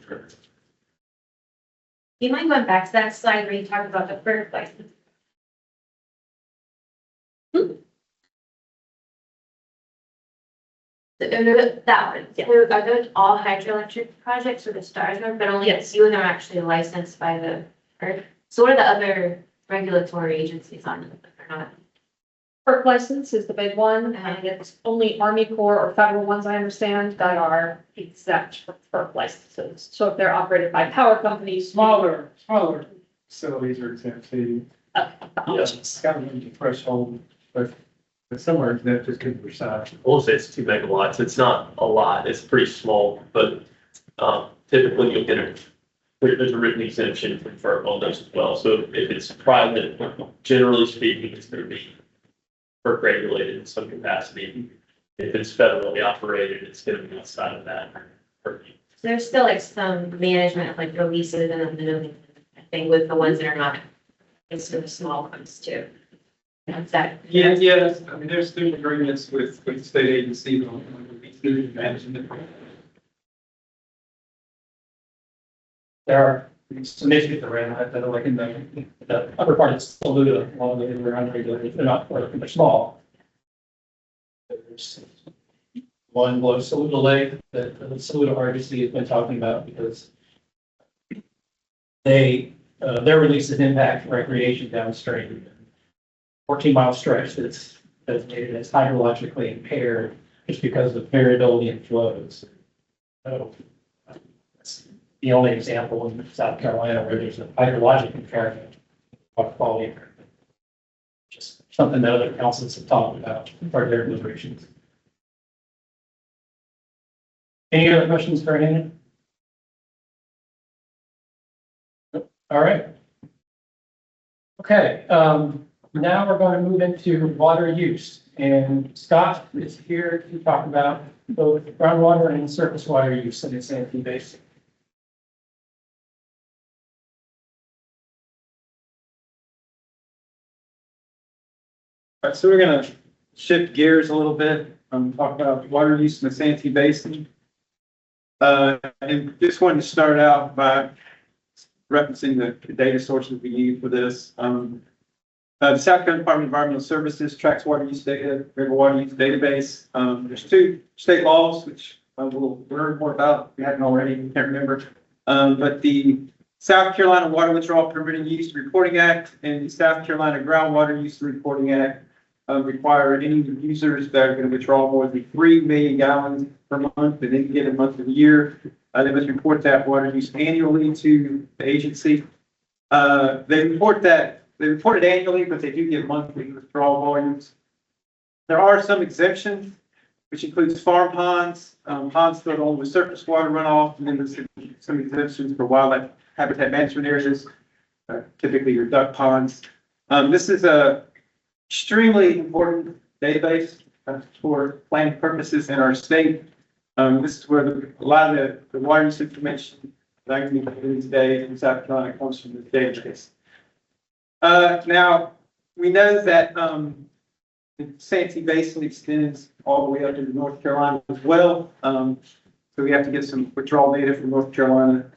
You mind going back to that slide where you talked about the FERC license? That one, so are those all hydroelectric projects or the stars one, but only a few of them are actually licensed by the FERC? So what are the other regulatory agencies on them that are not? FERC license is the big one, and it's only Army Corps or federal ones, I understand, that are exempt from FERC licenses. So if they're operated by power companies. Smaller facilities are exempt, too. Yes. Got to meet the threshold, but somewhere exempt is good for size. We'll say it's 2 megawatts. It's not a lot. It's pretty small, but typically you'll get there's a written exemption from FERC on those as well. So if it's private, generally speaking, it's going to be FERC regulated in some capacity. If it's federally operated, it's going to be outside of that. There's still like some management of like releases and then I think with the ones that are not, it's the small ones too. That's that. Yes, I mean, there's agreements with state agencies on these management. There are some issues around that, that are like in the upper part of Saluda, along the river unregulated, they're not, they're small. There's one below Saluda Lake that the Saluda RGC has been talking about because their releases impact recreation downstream. 14-mile stretch that's designated as hydrologically impaired just because of variability in flows. So that's the only example in South Carolina where there's a hydrologic impairment of quality. Just something that other councils have talked about for their deliberations. Any other questions for Hannah? All right. Okay. Now we're going to move into water use, and Scott is here to talk about both groundwater and surface water use in the Santee Basin. All right, so we're going to shift gears a little bit and talk about water use in the Santee Basin. And just wanted to start out by referencing the data sources we use for this. The South Carolina Department of Environmental Services tracks water use data, river water use database. There's 2 state laws, which we'll learn more about if you haven't already, can't remember. But the South Carolina Water Withdrawal Permitting Use Reporting Act and the South Carolina Groundwater Use Reporting Act require any users that are going to withdraw more than 3 million gallons per month in any given month of the year. They must report that water use annually to the agency. They report it annually, but they do give monthly withdrawal volumes. There are some exemptions, which includes farm ponds, ponds filled only with surface water runoff, and then there's some exemptions for wildlife habitat management areas, typically your duck ponds. This is a extremely important database for planning purposes in our state. This is where a lot of the water use information that I'm going to be doing today in South Carolina comes from this database. Now, we know that the Santee Basin extends all the way up into North Carolina as well. So we have to get some withdrawal data from North Carolina.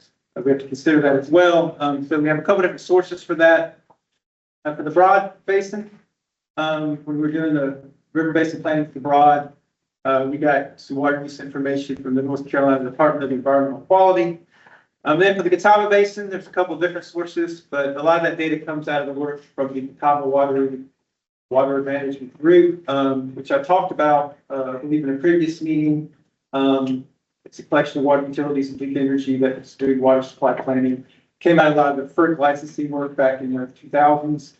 We have to consider that as well. So we have a couple different sources for that. For the Broad Basin, when we're doing the river basin planning for the Broad, we got some water use information from the North Carolina Department of Environmental Quality. Then for the Catawba Basin, there's a couple of different sources, but a lot of that data comes out of the work from the Catawba Water Management Group, which I talked about, I believe in a previous meeting. It's a collection of water utilities and big energy that's doing water supply planning. Came out of a lot of the FERC licensing work back in the 2000s.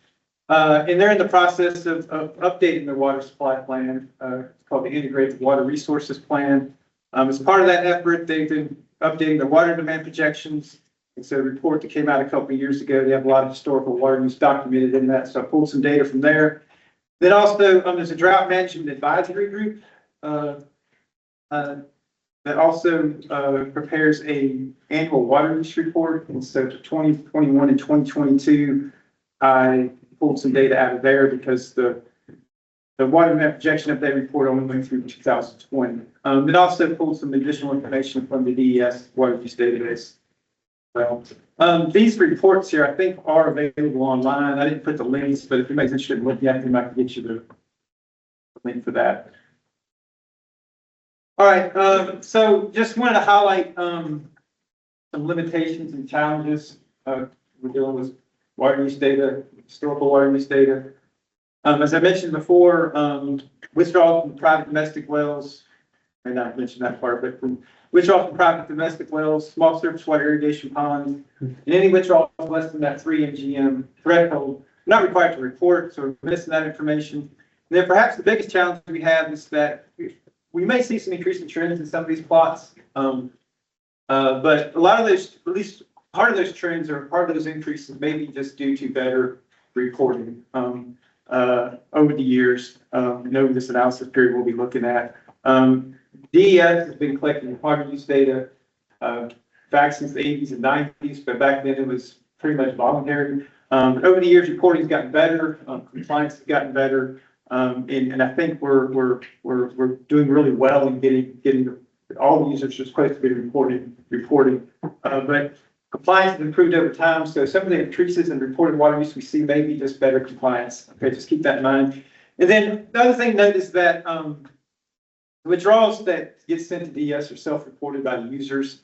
And they're in the process of updating their water supply plan. It's called the Integrated Water Resources Plan. As part of that effort, they've been updating their water demand projections. It's a report that came out a couple of years ago. They have a lot of historical water use documented in that. So I pulled some data from there. Then also, there's a drought management advisory group that also prepares a annual water use report. And so for 2021 and 2022, I pulled some data out of there because the the water demand projection update report only went through 2020. It also pulled some additional information from the DES water use database. Well, these reports here, I think, are available online. I didn't put the links, but if anybody's interested in looking at them, I can get you the link for that. All right, so just wanted to highlight some limitations and challenges we're dealing with water use data, historical water use data. As I mentioned before, withdrawal from private domestic wells, I may not mention that part, but from withdrawal from private domestic wells, small surface water irrigation ponds, and any withdrawal less than that 3 MGM threshold, not required to report, so we're missing that information. And then perhaps the biggest challenge we have is that we may see some increasing trends in some of these plots, but a lot of those, at least part of those trends or part of those increases may be just due to better reporting over the years. And over this analysis period we'll be looking at. DES has been collecting water use data back since the 80s and 90s, but back then it was pretty much voluntary. But over the years, reporting's gotten better, compliance has gotten better, and I think we're doing really well in getting all the users are supposed to be reporting. But compliance has improved over time, so some of the increases in reported water use we see may be just better compliance. Okay, just keep that in mind. And then the other thing to note is that withdrawals that get sent to DES are self-reported by the users.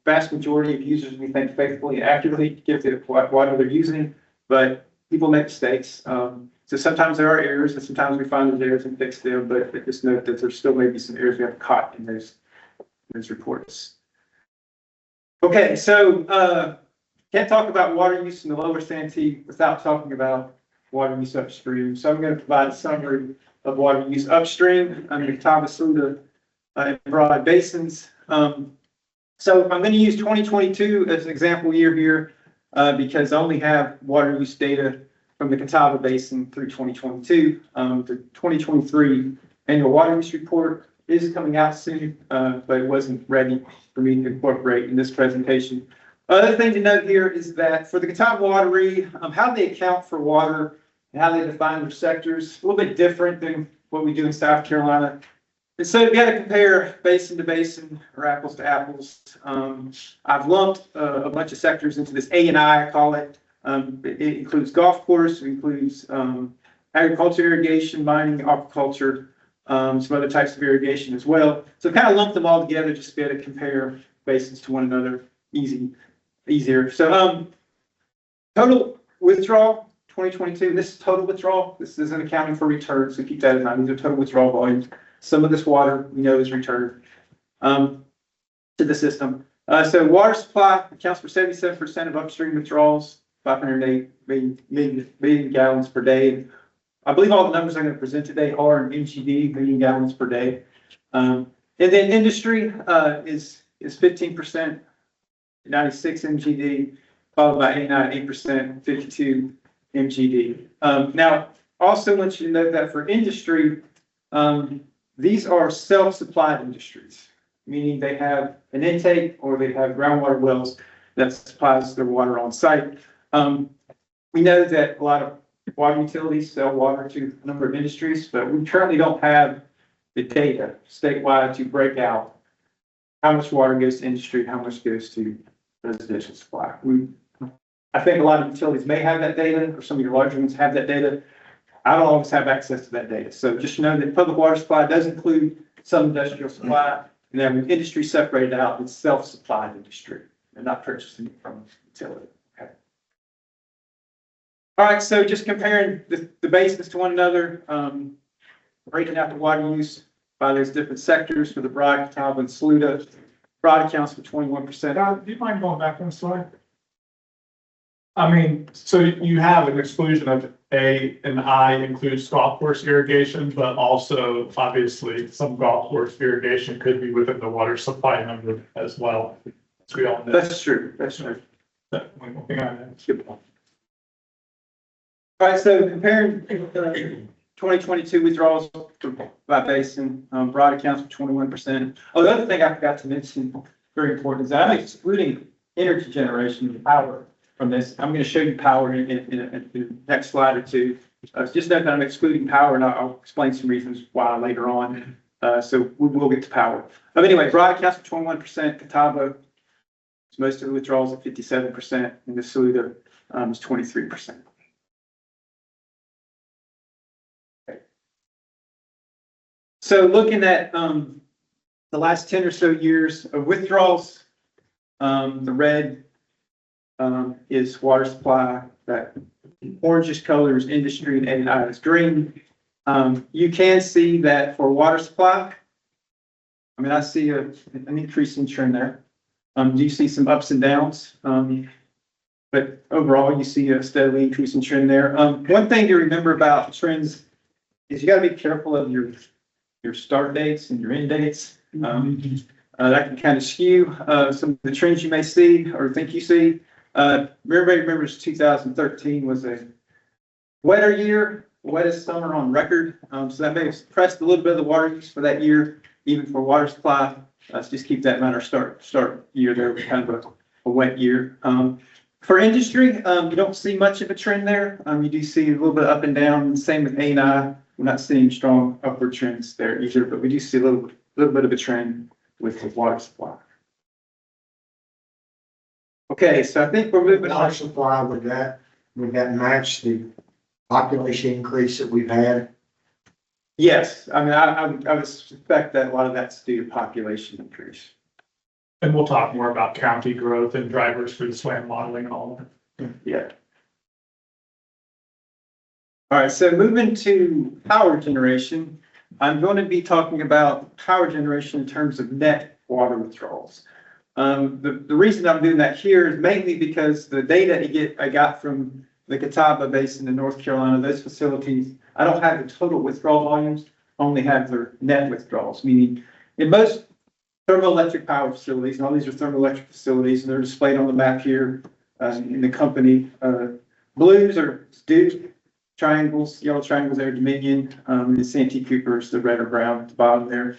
Vast majority of users, we think, faithfully and accurately give the water they're using, but people make mistakes. So sometimes there are errors, and sometimes we find those errors and fix them, but just note that there's still maybe some errors we haven't caught in those reports. Okay, so can't talk about water use in the lower Santee without talking about water use upstream. So I'm going to provide a summary of water use upstream under the Catawba, Saluda, and Broad basins. So I'm going to use 2022 as an example year here because I only have water use data from the Catawba Basin through 2022. The 2023 annual water use report is coming out soon, but it wasn't ready for me to incorporate in this presentation. Other thing to note here is that for the Catawba Watery, how they account for water and how they define their sectors, a little bit different than what we do in South Carolina. And so we got to compare basin to basin or apples to apples. I've lumped a bunch of sectors into this A and I call it. It includes golf course, it includes agriculture, irrigation, mining, aquaculture, some other types of irrigation as well. So kind of lump them all together just to be able to compare basins to one another easier. So total withdrawal 2022. This is total withdrawal. This isn't accounting for returns, so keep that in mind. These are total withdrawal volumes. Some of this water we know is returned to the system. So water supply accounts for 77% of upstream withdrawals, 508 million gallons per day. I believe all the numbers I'm going to present today are in MGD, million gallons per day. And then industry is 15%, 96 MGD, followed by 8%, 52 MGD. Now, also want you to note that for industry, these are self-supplied industries, meaning they have an intake or they have groundwater wells that supplies their water on site. We know that a lot of water utilities sell water to a number of industries, but we currently don't have the data statewide to break out how much water goes to industry, how much goes to residential supply. I think a lot of utilities may have that data, or some of your larger ones have that data. I don't always have access to that data. So just know that public water supply does include some industrial supply, and then with industry separated out, it's self-supplied industry and not purchasing it from utility. Okay. All right, so just comparing the basins to one another, breaking out the water use by those different sectors for the Broad, Catawba, and Saluda. Broad accounts for 21%. Do you mind going back one slide? I mean, so you have an exclusion of A and I includes golf course irrigation, but also obviously some golf course irrigation could be within the water supply number as well. As we all know. That's true. That's true. That one thing I know. All right, so comparing 2022 withdrawals by basin, Broad accounts for 21%. Oh, the other thing I forgot to mention, very important, is that I'm excluding energy generation and power from this. I'm going to show you power in the next slide or two. Just note that I'm excluding power, and I'll explain some reasons why later on. So we will get to power. But anyway, Broad accounts for 21%, Catawba, most of the withdrawals at 57%, and the Saluda is 23%. Okay. So looking at the last 10 or so years of withdrawals, the red is water supply, that orangish color is industry, and A&I is green. You can see that for water supply, I mean, I see an increasing trend there. Do you see some ups and downs? But overall, you see a steadily increasing trend there. One thing to remember about trends is you got to be careful of your start dates and your end dates. That can kind of skew some of the trends you may see or think you see. Everybody remembers 2013 was a wetter year, wettest summer on record. So that may have suppressed a little bit of the water use for that year, even for water supply. Let's just keep that in mind. Our start year there was kind of a wet year. For industry, you don't see much of a trend there. You do see a little bit up and down. Same with A&I. We're not seeing strong upward trends there either, but we do see a little bit of a trend with water supply. Okay, so I think we're moving on. Water supply, would that match the population increase that we've had? Yes, I mean, I would suspect that a lot of that's due to population increase. And we'll talk more about county growth and drivers for the SWAM modeling and all of it. Yeah. All right, so moving to power generation, I'm going to be talking about power generation in terms of net water withdrawals. The reason I'm doing that here is mainly because the data I got from the Catawba Basin in North Carolina, those facilities, I don't have the total withdrawal volumes, only have their net withdrawals, meaning in most thermoelectric power facilities, and all these are thermoelectric facilities, and they're displayed on the map here in the company. Blues are Duke, triangles, yellow triangles there, Dominion, and Santee Cooper is the red or brown at the bottom there.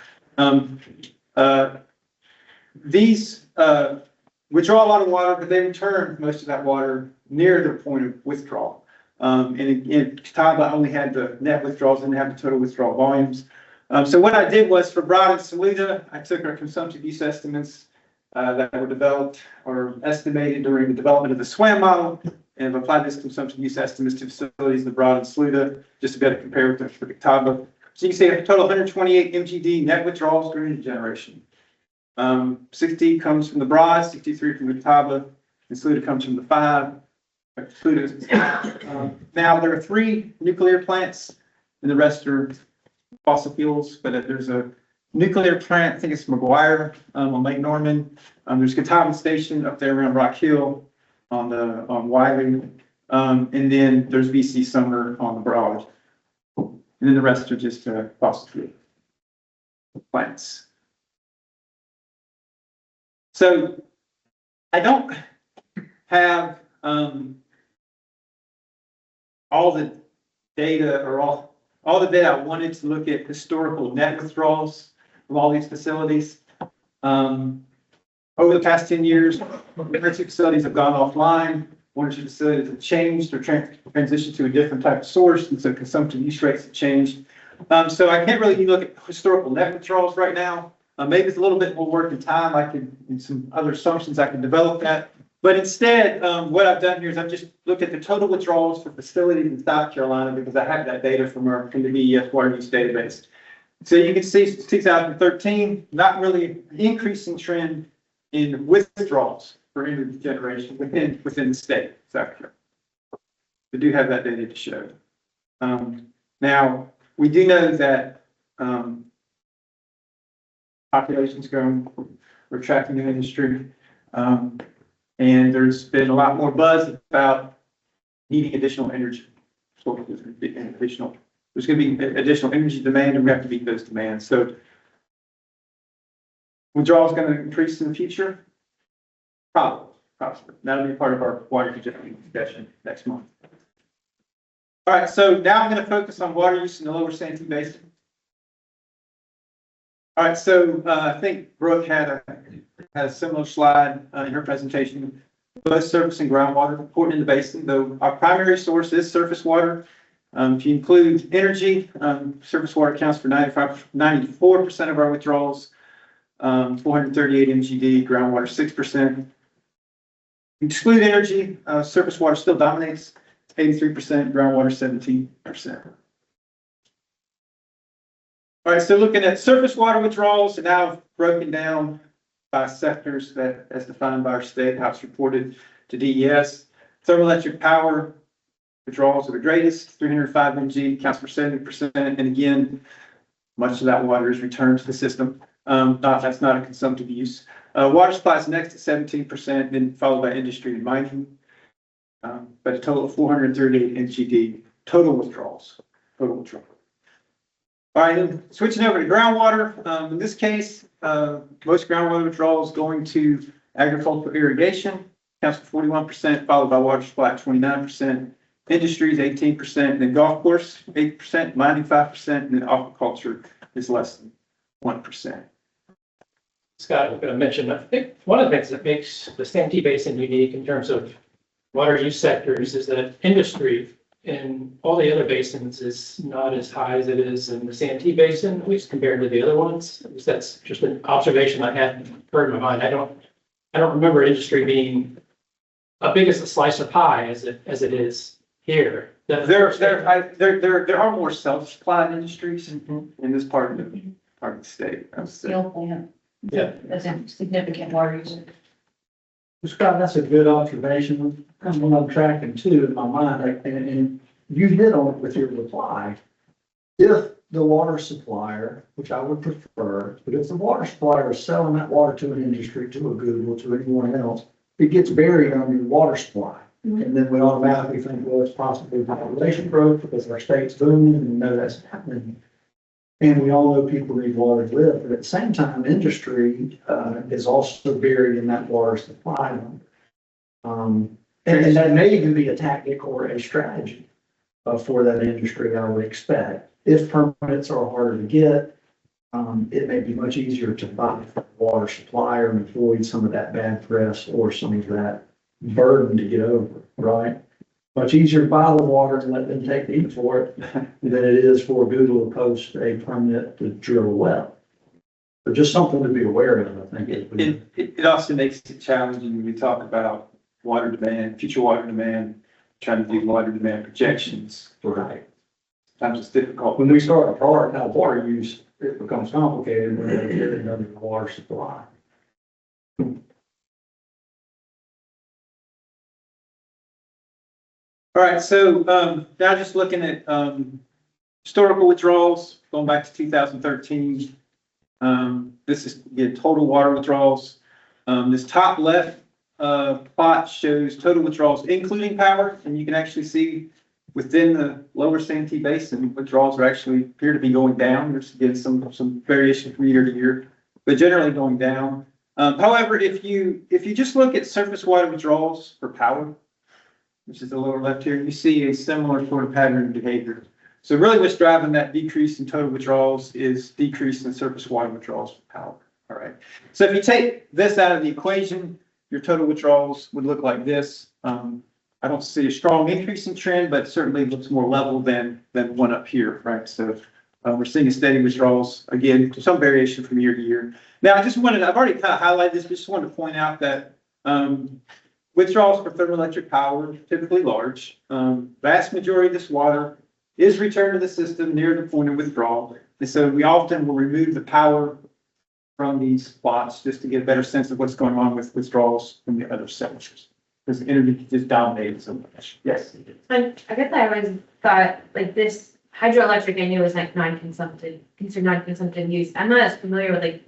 These withdraw a lot of water, but they return most of that water near their point of withdrawal. And again, Catawba only had the net withdrawals, didn't have the total withdrawal volumes. So what I did was for Broad and Saluda, I took our consumptive use estimates that were developed or estimated during the development of the SWAM model, and applied this consumptive use estimates to facilities in the Broad and Saluda, just to be able to compare with the Catawba. So you can see a total of 128 MGD net withdrawals during the generation. 60 comes from the Broad, 63 from the Catawba, and Saluda comes from the 5. Now there are 3 nuclear plants, and the rest are fossil fuels, but there's a nuclear plant, I think it's McGuire, on Lake Norman. There's Catawba Station up there around Rock Hill on Wiley. And then there's BC Summer on the Broad. And then the rest are just fossil fuel plants. So I don't have all the data or all the data I wanted to look at historical net withdrawals from all these facilities. Over the past 10 years, 1 or 2 facilities have gone offline. 1 or 2 facilities have changed or transitioned to a different type of source, and so consumptive use rates have changed. So I can't really look at historical net withdrawals right now. Maybe it's a little bit more work and time. In some other assumptions, I can develop that. But instead, what I've done here is I've just looked at the total withdrawals for facilities in South Carolina because I have that data from the BES water use database. So you can see since 2013, not really an increasing trend in withdrawals for energy generation within the state of South Carolina. We do have that data to show. Now, we do know that population's growing, we're tracking the industry. And there's been a lot more buzz about needing additional energy. So there's going to be additional energy demand, and we have to meet those demands. So withdrawal is going to increase in the future? Probably. That'll be part of our water utility discussion next month. All right, so now I'm going to focus on water use in the lower Santee Basin. All right, so I think Brooke had a similar slide in her presentation. Both surface and groundwater important in the basin, though our primary source is surface water. If you include energy, surface water accounts for 94% of our withdrawals, 438 MGD, groundwater 6%. Exclude energy, surface water still dominates, 83%, groundwater 17%. All right, so looking at surface water withdrawals, and now I've broken down by sectors that, as defined by our state, how it's reported to DES. Thermoelectric power withdrawals are the greatest, 305 mg, accounts for 70%, and again, much of that water is returned to the system. That's not a consumptive use. Water supply is next at 17%, then followed by industry and mining. But a total of 438 MGD total withdrawals. All right, then switching over to groundwater. In this case, most groundwater withdrawals going to agricultural irrigation, accounts for 41%, followed by water supply at 29%, industries 18%, and then golf course 8%, mining 5%, and then aquaculture is less than 1%. Scott was going to mention, I think one of the things that makes the Santee Basin unique in terms of water use sectors is that industry in all the other basins is not as high as it is in the Santee Basin, at least compared to the other ones. At least that's just an observation I hadn't heard in my mind. I don't remember industry being as big as a slice of pie as it is here. There are more self-supplied industries in this part of the state. Steel plant. Yeah. That's a significant water user. Scott, that's a good observation. Kind of what I'm tracking too in my mind, and you hit on it with your reply. If the water supplier, which I would prefer, but if the water supplier is selling that water to an industry, to a Google, to anyone else, it gets buried under the water supply. And then we automatically think, well, it's possibly population growth because our state's booming and we know that's happening. And we all know people need water to live, but at the same time, industry is also buried in that water supply. And that may even be a tactic or a strategy for that industry, I would expect. If permits are harder to get, it may be much easier to buy from the water supplier and avoid some of that bad press or some of that burden to get over, right? Much easier to buy the water and let them take the heat for it than it is for Google to post a permit to drill a well. But just something to be aware of, I think. It also makes it challenging when we talk about water demand, future water demand, trying to do water demand projections. Right. Sometimes it's difficult. When we start to prioritize water use, it becomes complicated when they get it under the water supply. All right, so now just looking at historical withdrawals, going back to 2013. This is again total water withdrawals. This top left plot shows total withdrawals including power, and you can actually see within the lower Santee Basin, withdrawals are actually appear to be going down. There's again some variation from year to year, but generally going down. However, if you just look at surface water withdrawals for power, which is the lower left here, you see a similar sort of pattern of behavior. So really what's driving that decrease in total withdrawals is decrease in surface water withdrawals for power. All right. So if you take this out of the equation, your total withdrawals would look like this. I don't see a strong increase in trend, but certainly looks more level than one up here, right? So we're seeing a steady withdrawals, again, some variation from year to year. Now, I've already kind of highlighted this, but just wanted to point out that withdrawals for thermoelectric power are typically large. Vast majority of this water is returned to the system near the point of withdrawal. And so we often will remove the power from these plots just to get a better sense of what's going on with withdrawals from the other sectors. Because the energy just dominates so much. Yes. I guess I always thought like this hydroelectric I knew was like non-consumptive, considered non-consumptive use. I'm not as familiar with like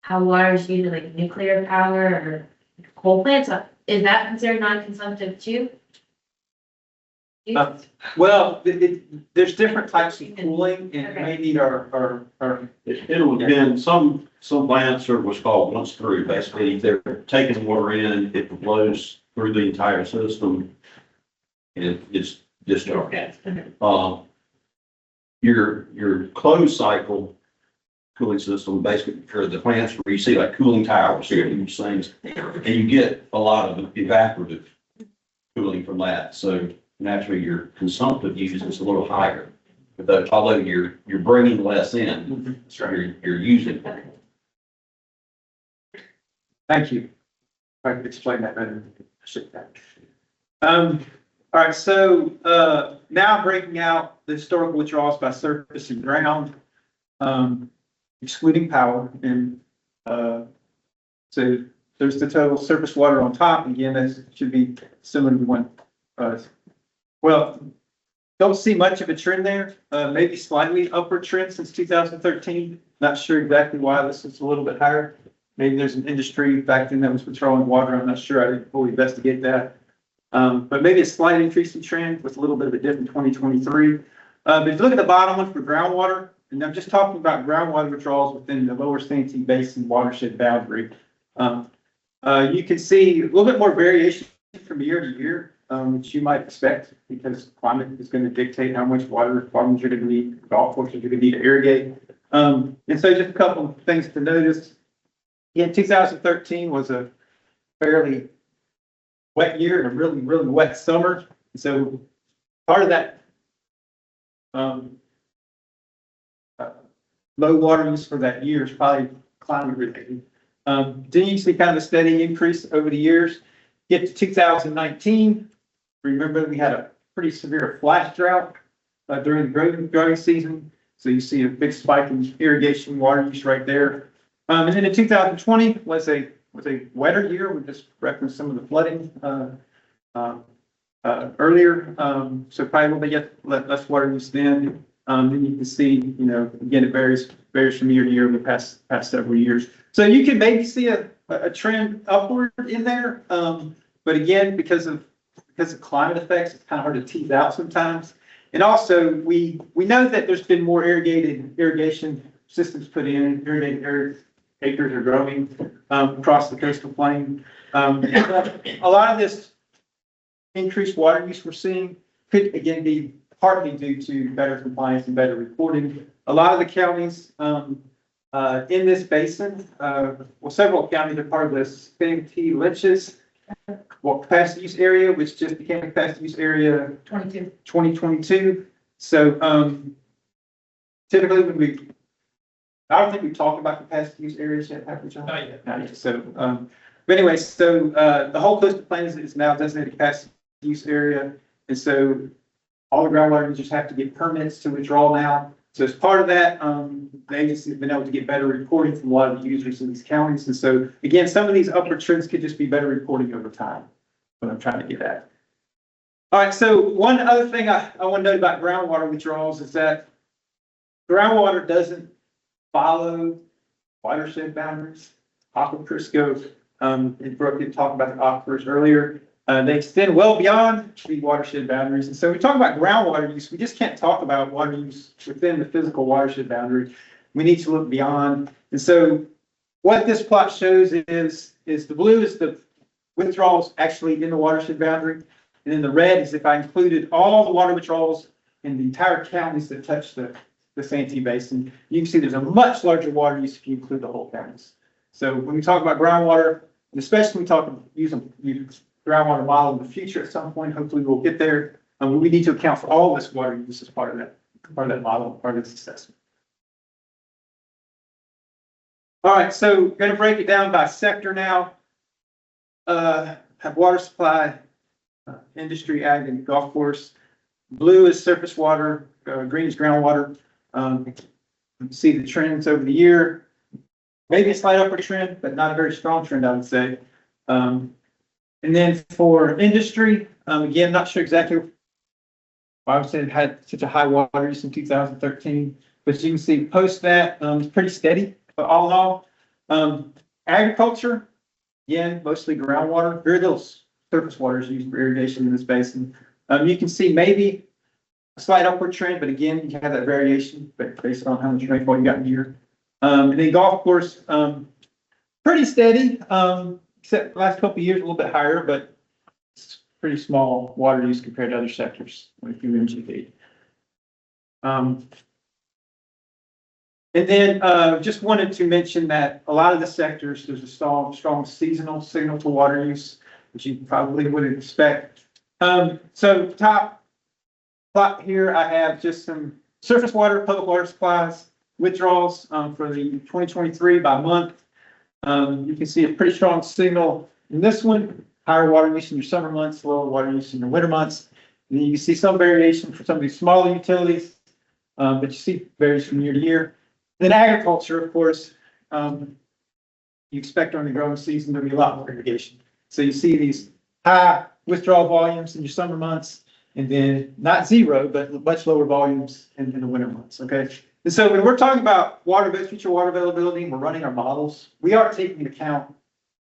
how water is used in like nuclear power or coal plants. Is that considered non-consumptive too? Well, there's different types of cooling, and we may need our. It'll depend. Some plants are what's called once through. Basically, they're taking the water in, it flows through the entire system, and it's discharged. Your closed cycle cooling system, basically for the plants where you see like cooling towers here, these things, and you get a lot of evaporative cooling from that. So naturally your consumptive use is a little higher. But although you're bringing less in, you're using. Thank you. I could explain that better. All right, so, now I'm breaking out the historical withdrawals by surface and ground, excluding power. And, so there's the total surface water on top. Again, that should be similar to one, well, don't see much of a trend there, maybe slightly upward trend since 2013. Not sure exactly why this is a little bit higher. Maybe there's an industry back then that was withdrawing water. I'm not sure. I didn't fully investigate that. But maybe a slight increase in trend with a little bit of a dip in 2023. But if you look at the bottom one for groundwater, and I'm just talking about groundwater withdrawals within the lower Santee Basin watershed boundary, you can see a little bit more variation from year to year, which you might expect because climate is going to dictate how much water farmers are going to need, golf courses are going to need to irrigate. And so just a couple of things to notice. Yeah, 2013 was a fairly wet year and a really, really wet summer. So part of that low water use for that year is probably climate related. Then you see kind of a steady increase over the years. Get to 2019. Remember, we had a pretty severe flash drought during the growing season. So you see a big spike in irrigation water use right there. And then in 2020 was a wetter year. We just referenced some of the flooding earlier. So probably a little bit less water use then. Then you can see, you know, again, it varies from year to year over the past several years. So you can maybe see a trend upward in there. But again, because of climate effects, it's kind of hard to tease out sometimes. And also we know that there's been more irrigation systems put in, irrigated acres are growing across the coastal plain. A lot of this increased water use we're seeing could again be partly due to better compliance and better reporting. A lot of the counties in this basin, well, several counties are part of the Santee Lynch's capacity use area, which just became a capacity use area 2022. So typically when I don't think we've talked about capacity use areas yet, have we, John? Not yet. Not yet. So, but anyway, so the whole coastal plain is now designated capacity use area. And so all the groundwater users have to get permits to withdraw now. So as part of that, the agency has been able to get better reporting from a lot of the users in these counties. And so again, some of these upward trends could just be better reporting over time. What I'm trying to get at. All right, so one other thing I want to note about groundwater withdrawals is that groundwater doesn't follow watershed boundaries. Aquifers go, and Brooke did talk about the aquifers earlier. They extend well beyond the watershed boundaries. And so when we talk about groundwater use, we just can't talk about water use within the physical watershed boundary. We need to look beyond. And so what this plot shows is the blue is the withdrawals actually in the watershed boundary. And then the red is if I included all the water withdrawals in the entire counties that touch the Santee Basin. You can see there's a much larger water use if you include the whole counties. So when we talk about groundwater, and especially when we talk about using groundwater model in the future at some point, hopefully we'll get there. We need to account for all this water use as part of that model, part of this assessment. All right, so going to break it down by sector now. Have water supply, industry, ag, and golf course. Blue is surface water, green is groundwater. You can see the trends over the year. Maybe a slight upward trend, but not a very strong trend, I would say. And then for industry, again, not sure exactly why I would say it had such a high water use in 2013, but you can see post that, it's pretty steady, but all in all. Agriculture, again, mostly groundwater, very little surface water is used for irrigation in this basin. You can see maybe a slight upward trend, but again, you have that variation based on how much rainfall you got in the year. And then golf course, pretty steady, except the last couple of years a little bit higher, but it's pretty small water use compared to other sectors like UMGP. And then just wanted to mention that a lot of the sectors, there's a strong seasonal signal to water use, which you probably wouldn't expect. So top plot here, I have just some surface water, public water supplies, withdrawals, for the 2023 by month. You can see a pretty strong signal in this one, higher water use in your summer months, lower water use in your winter months. And then you see some variation for some of these smaller utilities, but you see varies from year to year. Then agriculture, of course, you expect during the growing season to be a lot more irrigation. So you see these high withdrawal volumes in your summer months, and then not zero, but much lower volumes in the winter months, okay? And so when we're talking about future water availability, and we're running our models, we are taking into account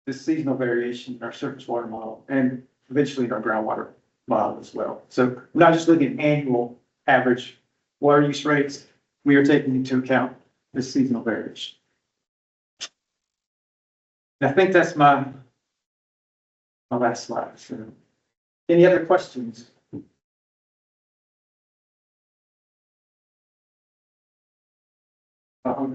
the seasonal variation in our surface water model and eventually in our groundwater model as well. So we're not just looking at annual average water use rates, we are taking into account the seasonal variation. And I think that's my last slide. So, any other questions? All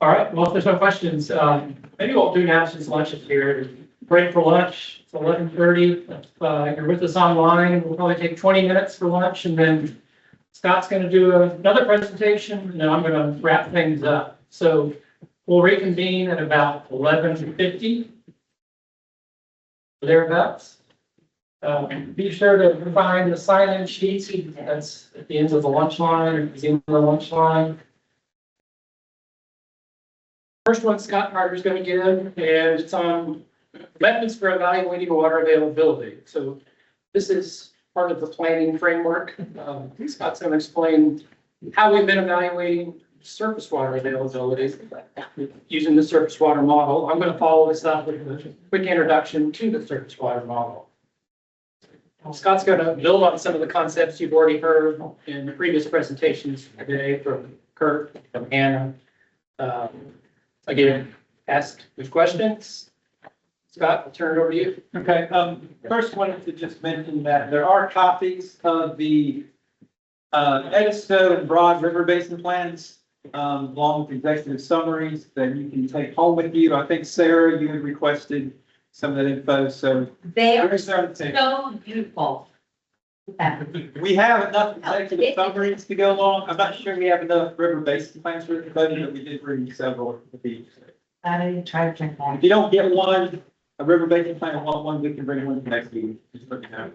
right, well, if there's no questions, maybe what we'll do now since lunch is here, break for lunch. It's 11:30. If you're with us online, we'll probably take 20 minutes for lunch, and then Scott's going to do another presentation, and then I'm going to wrap things up. So we'll reconvene at about 11:50, thereabouts. Be sure to find the sign-in sheets. That's at the end of the lunch line, or at the end of the lunch line. First one Scott Carter's going to give, and it's on methods for evaluating water availability. So this is part of the planning framework. Scott's going to explain how we've been evaluating surface water availability using the surface water model. I'm going to follow this up with a quick introduction to the surface water model. Scott's going to build on some of the concepts you've already heard in the previous presentations today from Kurt, from Hannah. Again, ask your questions. Scott, I'll turn it over to you. Okay, first wanted to just mention that there are copies of the Edisto and Broad River Basin plans, along with executive summaries that you can take home with you. I think Sarah, you had requested some of that info, so. They are Here's our thing. so beautiful. We have enough executive summaries to go along. I'm not sure we have enough river basin plans for everybody, but we did bring several of these. I try to drink that. If you don't get one, a river basin plan, one, we can bring one next week. Just let me know.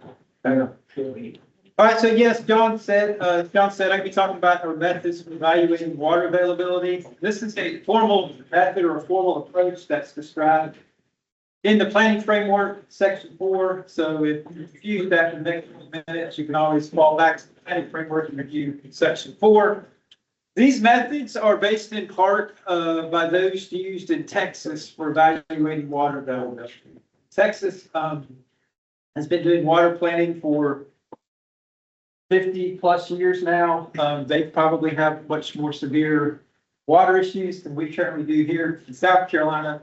All right, so yes, John said I'd be talking about our methods for evaluating water availability. This is a formal method or a formal approach that's described in the planning framework, section 4. So if you use that in the next minutes, you can always fall back to the planning framework and review section 4. These methods are based in part by those used in Texas for evaluating water availability. Texas has been doing water planning for 50 plus years now. They probably have much more severe water issues than we currently do here in South Carolina.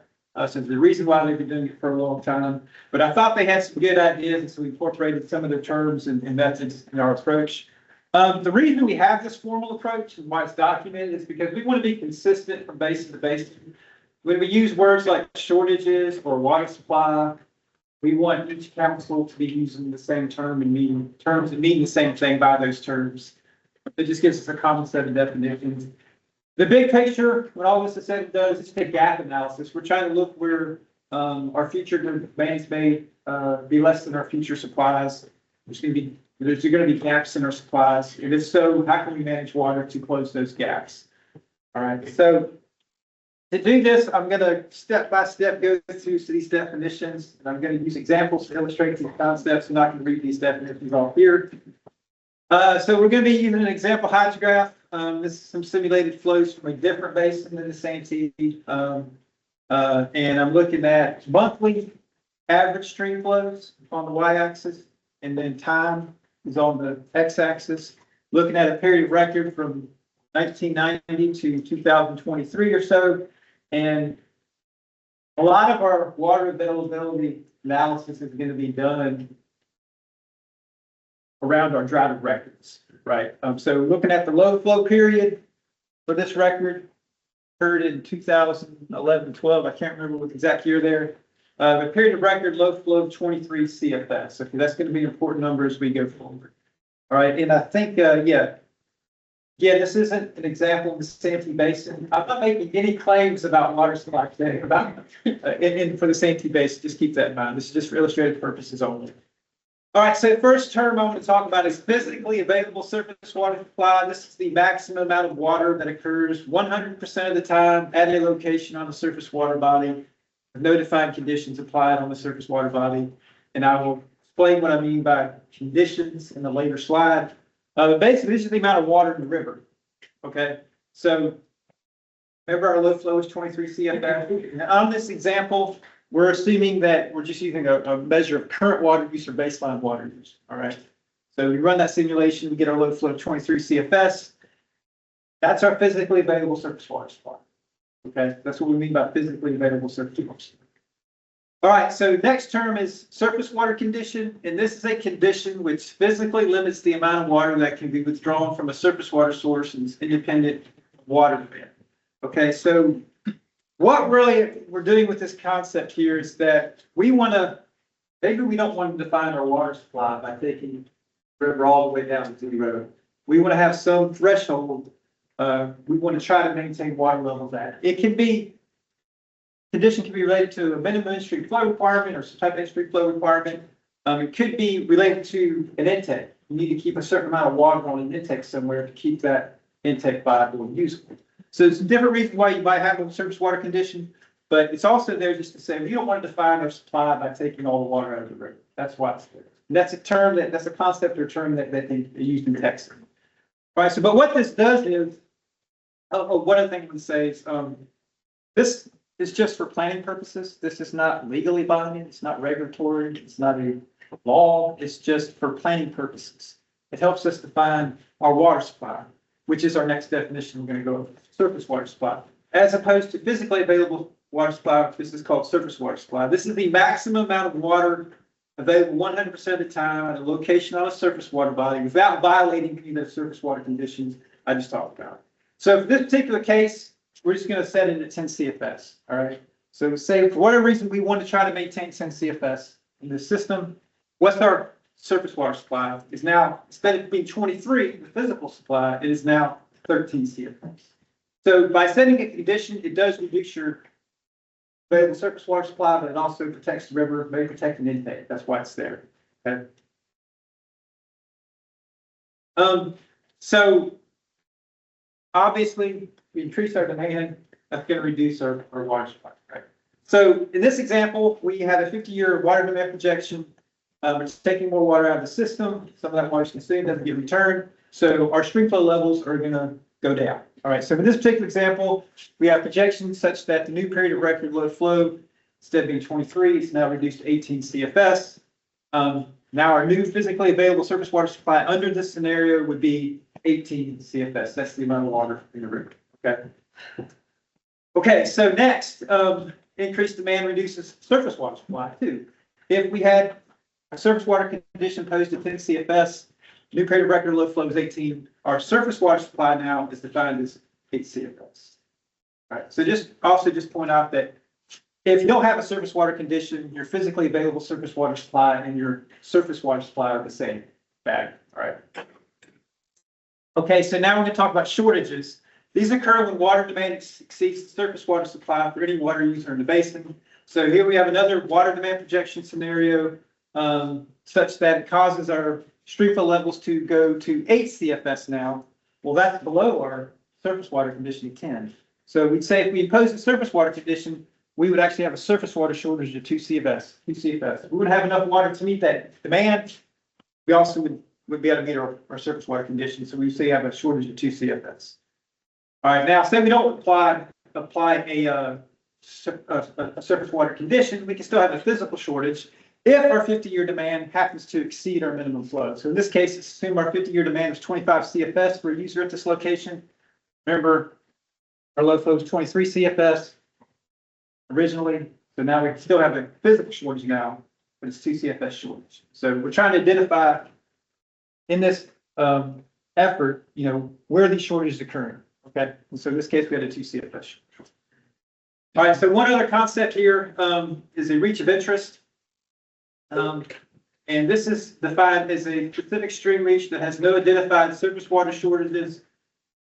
So the reason why they've been doing it for a long time, but I thought they had some good ideas, and so we incorporated some of their terms and methods in our approach. The reason we have this formal approach and why it's documented is because we want to be consistent from basin to basin. When we use words like shortages or water supply, we want each council to be using the same term and meaning the same thing by those terms. It just gives us a common set of definitions. The big picture, when all this is said and done, is just a gap analysis. We're trying to look where our future demands may be less than our future supplies. There's going to be gaps in our supplies. And if so, how can we manage water to close those gaps? All right. So to do this, I'm going to step by step go through these definitions, and I'm going to use examples to illustrate these concepts. I'm not going to read these definitions off here. So we're going to be using an example hydrograph. This is some simulated flows from a different basin than the Santee. And I'm looking at monthly average stream flows on the y-axis, and then time is on the x-axis. Looking at a period of record from 1990 to 2023 or so. And a lot of our water availability analysis is going to be done around our drought records, right? So looking at the low flow period for this record occurred in 2011-12. I can't remember what exact year there. The period of record low flow 23 CFS. Okay, that's going to be an important number as we go forward. All right, and I think, yeah, this isn't an example of the Santee Basin. I'm not making any claims about water supply today, for the Santee Basin. Just keep that in mind. This is just for illustrative purposes only. All right, so the first term I want to talk about is physically available surface water supply. This is the maximum amount of water that occurs 100% of the time at a location on a surface water body, with no defined conditions applied on the surface water body. And I will explain what I mean by conditions in a later slide. But basically, this is the amount of water in the river. Okay, so remember our low flow is 23 CFS. Now, on this example, we're assuming that we're just using a measure of current water use or baseline water use. All right, so we run that simulation, we get our low flow of 23 CFS. That's our physically available surface water supply. Okay, that's what we mean by physically available surface water supply. All right, so next term is surface water condition, and this is a condition which physically limits the amount of water that can be withdrawn from a surface water source and is independent of water demand. Okay, so what really we're doing with this concept here is that we want to, maybe we don't want to define our water supply by taking the river all the way down to the road. We want to have some threshold. We want to try to maintain water levels at. It can be, condition can be related to a minimum in-stream flow requirement or some type of in-stream flow requirement. It could be related to an intake. You need to keep a certain amount of water on an intake somewhere to keep that intake viable and usable. So there's some different reasons why you might have a surface water condition, but it's also there just to say we don't want to define our supply by taking all the water out of the river. That's why it's there. And that's a term that's a concept or term that they use in text. All right. So, but what this does is, one other thing I would say is, this is just for planning purposes. This is not legally binding. It's not regulatory. It's not a law. It's just for planning purposes. It helps us define our water supply, which is our next definition. We're going to go over surface water supply, as opposed to physically available water supply. This is called surface water supply. This is the maximum amount of water available 100% of the time at a location on a surface water body without violating any of the surface water conditions I just talked about. So for this particular case, we're just going to set it at 10 CFS. All right. So say for whatever reason we want to try to maintain 10 CFS in the system, what's our surface water supply is now, instead of being 23, the physical supply, it is now 13 CFS. So by setting a condition, it does reduce your available surface water supply, but it also protects the river, may protect an intake. That's why it's there. Okay. So obviously, we increase our demand, that's going to reduce our water supply. Right? So in this example, we have a 50-year water demand projection. It's taking more water out of the system. Some of that water is consumed, doesn't get returned. So our stream flow levels are going to go down. All right. So in this particular example, we have projections such that the new period of record low flow, instead of being 23, is now reduced to 18 CFS. Now our new physically available surface water supply under this scenario would be 18 CFS. That's the amount of water in the river. Okay. Okay. So next, increased demand reduces surface water supply too. If we had a surface water condition posed at 10 CFS, new period of record low flow is 18. Our surface water supply now is defined as 8 CFS. All right. So just point out that if you don't have a surface water condition, your physically available surface water supply and your surface water supply are the same bag. All right. Okay. So now we're going to talk about shortages. These occur when water demand exceeds the surface water supply for any water user in the basin. So here we have another water demand projection scenario, such that it causes our stream flow levels to go to 8 CFS now. Well, that's below our surface water condition of 10. So we'd say if we impose a surface water condition, we would actually have a surface water shortage of 2 CFS. We would have enough water to meet that demand. We also would be able to meet our surface water condition. So we say have a shortage of 2 CFS. All right, now say we don't apply a surface water condition, we can still have a physical shortage if our 50-year demand happens to exceed our minimum flow. So in this case, assume our 50-year demand is 25 CFS for a user at this location. Remember, our low flow is 23 CFS originally. So now we still have a physical shortage now, but it's 2 CFS shortage. So we're trying to identify in this effort, where these shortages occurring. Okay, and so in this case, we had a 2 CFS shortage. All right, so one other concept here is a reach of interest. And this is defined as a specific stream reach that has no identified surface water shortages,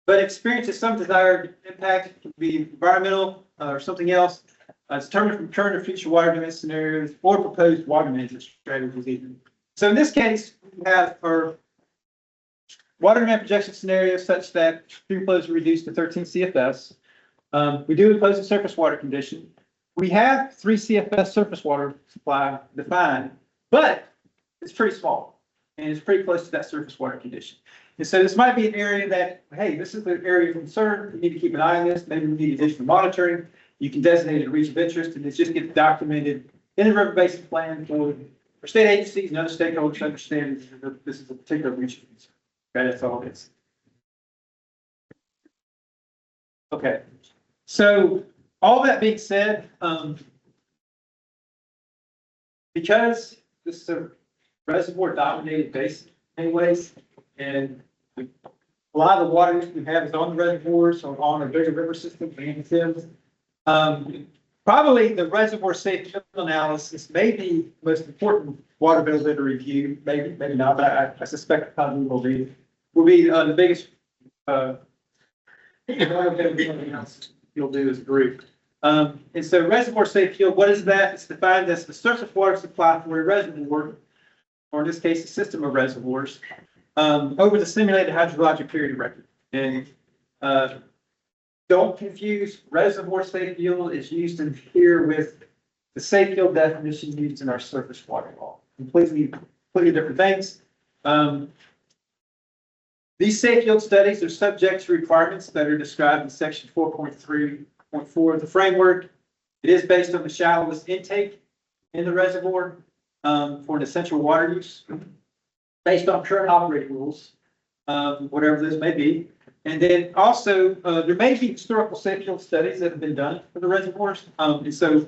but experiences some desired impact. It can be environmental or something else. It's determined from current or future water demand scenarios or proposed water management strategies even. So in this case, we have our water demand projection scenario such that stream flows are reduced to 13 CFS. We do impose a surface water condition. We have 3 CFS surface water supply defined, but it's pretty small and it's pretty close to that surface water condition. And so this might be an area that, hey, this is an area of concern. We need to keep an eye on this. Maybe we need additional monitoring. You can designate it a reach of interest, and it just gets documented in the river basin plan for state agencies and other stakeholders to understand this is a particular reach of concern. Okay, that's all it is. Okay, so all that being said, because this is a reservoir dominated basin anyways, and a lot of the water we have is on the reservoirs or on a bigger river system, probably the reservoir safety analysis may be the most important water availability review, maybe not, but I suspect probably will be the biggest water availability analysis you'll do as a group. And so reservoir safe field, what is that? It's defined as the surface water supply for a reservoir, or in this case, a system of reservoirs, over the simulated hydrologic period record. And don't confuse reservoir safe field is used in here with the safe field definition used in our surface water law. Completely different things. These safe field studies are subject to requirements that are described in section 4.3.4 of the framework. It is based on the shallowest intake in the reservoir for an essential water use, based on current operating rules, whatever this may be. And then also, there may be historical safe field studies that have been done for the reservoirs. And so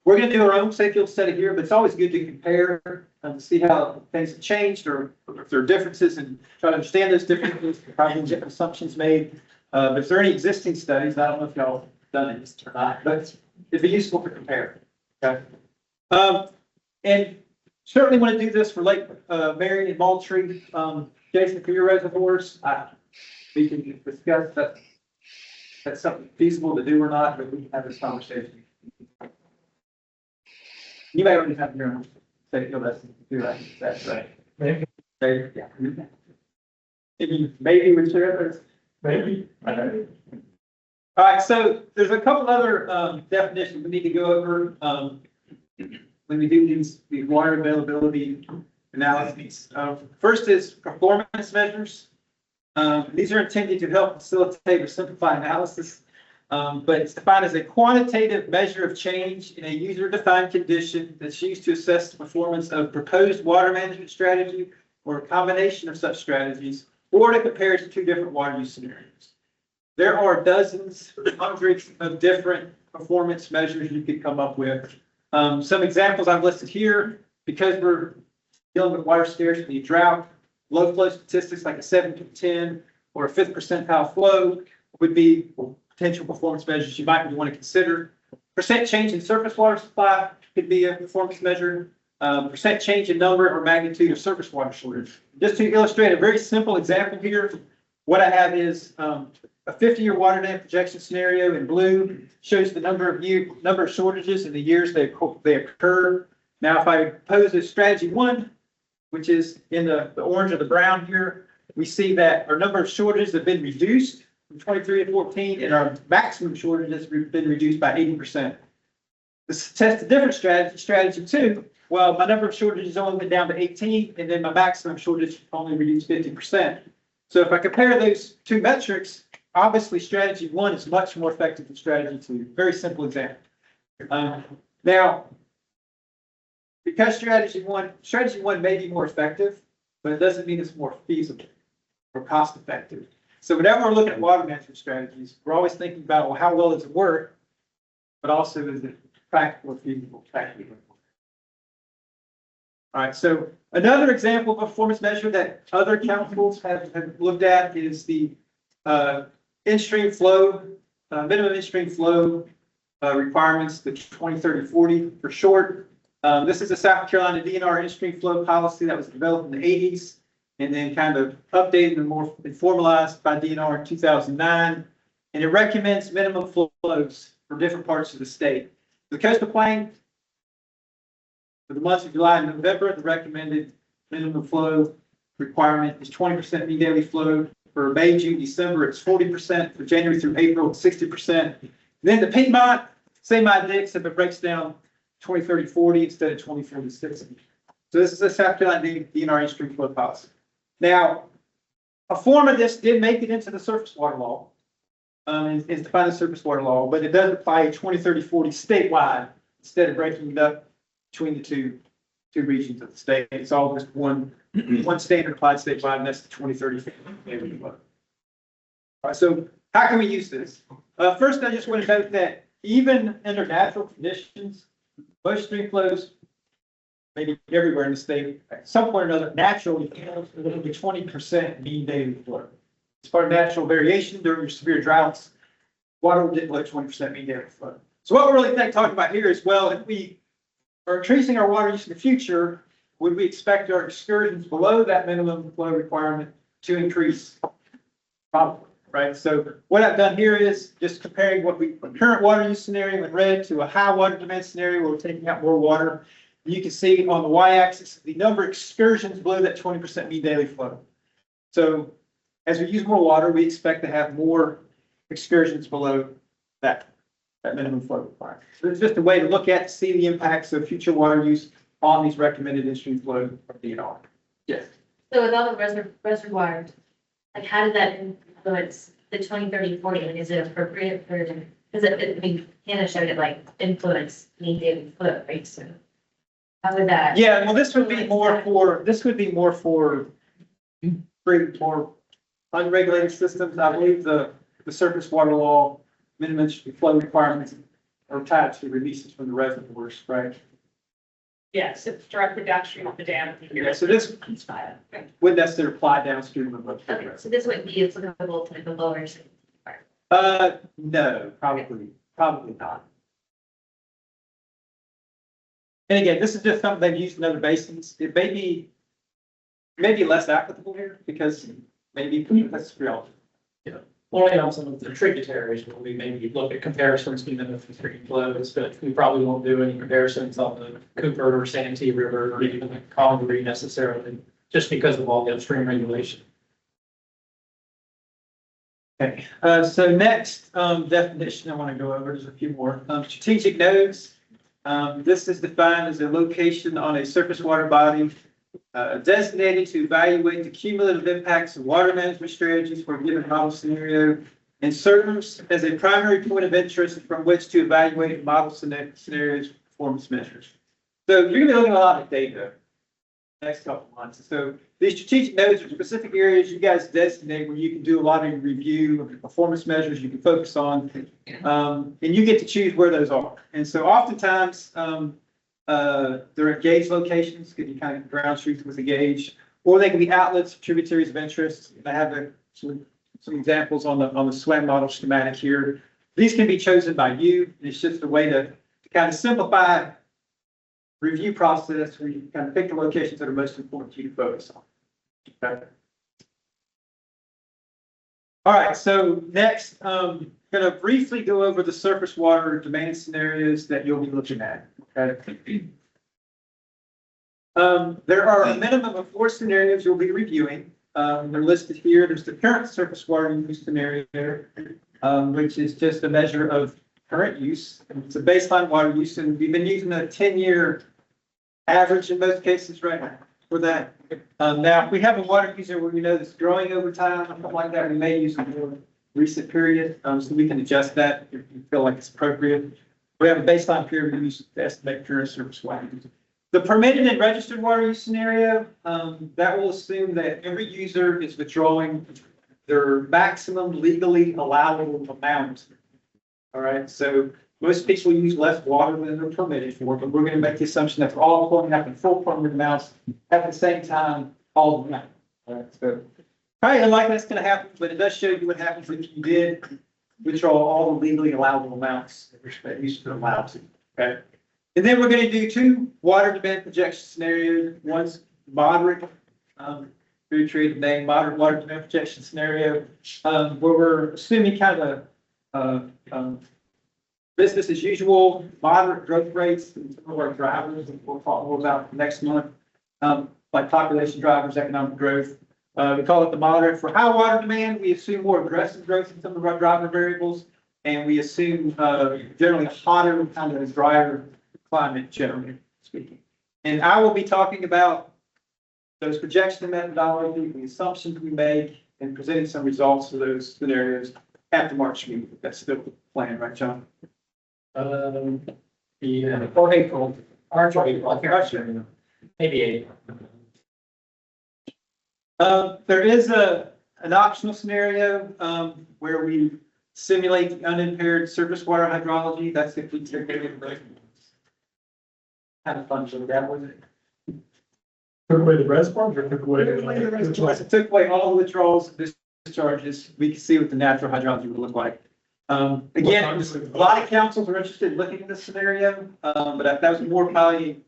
we're going to do our own safe field study here, but it's always good to compare to see how things have changed or if there are differences and try to understand those differences, probably different assumptions made. But if there are any existing studies, I don't know if y'all have done it or not, but it'd be useful to compare. Okay. And certainly want to do this for Lake Marion and Moultrie. Jason, for your reservoirs, we can discuss that. That's something feasible to do or not, but we can have this conversation. You may already have your own safe field estimate to do that. That's right. Maybe. Yeah. Maybe we should. Maybe. Okay. All right. So there's a couple other definitions we need to go over when we do these water availability analyses. First is performance measures. These are intended to help facilitate or simplify analysis, but it's defined as a quantitative measure of change in a user-defined condition that's used to assess the performance of proposed water management strategy or a combination of such strategies, or to compare it to 2 different water use scenarios. There are dozens, hundreds of different performance measures you could come up with. Some examples I've listed here, because we're dealing with water scarcity, drought, low flow statistics like a 7 to 10 or a 5th percentile flow would be potential performance measures you might want to consider. Percent change in surface water supply could be a performance measure. Percent change in number or magnitude of surface water shortage. Just to illustrate a very simple example here, what I have is a 50-year water demand projection scenario in blue shows the number of shortages in the years they occur. Now, if I pose a strategy 1, which is in the orange or the brown here, we see that our number of shortages have been reduced from 23 to 14, and our maximum shortages have been reduced by 80%. This tests a different strategy, strategy 2. Well, my number of shortages only went down to 18, and then my maximum shortage only reduced 50%. So if I compare those 2 metrics, obviously strategy 1 is much more effective than strategy 2. Very simple example. Now, because strategy one may be more effective, but it doesn't mean it's more feasible or cost effective. So whenever we're looking at water management strategies, we're always thinking about, well, how well does it work? But also, is it practical or feasible? All right, so another example of performance measure that other councils have looked at is the in-stream flow, minimum in-stream flow requirements, the 20-30-40 for short. This is a South Carolina DNR in-stream flow policy that was developed in the 80s and then kind of updated and more formalized by DNR in 2009. And it recommends minimum flows for different parts of the state. The coastal plain, for the months of July and November, the recommended minimum flow requirement is 20% mean daily flow. For May, June, December, it's 40%. For January through April, it's 60%. Then the Piedmont, same idea, except it breaks down 20-30-40 instead of 20-40-60. So this is a South Carolina DNR in-stream flow policy. Now, a form of this did make it into the surface water law. Is defined as surface water law, but it does apply 20-30-40 statewide instead of breaking it up between the two regions of the state. It's all just one standard applied statewide, and that's the 20-30-40. All right, so how can we use this? First, I just want to note that even under natural conditions, most stream flows, maybe everywhere in the state, at some point or another, naturally fails to 20% mean daily flow. As part of natural variation during your severe droughts, water will get below 20% mean daily flow. So what we're really talking about here is, well, if we are increasing our water use in the future, would we expect our excursions below that minimum flow requirement to increase? Probably, right? So what I've done here is just comparing what current water use scenario in red to a high water demand scenario where we're taking out more water. You can see on the y-axis the number of excursions below that 20% mean daily flow. So as we use more water, we expect to have more excursions below that minimum flow requirement. So it's just a way to look at, see the impacts of future water use on these recommended in-stream flow of DNR. Yes. So with all the reservoirs, like how did that influence the 20-30-40? Like, is it appropriate for, because I mean, Hannah showed it like influence mean daily flow, right? So how would that? Yeah, well, this would be more for bring more unregulated systems. I believe the surface water law minimum flow requirements are tied to releases from the reservoirs, right? Yes, it's directly downstream of the dam. Yeah, so this wouldn't necessarily apply downstream of the. Okay, so this wouldn't be applicable to the lower. No, probably not. And again, this is just something they've used in other basins. It may be less applicable here because maybe that's real. Yeah. Only on some of the tributaries where we maybe look at comparisons between the three flows, but we probably won't do any comparisons on the Cooper or Santee River or even the Congaree necessarily, just because of all the upstream regulation. Okay, so next definition I want to go over is a few more. Strategic nodes. This is defined as a location on a surface water body designated to evaluate the cumulative impacts of water management strategies for a given model scenario and serves as a primary point of interest from which to evaluate model scenarios performance measures. So you're going to be looking at a lot of data next couple of months. So these strategic nodes are specific areas you guys designate where you can do a lot of review of the performance measures you can focus on, and you get to choose where those are. And so oftentimes they're at gauge locations, because you kind of ground truth with a gauge, or they can be outlets, tributaries of interest. I have some examples on the SWAM model schematic here. These can be chosen by you. It's just a way to kind of simplify review process where you kind of pick the locations that are most important to you to focus on. Okay. All right, so next, going to briefly go over the surface water demand scenarios that you'll be looking at. Okay. There are a minimum of 4 scenarios you'll be reviewing. They're listed here. There's the current surface water use scenario, which is just a measure of current use. It's a baseline water use, and we've been using a 10-year average in most cases right now for that. Now, if we have a water user where we know that's growing over time, or something like that, we may use a more recent period, so we can adjust that if we feel like it's appropriate. We have a baseline period we use to estimate current surface water use. The permitted and registered water use scenario, that will assume that every user is withdrawing their maximum legally allowable amount. All right, so most people use less water than they're permitted for, but we're going to make the assumption that they're all pulling out in full permitted amounts at the same time all the time. All right, so probably unlikely that's going to happen, but it does show you what happens if you did which are all the legally allowable amounts that we're used to allow to, okay? And then we're gonna do two water demand projection scenarios. One's moderate, very creative name, moderate water demand projection scenario, where we're assuming kind of business as usual, moderate growth rates, and some of our drivers, and we'll talk more about next month, like population drivers, economic growth. We call it the moderate. For high water demand, we assume more aggressive growth in some of our driver variables, and we assume generally hotter, kind of drier climate, generally speaking. And I will be talking about those projection methodology, the assumptions we make, and presenting some results for those scenarios at the March meeting. That's still the plan, right, John? Yeah, or April, March or April, maybe April. There is an optional scenario, where we simulate the unimpaired surface water hydrology. That's if we take it. Kind of fun with that, wasn't it? Took away the reservoirs or took away? It took away all the withdrawals, discharges. We can see what the natural hydrology would look like. Again, a lot of councils are interested in looking at this scenario, but that was more probably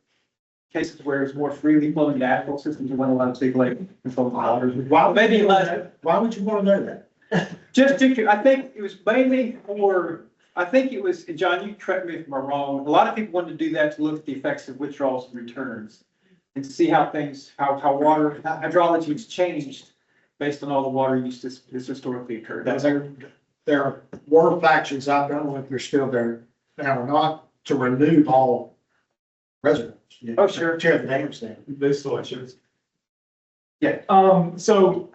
cases where it's more freely flowing natural systems. We want a lot of big lake control waters. Maybe less. Why would you want to know that? Just to, I think it was mainly for, I think it was, and John, you correct me if I'm wrong, a lot of people wanted to do that to look at the effects of withdrawals and returns and to see how things, how water, how hydrology has changed based on all the water use that's historically occurred. There were factions out there, I don't know if they're still there now or not, to remove all reservoirs. Oh, sure. Tear the dams down. They still should. Yeah. So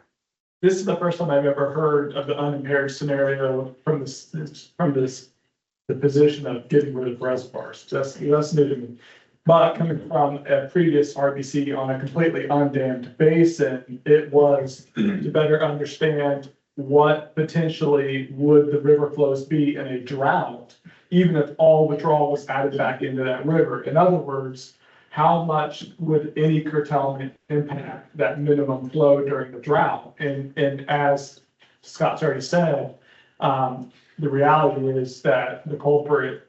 this is the first time I've ever heard of the unimpaired scenario from the position of getting rid of reservoirs. That's new to me. But coming from a previous RBC on a completely undammed basin, it was to better understand what potentially would the river flows be in a drought, even if all withdrawal was added back into that river. In other words, how much would any curtailment impact that minimum flow during the drought? And as Scott's already said, the reality is that the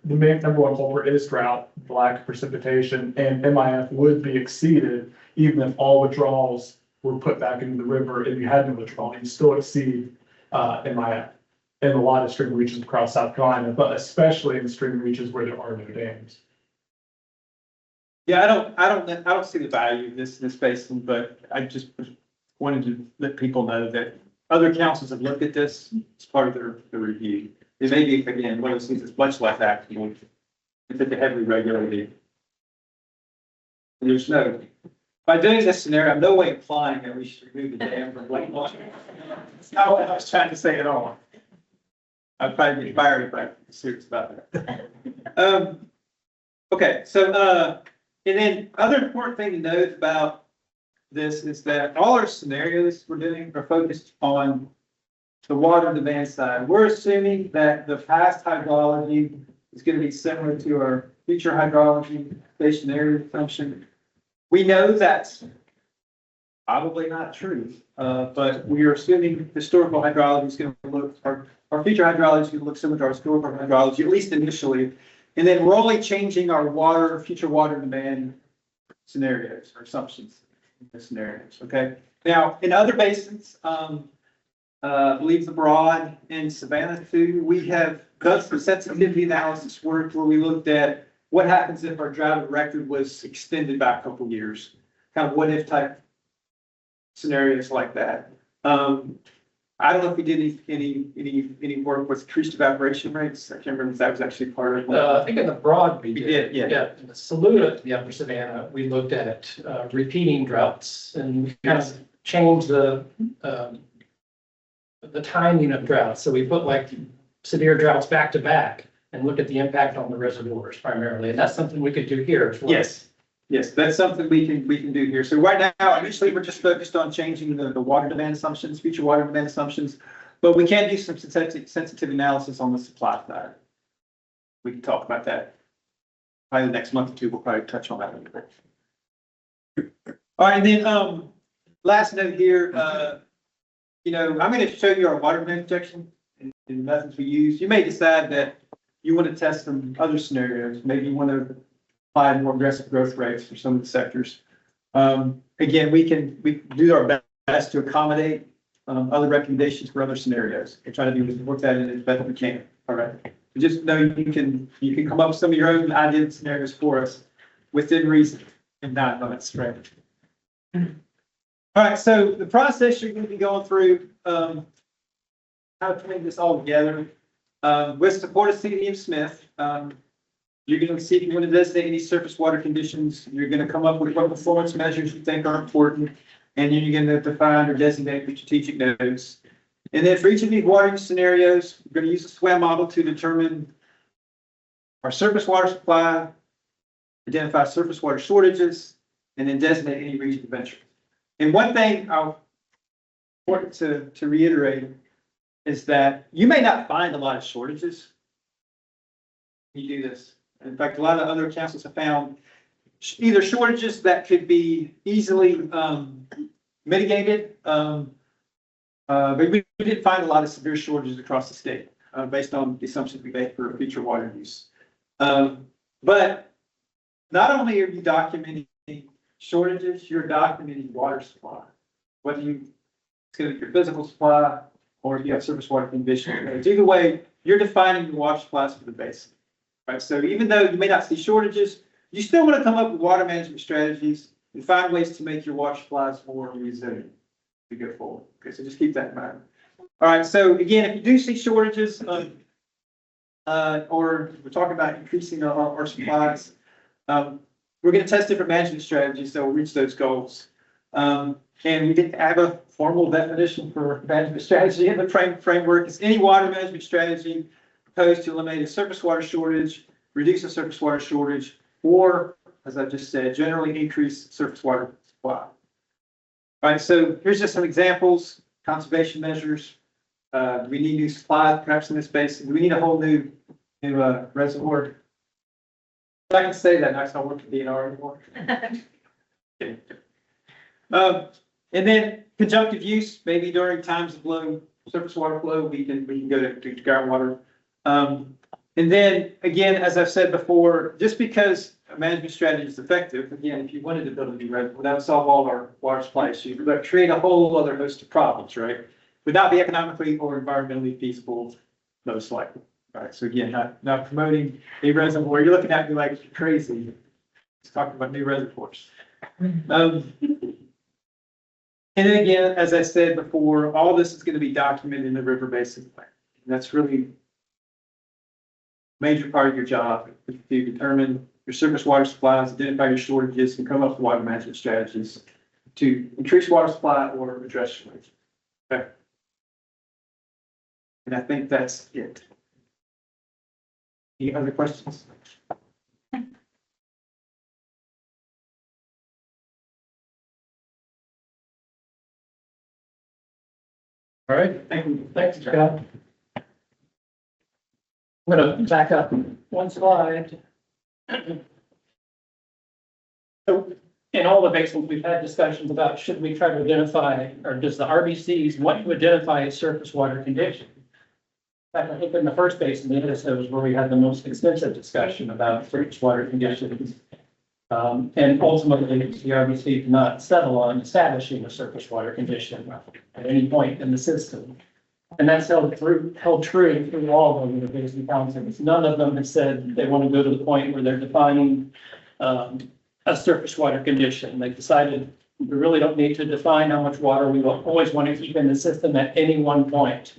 main number one culprit is drought, lack of precipitation, and MIF would be exceeded even if all withdrawals were put back into the river and you had no withdrawal, you'd still exceed MIF in a lot of stream reaches across South Carolina, but especially in stream reaches where there are no dams. Yeah, I don't see the value of this basin, but I just wanted to let people know that other councils have looked at this as part of their review. It may be, again, one of those things that's much less active, if it's heavily regulated. There's no, by doing this scenario, I'm no way implying that we should remove the dam from Lake Water. That's not what I was trying to say at all. I'd probably be fired if I'm serious about that. Okay, so, and then other important thing to note about this is that all our scenarios we're doing are focused on the water demand side. We're assuming that the past hydrology is going to be similar to our future hydrology stationary assumption. We know that's probably not true, but we are assuming historical hydrology is going to look, our future hydrology is going to look similar to our historical hydrology, at least initially. And then we're only changing our future water demand scenarios or assumptions in the scenarios, okay? Now, in other basins, I believe the Broad and Savannah too, we have done some sensitivity analysis work where we looked at what happens if our drought record was extended by a couple of years, kind of what if type scenarios like that. I don't know if we did any work with increased evaporation rates. I can't remember if that was actually part of. I think in the Broad we did. Yeah. Yeah, in the Saluda, the Upper Savannah, we looked at repeating droughts and we kind of changed the timing of droughts. So we put like severe droughts back to back and look at the impact on the reservoirs primarily. And that's something we could do here as well. Yes. Yes, that's something we can do here. So right now, initially, we're just focused on changing the water demand assumptions, future water demand assumptions, but we can do some sensitivity analysis on the supply side. We can talk about that. Probably the next month or two, we'll probably touch on that a little bit. All right, and then last note here, I'm going to show you our water demand projection. And in the methods we use. You may decide that you want to test some other scenarios. Maybe you want to apply more aggressive growth rates for some of the sectors. Again, we do our best to accommodate other recommendations for other scenarios. We're trying to work that in as best we can. All right. Just know you can come up with some of your own ideas scenarios for us within reason and 9 months, right? All right, so the process you're going to be going through, how to put this all together, with support of CDM Smith, you're going to see if you want to designate any surface water conditions. You're going to come up with what performance measures you think are important, and then you're going to define or designate the strategic nodes. And then for each of these water use scenarios, we're going to use a SWAM model to determine our surface water supply, identify surface water shortages, and then designate any region of interest. And one thing important to reiterate is that you may not find a lot of shortages when you do this. In fact, a lot of other councils have found either shortages that could be easily mitigated, but we didn't find a lot of severe shortages across the state based on the assumptions we made for future water use. But not only are you documenting shortages, you're documenting water supply. Whether it's going to be your physical supply or if you have surface water conditions. Either way, you're defining the water supplies for the basin. Right? So even though you may not see shortages, you still want to come up with water management strategies and find ways to make your water supplies more resilient to go forward. Okay, so just keep that in mind. All right, so again, if you do see shortages, or we're talking about increasing our supplies, we're going to test different management strategies that will reach those goals. And we didn't have a formal definition for management strategy in the framework. It's any water management strategy proposed to eliminate a surface water shortage, reduce the surface water shortage, or, as I just said, generally increase surface water supply. All right, so here's just some examples, conservation measures. Do we need new supplies perhaps in this basin? Do we need a whole new reservoir? I can say that, I don't work at DNR anymore. And then conjunctive use, maybe during times of low surface water flow, we can go to groundwater. And then again, as I've said before, just because a management strategy is effective, again, if you wanted to build a new reservoir, that would solve all our water supply issues, but create a whole other host of problems, right? Would not be economically or environmentally feasible, most likely. All right, so again, not promoting a reservoir. You're looking at me like you're crazy. Let's talk about new reservoirs. And then again, as I said before, all this is going to be documented in the river basin plan. And that's really a major part of your job, to determine your surface water supplies, identify your shortages, and come up with water management strategies to increase water supply or address shortages. Okay. And I think that's it. Any other questions? All right, thank you. Thanks, Scott. I'm gonna back up one slide. So in all the basins, we've had discussions about should we try to identify, or does the RBCs want to identify a surface water condition? In fact, I think in the first basin, the NSO was where we had the most extensive discussion about surface water conditions. And ultimately, the RBC did not settle on establishing a surface water condition at any point in the system. And that's held true through all of the basin councils. None of them have said they want to go to the point where they're defining a surface water condition. They've decided we really don't need to define how much water we will always want to keep in the system at any one point.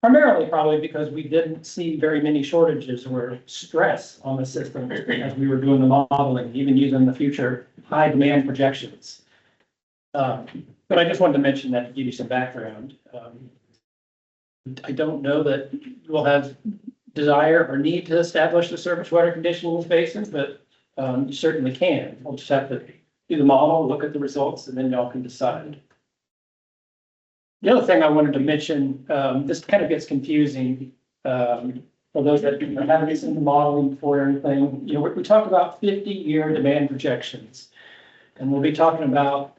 Primarily probably because we didn't see very many shortages or stress on the system as we were doing the modeling, even using the future high demand projections. But I just wanted to mention that to give you some background. I don't know that we'll have desire or need to establish a surface water condition in this basin, but you certainly can. We'll just have to do the model, look at the results, and then y'all can decide. The other thing I wanted to mention, this kind of gets confusing for those that haven't seen the modeling before or anything. You know, we talk about 50-year demand projections, and we'll be talking about,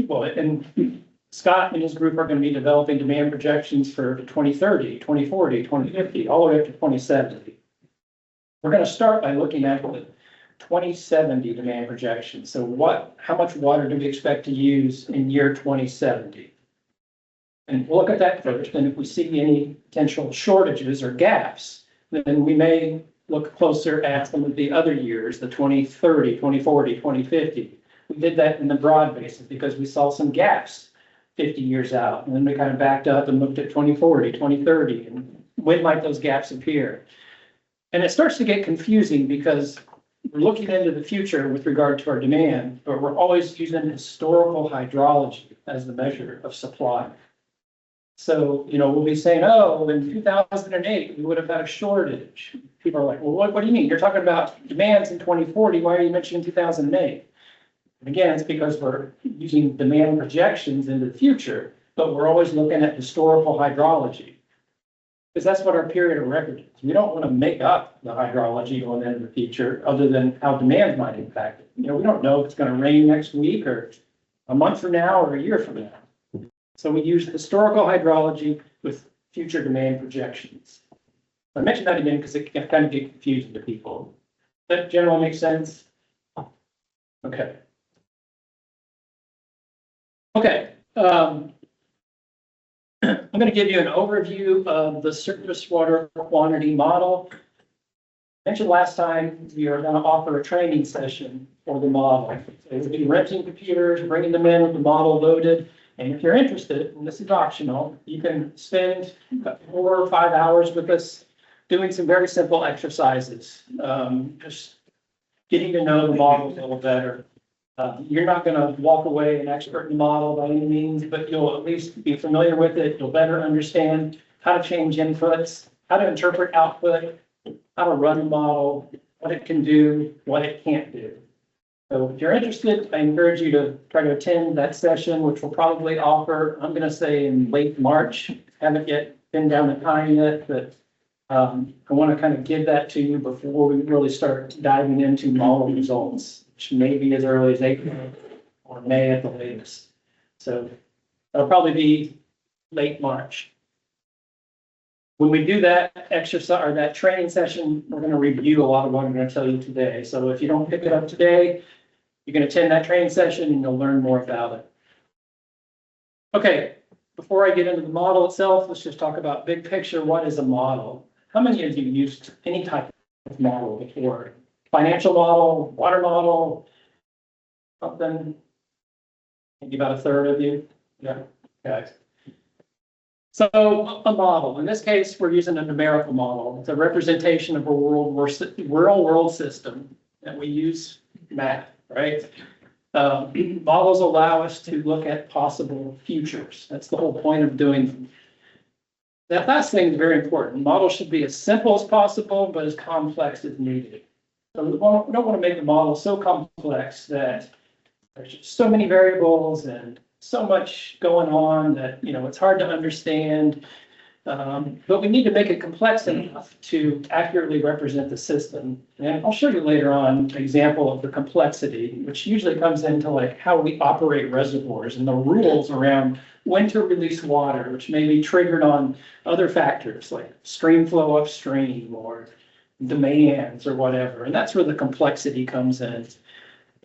well, and Scott and his group are going to be developing demand projections for 2030, 2040, 2050, all the way up to 2070. We're going to start by looking at the 2070 demand projections. So how much water do we expect to use in year 2070? And we'll look at that first. And if we see any potential shortages or gaps, then we may look closer at some of the other years, the 2030, 2040, 2050. We did that in the broad basis because we saw some gaps 50 years out. And then we kind of backed up and looked at 2040, 2030, and when might those gaps appear? And it starts to get confusing because we're looking into the future with regard to our demand, but we're always using historical hydrology as the measure of supply. So, we'll be saying, oh, in 2008, we would have had a shortage. People are like, well, what do you mean? You're talking about demands in 2040. Why are you mentioning 2008? And again, it's because we're using demand projections into the future, but we're always looking at historical hydrology. Because that's what our period of record is. We don't want to make up the hydrology going into the future other than how demand might impact it. We don't know if it's going to rain next week or a month from now or a year from now. So we use historical hydrology with future demand projections. I mentioned that again because it can kind of get confusing to people. Does that generally make sense? Okay. Okay. I'm going to give you an overview of the surface water quantity model. I mentioned last time we are going to offer a training session for the model. So we'll be renting computers, bringing them in with the model loaded. And if you're interested, and this is optional, you can spend 4 or 5 hours with us doing some very simple exercises. Just getting to know the model a little better. You're not going to walk away an expert in the model by any means, but you'll at least be familiar with it. You'll better understand how to change inputs, how to interpret output, how to run the model, what it can do, what it can't do. So if you're interested, I encourage you to try to attend that session, which we'll probably offer, I'm going to say in late March. Haven't yet pinned down the time yet, but I want to kind of give that to you before we really start diving into model results, which may be as early as April or May at the latest. So that'll probably be late March. When we do that exercise or that training session, we're going to review a lot of what I'm going to tell you today. So if you don't pick it up today, you can attend that training session and you'll learn more about it. Okay, before I get into the model itself, let's just talk about big picture. What is a model? How many of you used any type of model before? Financial model, water model, something? Maybe about a third of you. Yeah, guys. So a model, in this case, we're using a numerical model. It's a representation of a real world system that we use math, right? Models allow us to look at possible futures. That's the whole point of doing them. That last thing is very important. Models should be as simple as possible, but as complex as needed. So we don't want to make the model so complex that there's just so many variables and so much going on that, it's hard to understand. But we need to make it complex enough to accurately represent the system. And I'll show you later on an example of the complexity, which usually comes into like how we operate reservoirs and the rules around when to release water, which may be triggered on other factors like stream flow upstream or demands or whatever. And that's where the complexity comes in.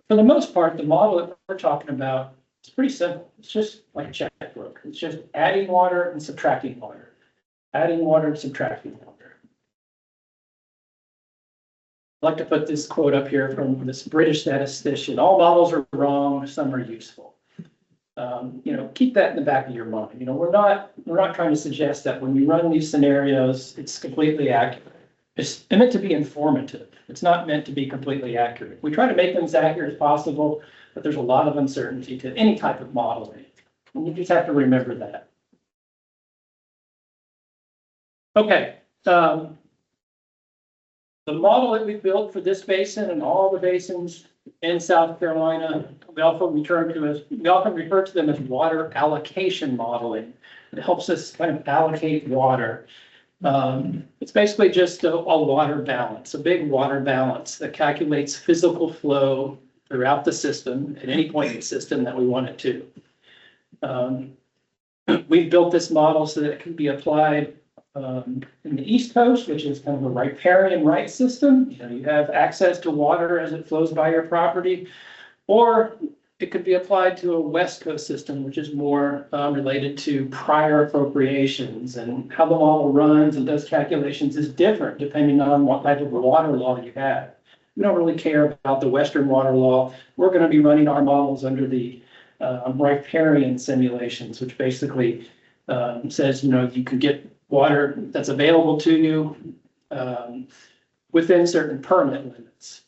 For the most part, the model that we're talking about is pretty simple. It's just like a checkbook. It's just adding water and subtracting water. Adding water and subtracting water. I'd like to put this quote up here from this British statistician. All models are wrong, some are useful. Keep that in the back of your mind. We're not trying to suggest that when you run these scenarios, it's completely accurate. It's meant to be informative. It's not meant to be completely accurate. We try to make them as accurate as possible, but there's a lot of uncertainty to any type of modeling. And you just have to remember that. Okay. The model that we built for this basin and all the basins in South Carolina, we often refer to them as water allocation modeling. It helps us kind of allocate water. It's basically just a water balance, a big water balance that calculates physical flow throughout the system at any point in the system that we want it to. We've built this model so that it can be applied in the East Coast, which is kind of a riparian right system. You know, you have access to water as it flows by your property, or it could be applied to a West Coast system, which is more related to prior appropriations, and how the model runs and does calculations is different depending on what type of water law you have. We don't really care about the Western water law. We're going to be running our models under the riparian simulations, which basically says, you know, you can get water that's available to you within certain permit limits.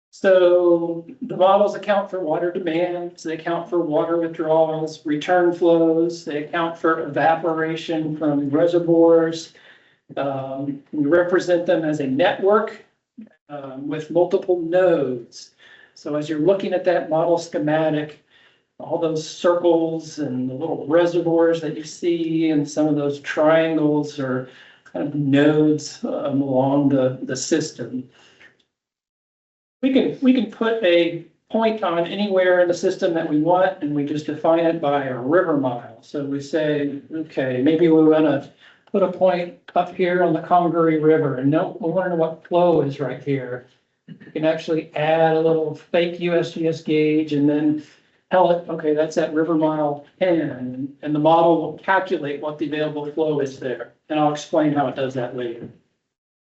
So the models account for water demands, they account for water withdrawals, return flows, they account for evaporation from reservoirs. We represent them as a network with multiple nodes. So as you're looking at that model schematic, all those circles and the little reservoirs that you see and some of those triangles are kind of nodes along the system. We can put a point on anywhere in the system that we want, and we just define it by a river mile. So we say, okay, maybe we want to put a point up here on the Congaree River, and no, we want to know what flow is right here. You can actually add a little fake USGS gauge and then tell it, okay, that's at river mile 10, and the model will calculate what the available flow is there. And I'll explain how it does that later.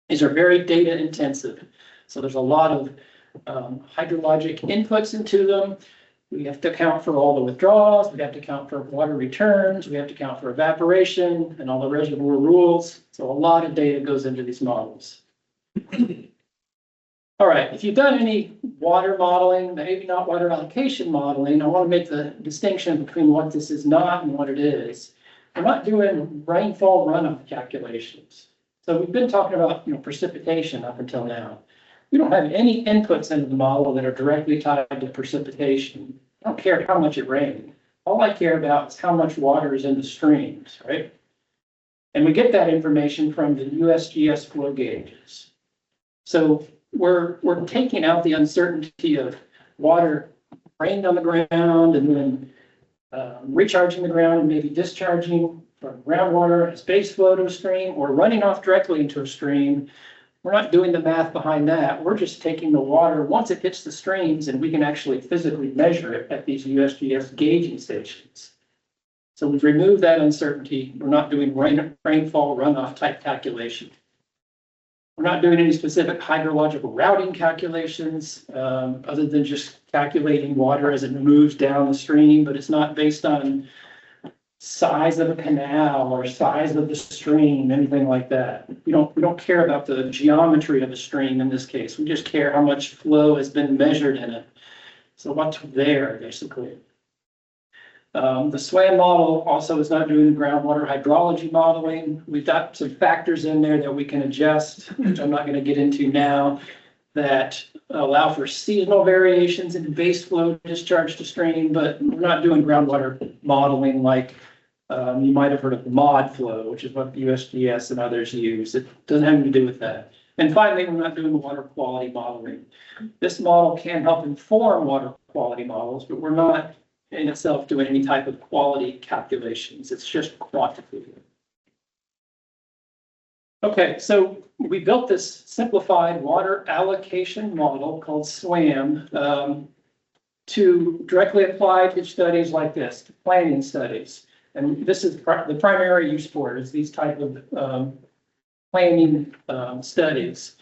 These are very data intensive. So there's a lot of hydrologic inputs into them. We have to account for all the withdrawals. We have to account for water returns. We have to account for evaporation and all the reservoir rules. So a lot of data goes into these models. All right, if you've done any water modeling, maybe not water allocation modeling, I want to make the distinction between what this is not and what it is. We're not doing rainfall runoff calculations. So we've been talking about, you know, precipitation up until now. We don't have any inputs into the model that are directly tied to precipitation. I don't care how much it rained. All I care about is how much water is in the streams, right? And we get that information from the USGS flow gauges. So we're taking out the uncertainty of water rained on the ground and then recharging the ground and maybe discharging from groundwater as base flow to a stream or running off directly into a stream. We're not doing the math behind that. We're just taking the water once it hits the streams, and we can actually physically measure it at these USGS gauging stations. So we've removed that uncertainty. We're not doing rainfall runoff type calculation. We're not doing any specific hydrological routing calculations other than just calculating water as it moves down the stream, but it's not based on size of a canal or size of the stream, anything like that. We don't care about the geometry of the stream in this case. We just care how much flow has been measured in it. So what's there, basically. The SWAM model also is not doing groundwater hydrology modeling. We've got some factors in there that we can adjust, which I'm not going to get into now, that allow for seasonal variations in base flow discharge to stream, but we're not doing groundwater modeling like you might have heard of mod flow, which is what the USGS and others use. It doesn't have anything to do with that. And finally, we're not doing water quality modeling. This model can help inform water quality models, but we're not in itself doing any type of quality calculations. It's just quantitative. Okay, so we built this simplified water allocation model called SWAM to directly apply to studies like this, to planning studies. And this is the primary use for it, is these type of planning studies.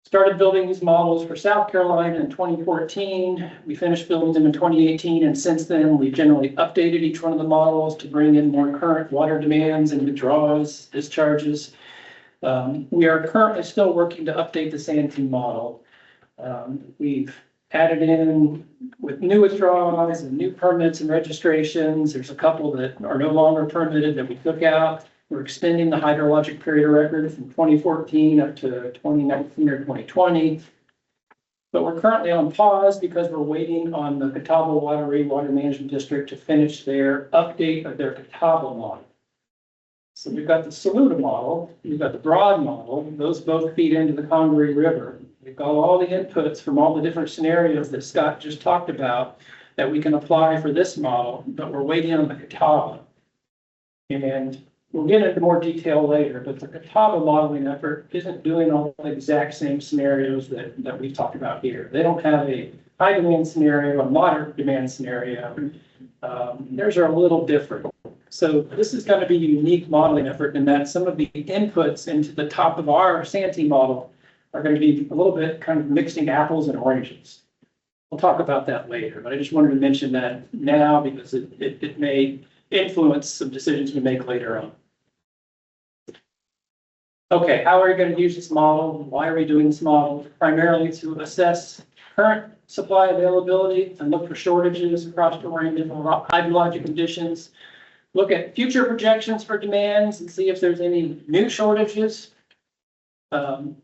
Started building these models for South Carolina in 2014. We finished building them in 2018, and since then we've generally updated each one of the models to bring in more current water demands and withdrawals, discharges. We are currently still working to update the Santee model. We've added in with new withdrawals and new permits and registrations. There's a couple that are no longer permitted that we took out. We're extending the hydrologic period of record from 2014 up to 2019 or 2020. But we're currently on pause because we're waiting on the Catawba Water Management District to finish their update of their Catawba model. So we've got the Saluda model, we've got the Broad model. Those both feed into the Congaree River. We've got all the inputs from all the different scenarios that Scott just talked about that we can apply for this model, but we're waiting on the Catawba. And we'll get into more detail later, but the Catawba modeling effort isn't doing all the exact same scenarios that we've talked about here. They don't have a high demand scenario, a moderate demand scenario. Theirs are a little different. So this is going to be a unique modeling effort in that some of the inputs into the top of our Santee model are going to be a little bit kind of mixing apples and oranges. We'll talk about that later, but I just wanted to mention that now because it may influence some decisions we make later on. Okay, how are we going to use this model? Why are we doing this model? Primarily to assess current supply availability and look for shortages across the range of hydrologic conditions. Look at future projections for demands and see if there's any new shortages.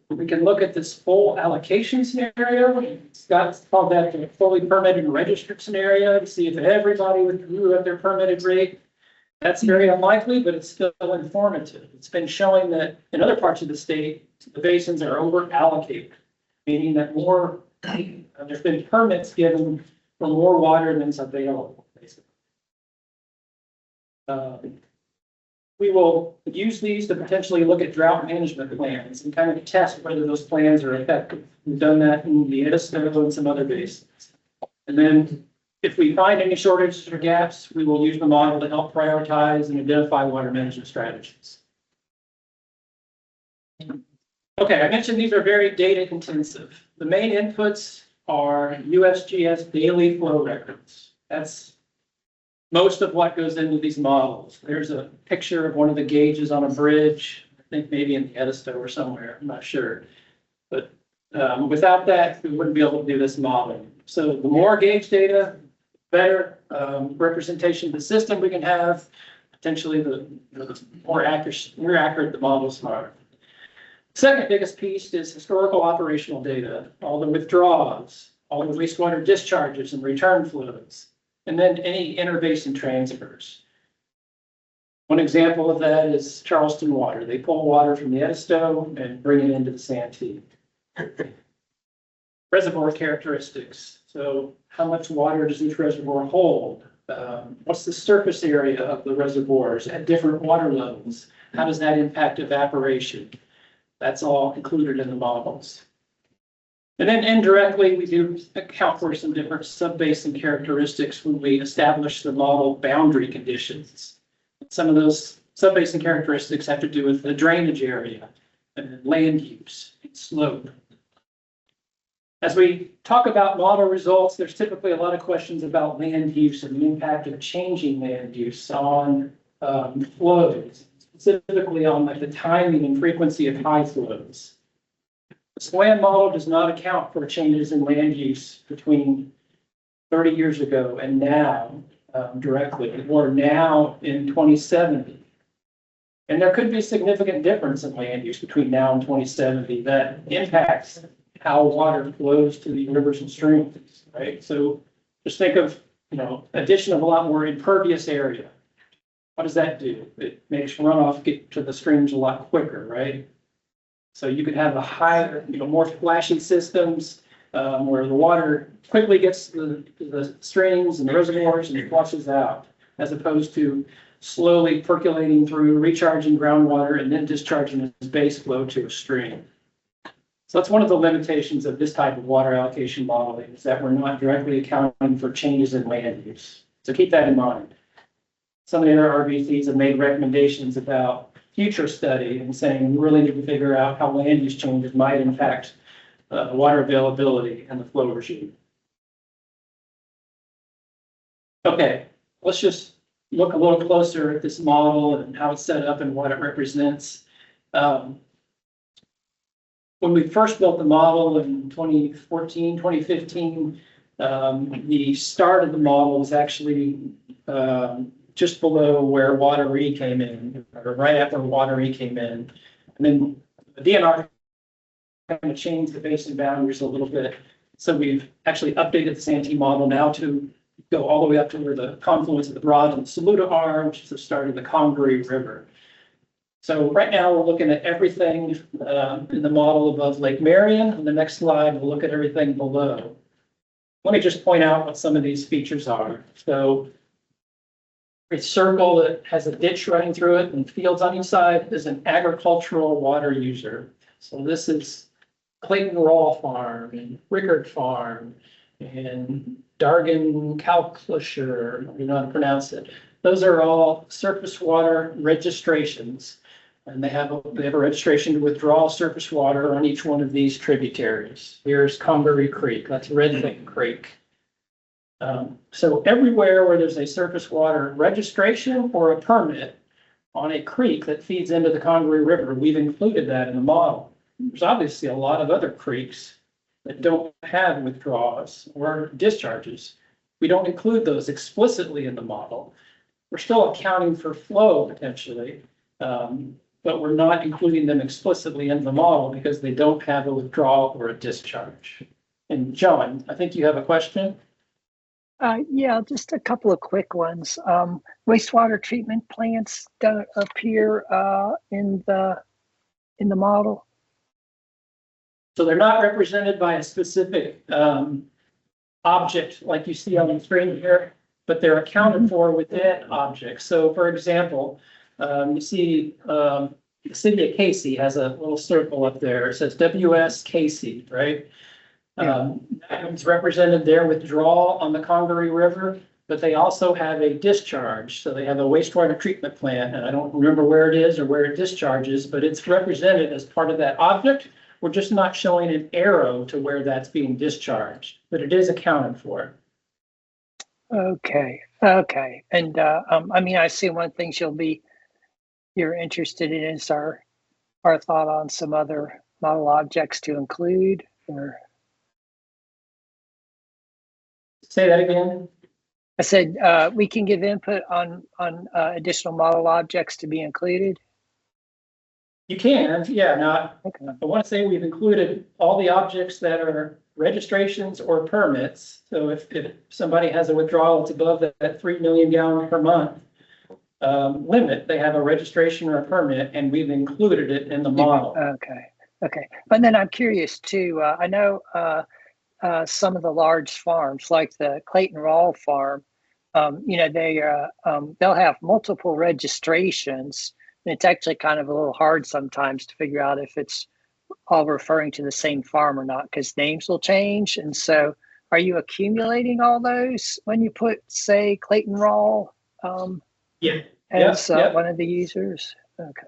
We can look at this full allocation scenario. Scott's called that the fully permitted and registered scenario to see if everybody withdrew at their permitted rate. That's very unlikely, but it's still informative. It's been showing that in other parts of the state, the basins are over allocated, meaning that more, there's been permits given for more water than's available, basically. We will use these to potentially look at drought management plans and kind of test whether those plans are effective. We've done that in the Edisto and some other basins. And then if we find any shortages or gaps, we will use the model to help prioritize and identify water management strategies. Okay, I mentioned these are very data intensive. The main inputs are USGS daily flow records. That's most of what goes into these models. There's a picture of one of the gauges on a bridge, I think maybe in the Edisto or somewhere, I'm not sure. But without that, we wouldn't be able to do this modeling. So the more gauge data, better representation of the system we can have, potentially the more accurate the models are. Second biggest piece is historical operational data, all the withdrawals, all the wastewater discharges and return flows, and then any interbasin transfers. One example of that is Charleston Water. They pull water from the Edisto and bring it into the Santee. Reservoir characteristics. So how much water does each reservoir hold? What's the surface area of the reservoirs at different water levels? How does that impact evaporation? That's all included in the models. And then indirectly, we do account for some different subbasin characteristics when we establish the model boundary conditions. Some of those subbasin characteristics have to do with the drainage area and land use and slope. As we talk about model results, there's typically a lot of questions about land use and the impact of changing land use on flows, specifically on like the timing and frequency of high flows. The SWAN model does not account for changes in land use between 30 years ago and now directly, or now in 2070. And there could be significant difference in land use between now and 2070 that impacts how water flows to the rivers and streams, right? So just think of, addition of a lot more impervious area. What does that do? It makes runoff get to the streams a lot quicker, right? So you could have a higher, more flashy systems where the water quickly gets to the streams and the reservoirs and it flushes out, as opposed to slowly percolating through, recharging groundwater, and then discharging as base flow to a stream. So that's one of the limitations of this type of water allocation modeling, is that we're not directly accounting for changes in land use. So keep that in mind. Some of the other RVCs have made recommendations about future study and saying we really need to figure out how land use changes might impact water availability and the flow regime. Okay, let's just look a little closer at this model and how it's set up and what it represents. When we first built the model in 2014, 2015, the start of the model was actually just below where Water E came in, or right after Water E came in. And then the DNR kind of changed the basin boundaries a little bit. So we've actually updated the Santee model now to go all the way up to where the confluence of the Broad and the Saluda are, which is the start of the Congaree River. So right now we're looking at everything in the model above Lake Marion. On the next slide, we'll look at everything below. let me just point out what some of these features are. So a circle that has a ditch running through it and fields on each side is an agricultural water user. So this is Clayton Raw Farm and Rickard Farm and Dargan Kalklisher, you know how to pronounce it. Those are all surface water registrations. And they have a registration to withdraw surface water on each one of these tributaries. Here's Congaree Creek, that's Red Bank Creek. So everywhere where there's a surface water registration or a permit on a creek that feeds into the Congaree River, we've included that in the model. There's obviously a lot of other creeks that don't have withdrawals or discharges. We don't include those explicitly in the model. We're still accounting for flow potentially, but we're not including them explicitly in the model because they don't have a withdrawal or a discharge. And John, I think you have a question? Yeah, just a couple of quick ones. Wastewater treatment plants don't appear in the model. So they're not represented by a specific object like you see on the screen here, but they're accounted for within objects. So for example, you see the city of Casey has a little circle up there. It says WS Casey, right? It's represented their withdrawal on the Congaree River, but they also have a discharge. So they have a wastewater treatment plant, and I don't remember where it is or where it discharges, but it's represented as part of that object. We're just not showing an arrow to where that's being discharged, but it is accounted for. Okay. And I mean, I see one thing you're interested in is our thought on some other model objects to include, or say that again. I said we can give input on additional model objects to be included. You can, yeah. Now, okay. I want to say we've included all the objects that are registrations or permits. So if somebody has a withdrawal that's above that 3 million gallon per month limit, they have a registration or a permit, and we've included it in the model. Okay. But then I'm curious too. I know some of the large farms, like the Clayton Raw Farm, they'll have multiple registrations. And it's actually kind of a little hard sometimes to figure out if it's all referring to the same farm or not, because names will change. And so are you accumulating all those when you put, say, Clayton Raw as one of the users? Okay.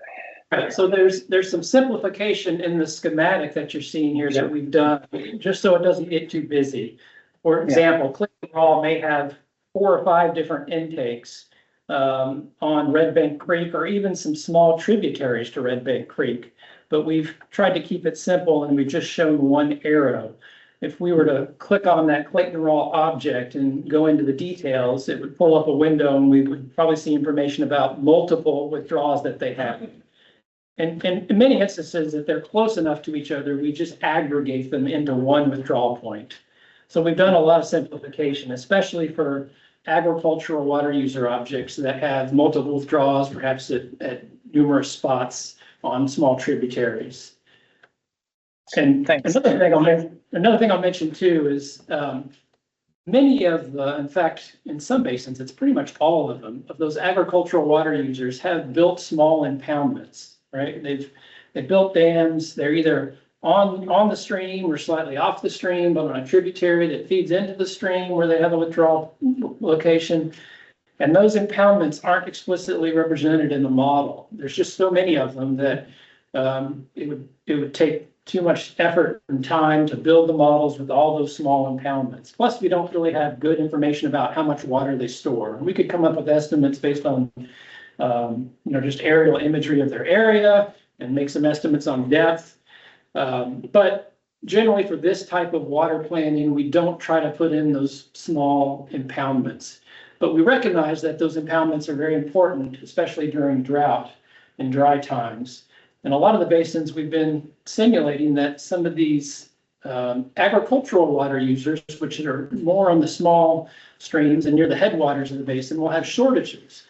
Right. So there's some simplification in the schematic that you're seeing here that we've done, just so it doesn't get too busy. For example, Clayton Raw may have 4 or 5 different intakes on Red Bank Creek, or even some small tributaries to Red Bank Creek. But we've tried to keep it simple, and we've just shown one arrow. If we were to click on that Clayton Raw object and go into the details, it would pull up a window, and we would probably see information about multiple withdrawals that they have. And in many instances, if they're close enough to each other, we just aggregate them into one withdrawal point. So we've done a lot of simplification, especially for agricultural water user objects that have multiple withdrawals, perhaps at numerous spots on small tributaries. And another thing I'll mention too is many of in fact, in some basins, it's pretty much all of them, of those agricultural water users have built small impoundments, right? They've built dams. They're either on the stream or slightly off the stream, but on a tributary that feeds into the stream where they have a withdrawal location. And those impoundments aren't explicitly represented in the model. There's just so many of them that it would take too much effort and time to build the models with all those small impoundments. Plus, we don't really have good information about how much water they store. We could come up with estimates based on just aerial imagery of their area and make some estimates on depth. But generally for this type of water planning, we don't try to put in those small impoundments. But we recognize that those impoundments are very important, especially during drought and dry times. In a lot of the basins, we've been simulating that some of these agricultural water users, which are more on the small streams and near the headwaters of the basin, will have shortages.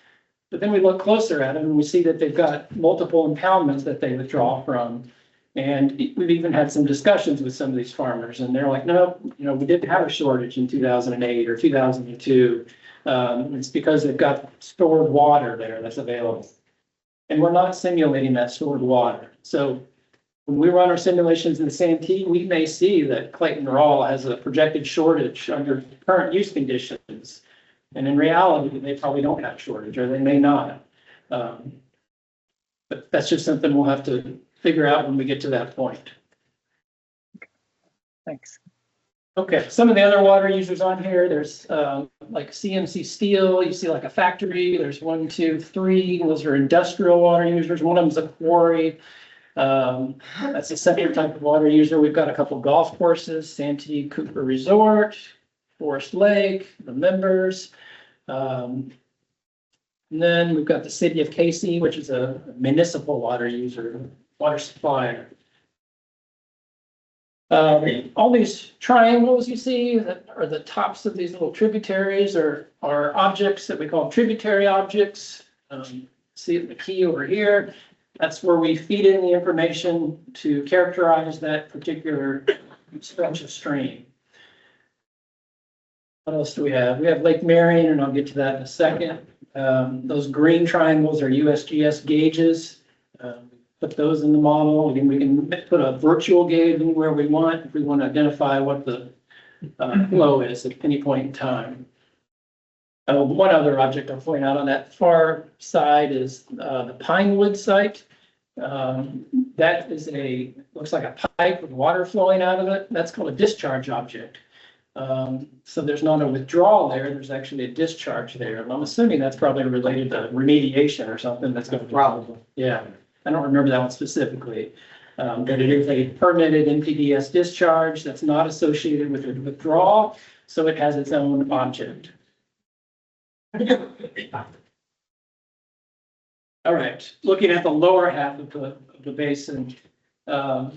But then we look closer at them and we see that they've got multiple impoundments that they withdraw from. And we've even had some discussions with some of these farmers and they're like, no, we didn't have a shortage in 2008 or 2002. It's because they've got stored water there that's available. And we're not simulating that stored water. So when we run our simulations in the Santee, we may see that Clayton Rawl has a projected shortage under current use conditions. And in reality, they probably don't have a shortage, or they may not. But that's just something we'll have to figure out when we get to that point. Thanks. Okay, some of the other water users on here, there's like CMC Steel, you see like a factory, there's 1, 2, 3, those are industrial water users, one of them's a quarry. That's a separate type of water user. We've got a couple golf courses, Santee Cooper Resort, Forest Lake, the members. And then we've got the city of Casey, which is a municipal water user, water supplier. All these triangles you see that are the tops of these little tributaries are objects that we call tributary objects. See the key over here. That's where we feed in the information to characterize that particular stretch of stream. What else do we have? We have Lake Marion, and I'll get to that in a second. Those green triangles are USGS gauges. Put those in the model. Again, we can put a virtual gauge anywhere we want if we want to identify what the flow is at any point in time. One other object I'll point out on that far side is the Pinewood site. That is looks like a pipe with water flowing out of it. That's called a discharge object. So there's not a withdrawal there, there's actually a discharge there. And I'm assuming that's probably related to remediation or something that's going to probably. Yeah, I don't remember that one specifically. But it is a permitted NPDES discharge that's not associated with a withdrawal, so it has its own object. All right, looking at the lower half of the basin. I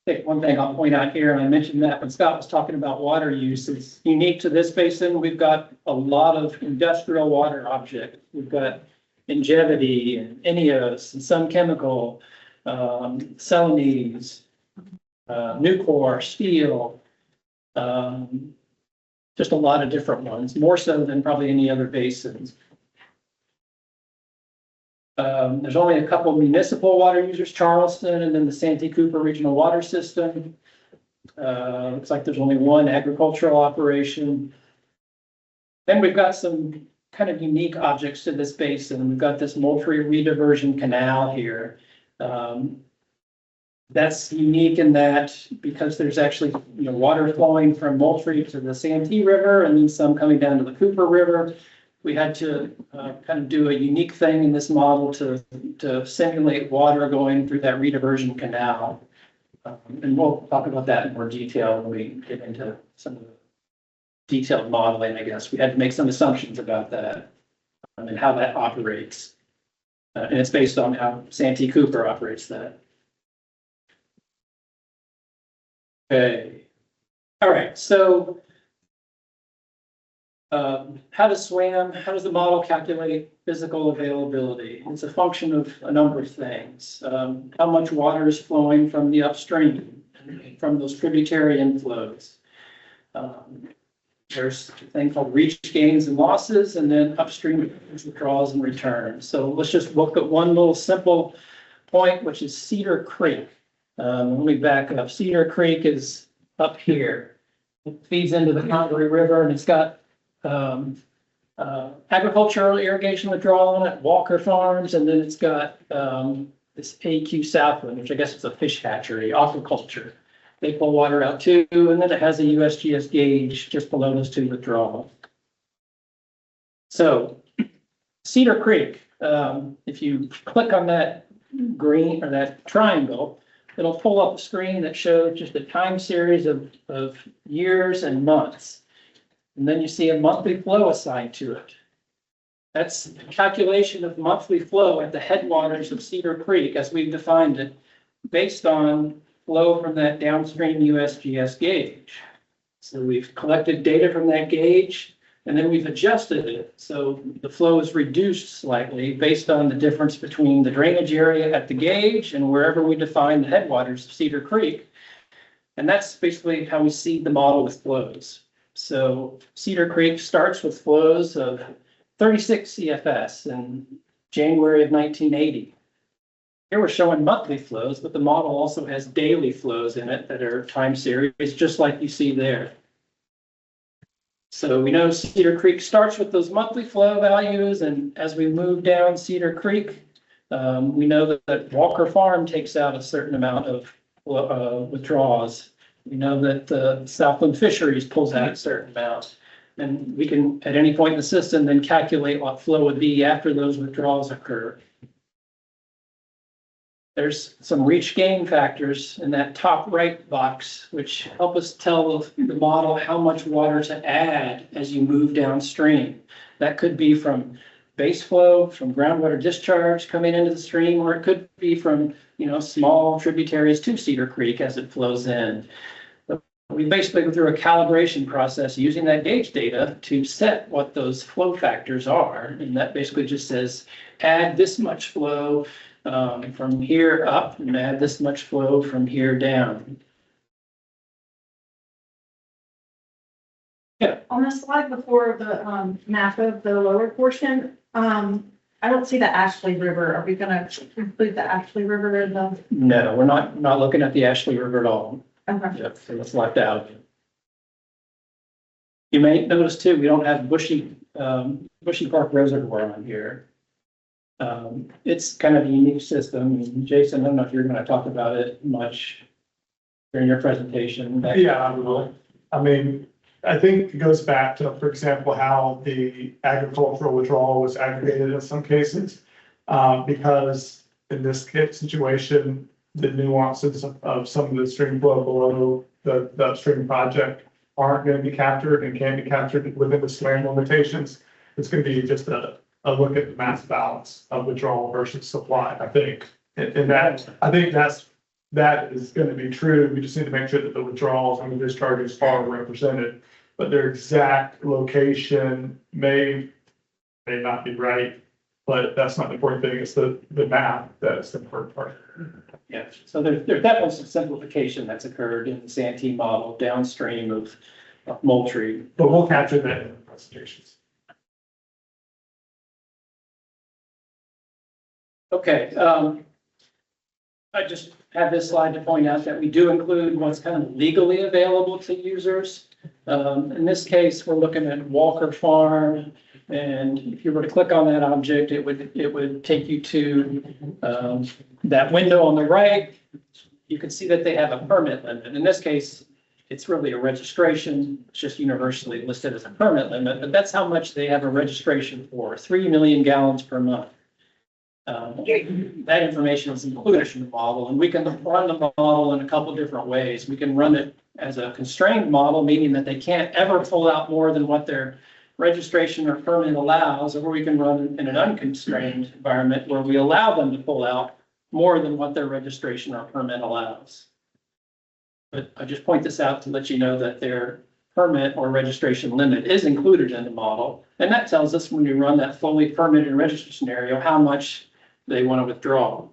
think one thing I'll point out here, and I mentioned that when Scott was talking about water use, it's unique to this basin. We've got a lot of industrial water objects. We've got Ingevity and Ineos and Sun Chemical, Celanese, Nucor, Steel, just a lot of different ones, more so than probably any other basins. There's only a couple of municipal water users, Charleston, and then the Santee Cooper Regional Water System. Looks like there's only one agricultural operation. Then we've got some kind of unique objects to this basin. We've got this Moultrie Rediversion Canal here. That's unique in that because there's actually water flowing from Moultrie to the Santee River and then some coming down to the Cooper River. We had to kind of do a unique thing in this model to simulate water going through that rediversion canal. And we'll talk about that in more detail when we get into some of the detailed modeling, I guess. We had to make some assumptions about that and how that operates. And it's based on how Santee Cooper operates that. Okay. All right. So how to swim, how does the model calculate physical availability? It's a function of a number of things. How much water is flowing from the upstream, from those tributary inflows. There's a thing called reach gains and losses, and then upstream withdrawals and returns. So let's just look at one little simple point, which is Cedar Creek. Let me back up. Cedar Creek is up here. It feeds into the Congaree River, and it's got agricultural irrigation withdrawal on it, Walker Farms, and then it's got this AQ Southland, which I guess is a fish hatchery, aquaculture. They pull water out too, and then it has a USGS gauge just below those two withdrawals. So Cedar Creek, if you click on that green or that triangle, it'll pull up a screen that shows just a time series of years and months. And then you see a monthly flow assigned to it. That's a calculation of monthly flow at the headwaters of Cedar Creek as we've defined it, based on flow from that downstream USGS gauge. So we've collected data from that gauge, And then we've adjusted it, so the flow is reduced slightly based on the difference between the drainage area at the gauge and wherever we define the headwaters of Cedar Creek. And that's basically how we seed the model with flows. So Cedar Creek starts with flows of 36 CFS in January of 1980. Here we're showing monthly flows, but the model also has daily flows in it that are time series, just like you see there. So we know Cedar Creek starts with those monthly flow values, and as we move down Cedar Creek, we know that Walker Farm takes out a certain amount of withdrawals. We know that Southland Fisheries pulls out a certain amount. And we can, at any point in the system, then calculate what flow would be after those withdrawals occur. There's some reach gain factors in that top right box, which help us tell the model how much water to add as you move downstream. That could be from base flow, from groundwater discharge coming into the stream, or it could be from, small tributaries to Cedar Creek as it flows in. But we basically go through a calibration process using that gauge data to set what those flow factors are. And that basically just says, add this much flow from here up and add this much flow from here down. Yeah. On the slide before the map of the lower portion, I don't see the Ashley River. Are we gonna include the Ashley River in the? No, we're not looking at the Ashley River at all. Okay. Yep, so that's left out. You may notice too, we don't have Bushy Park Reservoir on here. It's kind of a unique system. And Jason, I don't know if you're going to talk about it much during your presentation. Yeah, I will. I mean, I think it goes back to, for example, how the agricultural withdrawal was aggregated in some cases. Because in this situation, the nuances of some of the stream flow below the upstream project aren't going to be captured and can be captured within the SLAM limitations. It's going to be just a look at the mass balance of withdrawal versus supply, I think. And that, I think that is going to be true. We just need to make sure that the withdrawals and the discharges are represented, but their exact location may not be right, but that's not the important thing. It's the map that's the important part. Yeah, so there's definitely some simplification that's occurred in the Santee model downstream of Moultrie. But we'll capture that in the presentations. Okay, I just have this slide to point out that we do include what's kind of legally available to users. In this case, we're looking at Walker Farm, and if you were to click on that object, it would take you to that window on the right. You can see that they have a permit limit. In this case, it's really a registration. It's just universally listed as a permit limit, but that's how much they have a registration for, 3 million gallons per month. That information is included in the model, and we can run the model in a couple different ways. We can run it as a constrained model, meaning that they can't ever pull out more than what their registration or permit allows, or we can run in an unconstrained environment where we allow them to pull out more than what their registration or permit allows. But I just point this out to let you know that their permit or registration limit is included in the model. And that tells us when we run that fully permitted and registered scenario, how much they want to withdraw.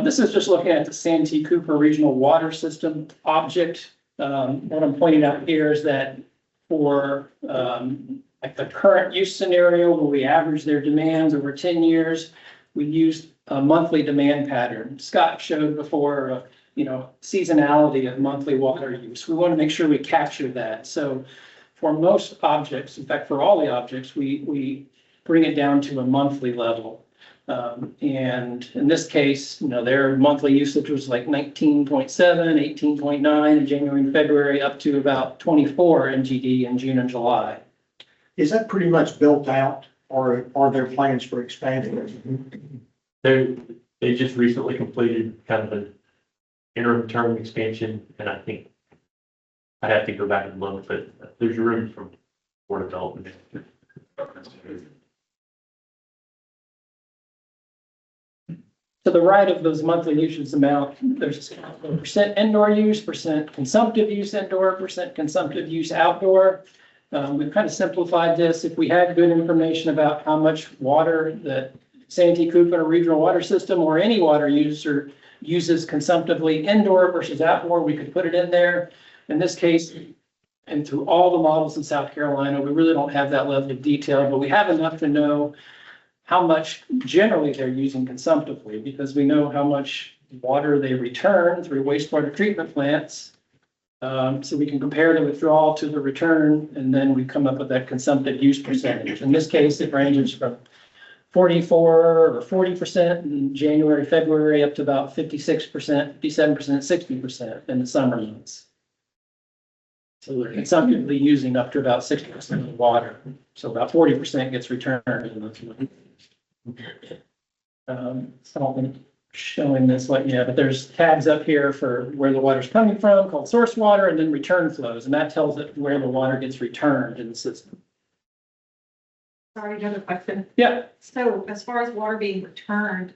This is just looking at the Santee Cooper Regional Water System object. What I'm pointing out here is that for like the current use scenario where we average their demands over 10 years, we used a monthly demand pattern. Scott showed before, seasonality of monthly water use. We want to make sure we capture that. So for most objects, in fact, for all the objects, we bring it down to a monthly level. And in this case, their monthly usage was like 19.7, 18.9 in January and February, up to about 24 MGD in June and July. Is that pretty much built out, or are there plans for expanding it? They just recently completed kind of an interim term expansion, and I think I'd have to go back and look, but there's room for more development. To the right of those monthly usage amount, there's percent indoor use, percent consumptive use indoor, percent consumptive use outdoor. We've kind of simplified this. If we had good information about how much water that Santee Cooper Regional Water System or any water user uses consumptively indoor versus outdoor, we could put it in there. In this case, and through all the models in South Carolina, we really don't have that level of detail, but we have enough to know how much generally they're using consumptively, because we know how much water they return through wastewater treatment plants. So we can compare the withdrawal to the return, and then we come up with that consumptive use percentage. In this case, it ranges from 44 or 40% in January, February, up to about 56%, 57%, 60% in the summer months. So they're consumptively using up to about 60% of the water. So about 40% gets returned in those months. So showing this, but there's tabs up here for where the water's coming from, called source water, and then return flows, and that tells it where the water gets returned in the system. Sorry, another question. Yeah. So as far as water being returned,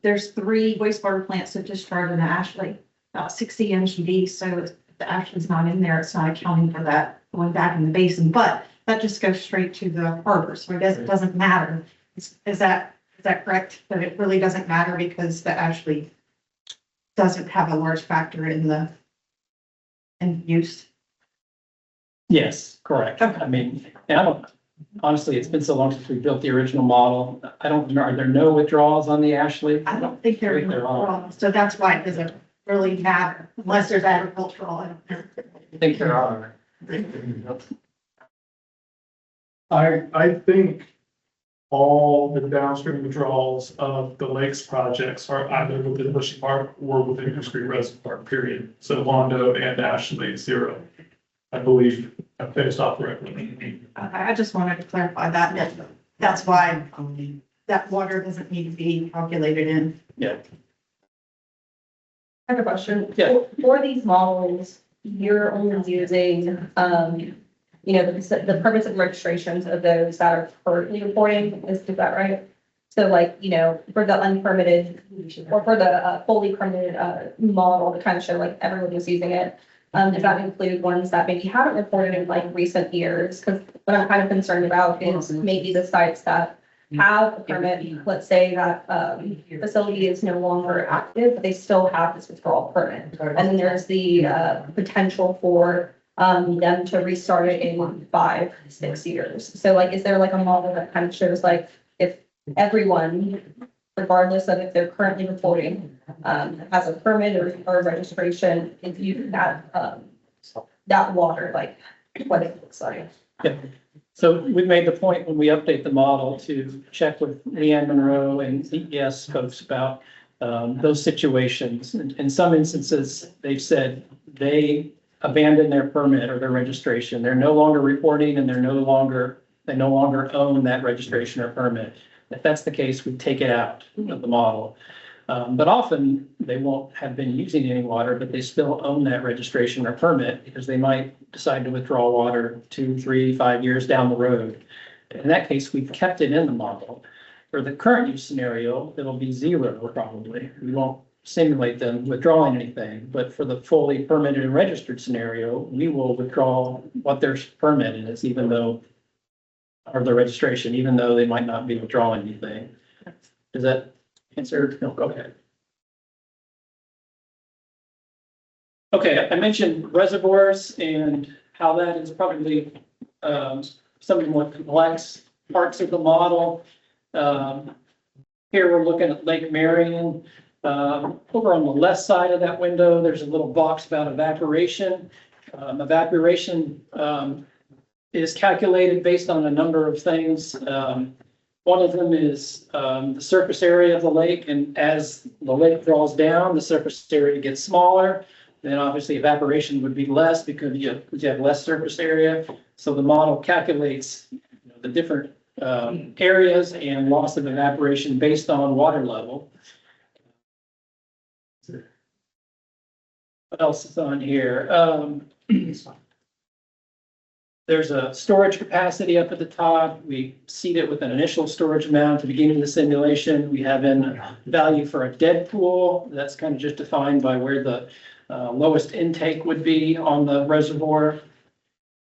there's 3 wastewater plants that discharge in Ashley, about 60 MGD. So the Ashley's not in there. It's not accounting for that going back in the basin, but that just goes straight to the harbor. So it doesn't matter. Is that correct? That it really doesn't matter because the Ashley doesn't have a large factor in use? Yes, correct. Okay. I mean, and I don't, honestly, it's been so long since we built the original model. I don't know, are there no withdrawals on the Ashley? I don't think there are. So that's why it doesn't really matter unless there's agricultural. I think there are. I think all the downstream withdrawals of the lakes projects are either within Bushy Park or within History Reservoir, period. So Londo and Ashley, 0. I believe I finished off correctly. I just wanted to clarify that. That's why that water doesn't need to be calculated in. Yeah. I have a question. Yeah. For these models, you're only using, the permits and registrations of those that are currently reporting, is that right? So like, for the unpermitted or for the fully permitted model to kind of show like everyone who's using it, does that include ones that maybe haven't reported in like recent years? Because what I'm kind of concerned about is maybe the sites that have a permit, let's say that facility is no longer active, but they still have this withdrawal permit. And then there's the potential for them to restart it in 5-6 years. So like, is there like a model that kind of shows like if everyone, regardless of if they're currently reporting, has a permit or registration, if you that water, like what it looks like? Yeah. So we made the point when we update the model to check with Leanne Monroe and CES folks about those situations. In some instances, they've said they abandon their permit or their registration. They're no longer reporting and they no longer own that registration or permit. If that's the case, we take it out of the model. But often they won't have been using any water, but they still own that registration or permit because they might decide to withdraw water 2, 3, 5 years down the road. In that case, we've kept it in the model. For the current use scenario, it'll be 0 probably. We won't simulate them withdrawing anything, but for the fully permitted and registered scenario, we will withdraw what their permit is, even though, or the registration, even though they might not be withdrawing anything. Does that answer? No, go ahead. Okay, I mentioned reservoirs and how that is probably some of the more complex parts of the model. Here we're looking at Lake Marion. Over on the left side of that window, there's a little box about evaporation. Evaporation is calculated based on a number of things. One of them is the surface area of the lake, and as the lake draws down, the surface area gets smaller. Then obviously evaporation would be less because you have less surface area. So the model calculates the different areas and loss of evaporation based on water level. What else is on here? There's a storage capacity up at the top. We seed it with an initial storage amount at the beginning of the simulation. We have in value for a dead pool. That's kind of just defined by where the lowest intake would be on the reservoir.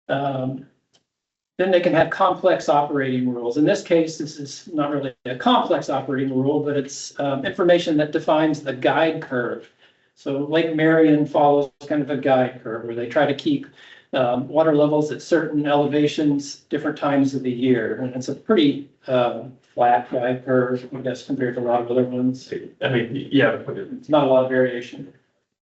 Then they can have complex operating rules. In this case, this is not really a complex operating rule, but it's information that defines the guide curve. So Lake Marion follows kind of a guide curve where they try to keep water levels at certain elevations, different times of the year. And it's a pretty flat guide curve, I guess, compared to a lot of other ones. I mean, yeah, It's not a lot of variation.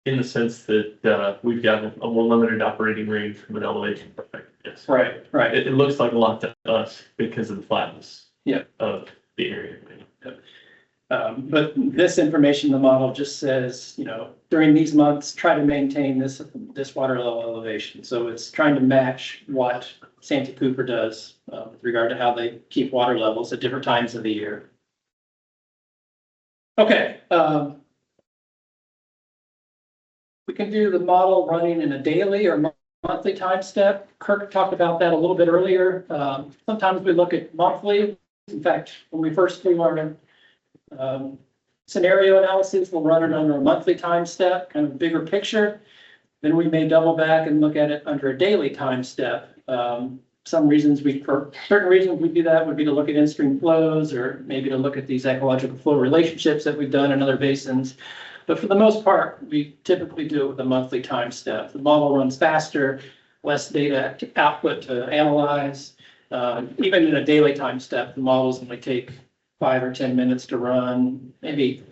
in the sense that we've got a more limited operating range from an elevation perspective, yes. Right, right. It looks like a lot to us because of the flatness. Yeah. Of the area. But this information, the model just says, you know, during these months, try to maintain this water level elevation. So it's trying to match what Santee Cooper does with regard to how they keep water levels at different times of the year. Okay. We can do the model running in a daily or monthly time step. Kirk talked about that a little bit earlier. Sometimes we look at monthly. In fact, when we first do our scenario analysis, we'll run it under a monthly time step, kind of bigger picture. Then we may double back and look at it under a daily time step. Some reasons for certain reasons we do that would be to look at in-stream flows or maybe to look at these ecological flow relationships that we've done in other basins. But for the most part, we typically do it with a monthly time step. The model runs faster, less data output to analyze. Even in a daily time step, the models only take 5 or 10 minutes to run. Maybe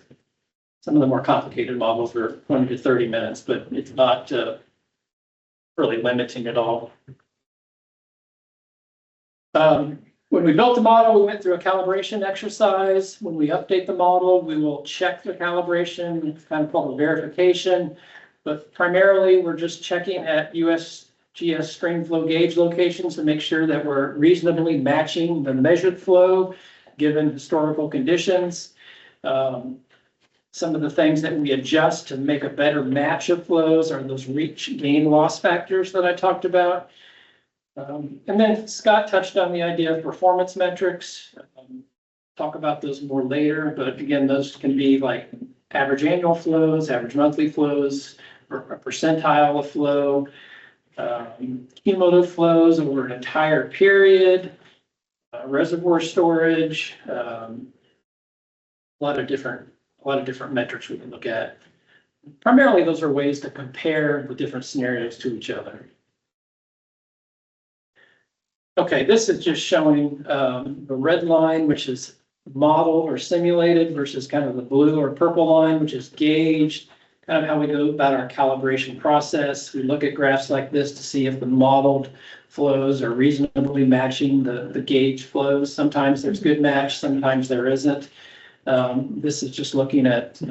some of the more complicated models are 20 to 30 minutes, but it's not really limiting at all. When we built the model, we went through a calibration exercise. When we update the model, we will check the calibration. It's kind of called a verification, but primarily we're just checking at USGS stream flow gauge locations to make sure that we're reasonably matching the measured flow given historical conditions. Some of the things that we adjust to make a better match of flows are those reach gain loss factors that I talked about. And then Scott touched on the idea of performance metrics. Talk about those more later, but again, those can be like average annual flows, average monthly flows, or a percentile of flow, cumulative flows over an entire period, reservoir storage, a lot of different metrics we can look at. Primarily, those are ways to compare the different scenarios to each other. Okay, this is just showing the red line, which is model or simulated, versus kind of the blue or purple line, which is gauged, kind of how we go about our calibration process. We look at graphs like this to see if the modeled flows are reasonably matching the gauge flows. Sometimes there's good match, sometimes there isn't. This is just looking at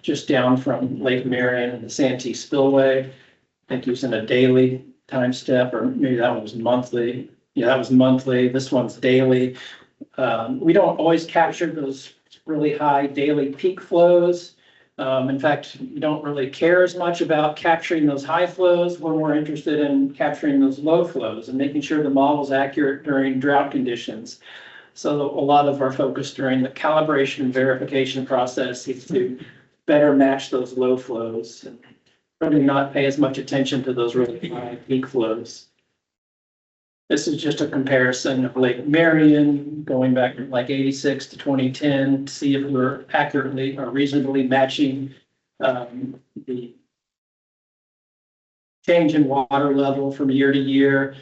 just down from Lake Marion and the Santee spillway. I think using a daily time step, or maybe that one was monthly. Yeah, that was monthly. This one's daily. We don't always capture those really high daily peak flows. In fact, we don't really care as much about capturing those high flows when we're interested in capturing those low flows and making sure the model's accurate during drought conditions. So a lot of our focus during the calibration and verification process is to better match those low flows and really not pay as much attention to those really high peak flows. This is just a comparison of Lake Marion going back from like 86 to 2010 to see if we're accurately or reasonably matching the change in water level from year to year.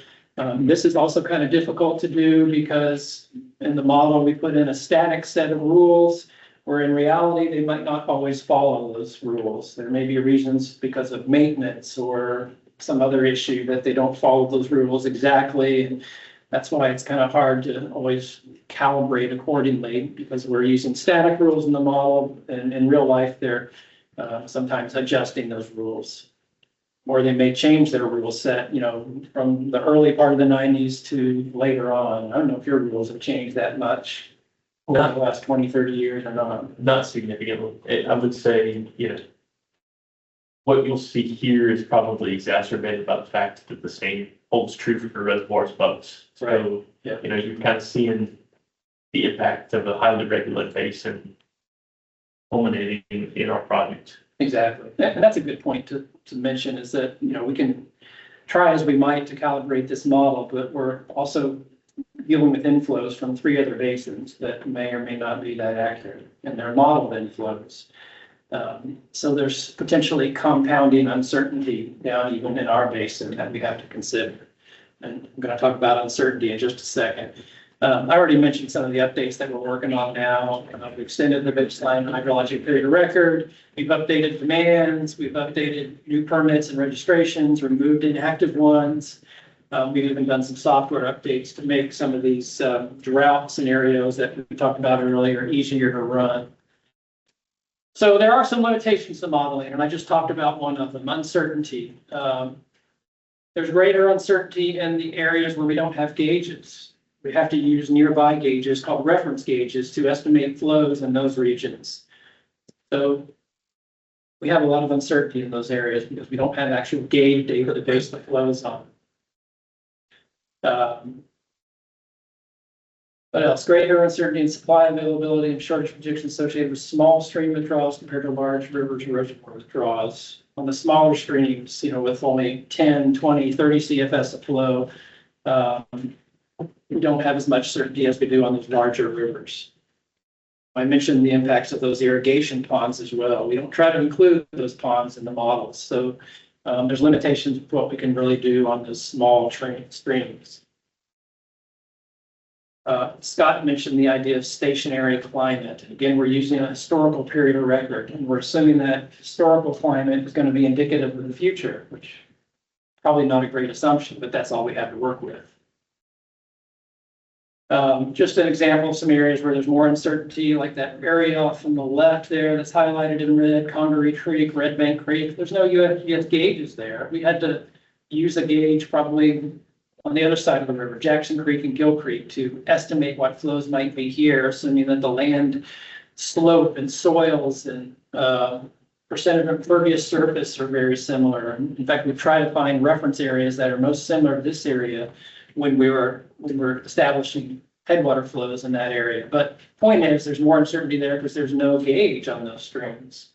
This is also kind of difficult to do because in the model we put in a static set of rules where in reality they might not always follow those rules. There may be reasons because of maintenance or some other issue that they don't follow those rules exactly. And that's why it's kind of hard to always calibrate accordingly because we're using static rules in the model and in real life, they're sometimes adjusting those rules. Or they may change their rule set, you know, from the early part of the 90s to later on. I don't know if your rules have changed that much over the last 20, 30 years or not. Not significantly. I would say, you know, what you'll see here is probably exacerbated by the fact that the same holds true for reservoirs boats. So, yeah, you know, you're kind of seeing the impact of a highly regulated basin culminating in our project. Exactly. And that's a good point to mention is that, you know, we can try as we might to calibrate this model, but we're also dealing with inflows from 3 other basins that may or may not be that accurate, and they're modeled inflows. So there's potentially compounding uncertainty down even in our basin that we have to consider. And I'm going to talk about uncertainty in just a second. I already mentioned some of the updates that we're working on now. We've extended the baseline hydrologic period of record. We've updated demands. We've updated new permits and registrations, removed inactive ones. We've even done some software updates to make some of these drought scenarios that we talked about earlier easier to run. So there are some limitations to modeling, and I just talked about one of them, uncertainty. There's greater uncertainty in the areas where we don't have gauges. We have to use nearby gauges called reference gauges to estimate flows in those regions. So we have a lot of uncertainty in those areas because we don't have actual gauge data to base the flows on. What else? Greater uncertainty in supply availability and shortage projections associated with small stream withdrawals compared to large rivers and reservoir withdrawals. On the smaller streams, with only 10, 20, 30 CFS of flow, we don't have as much certainty as we do on those larger rivers. I mentioned the impacts of those irrigation ponds as well. We don't try to include those ponds in the models. So there's limitations of what we can really do on those small streams. Scott mentioned the idea of stationary climate. Again, we're using a historical period of record, and we're assuming that historical climate is going to be indicative of the future, which probably not a great assumption, but that's all we have to work with. Just an example of some areas where there's more uncertainty, like that area off on the left there that's highlighted in red, Congaree Creek, Red Bank Creek. There's no USGS gauges there. We had to use a gauge probably on the other side of the river, Jackson Creek and Gill Creek, to estimate what flows might be here, assuming that the land slope and soils and percentage of impervious surface are very similar. In fact, we try to find reference areas that are most similar to this area when we were establishing headwater flows in that area. But point is, there's more uncertainty there because there's no gauge on those streams.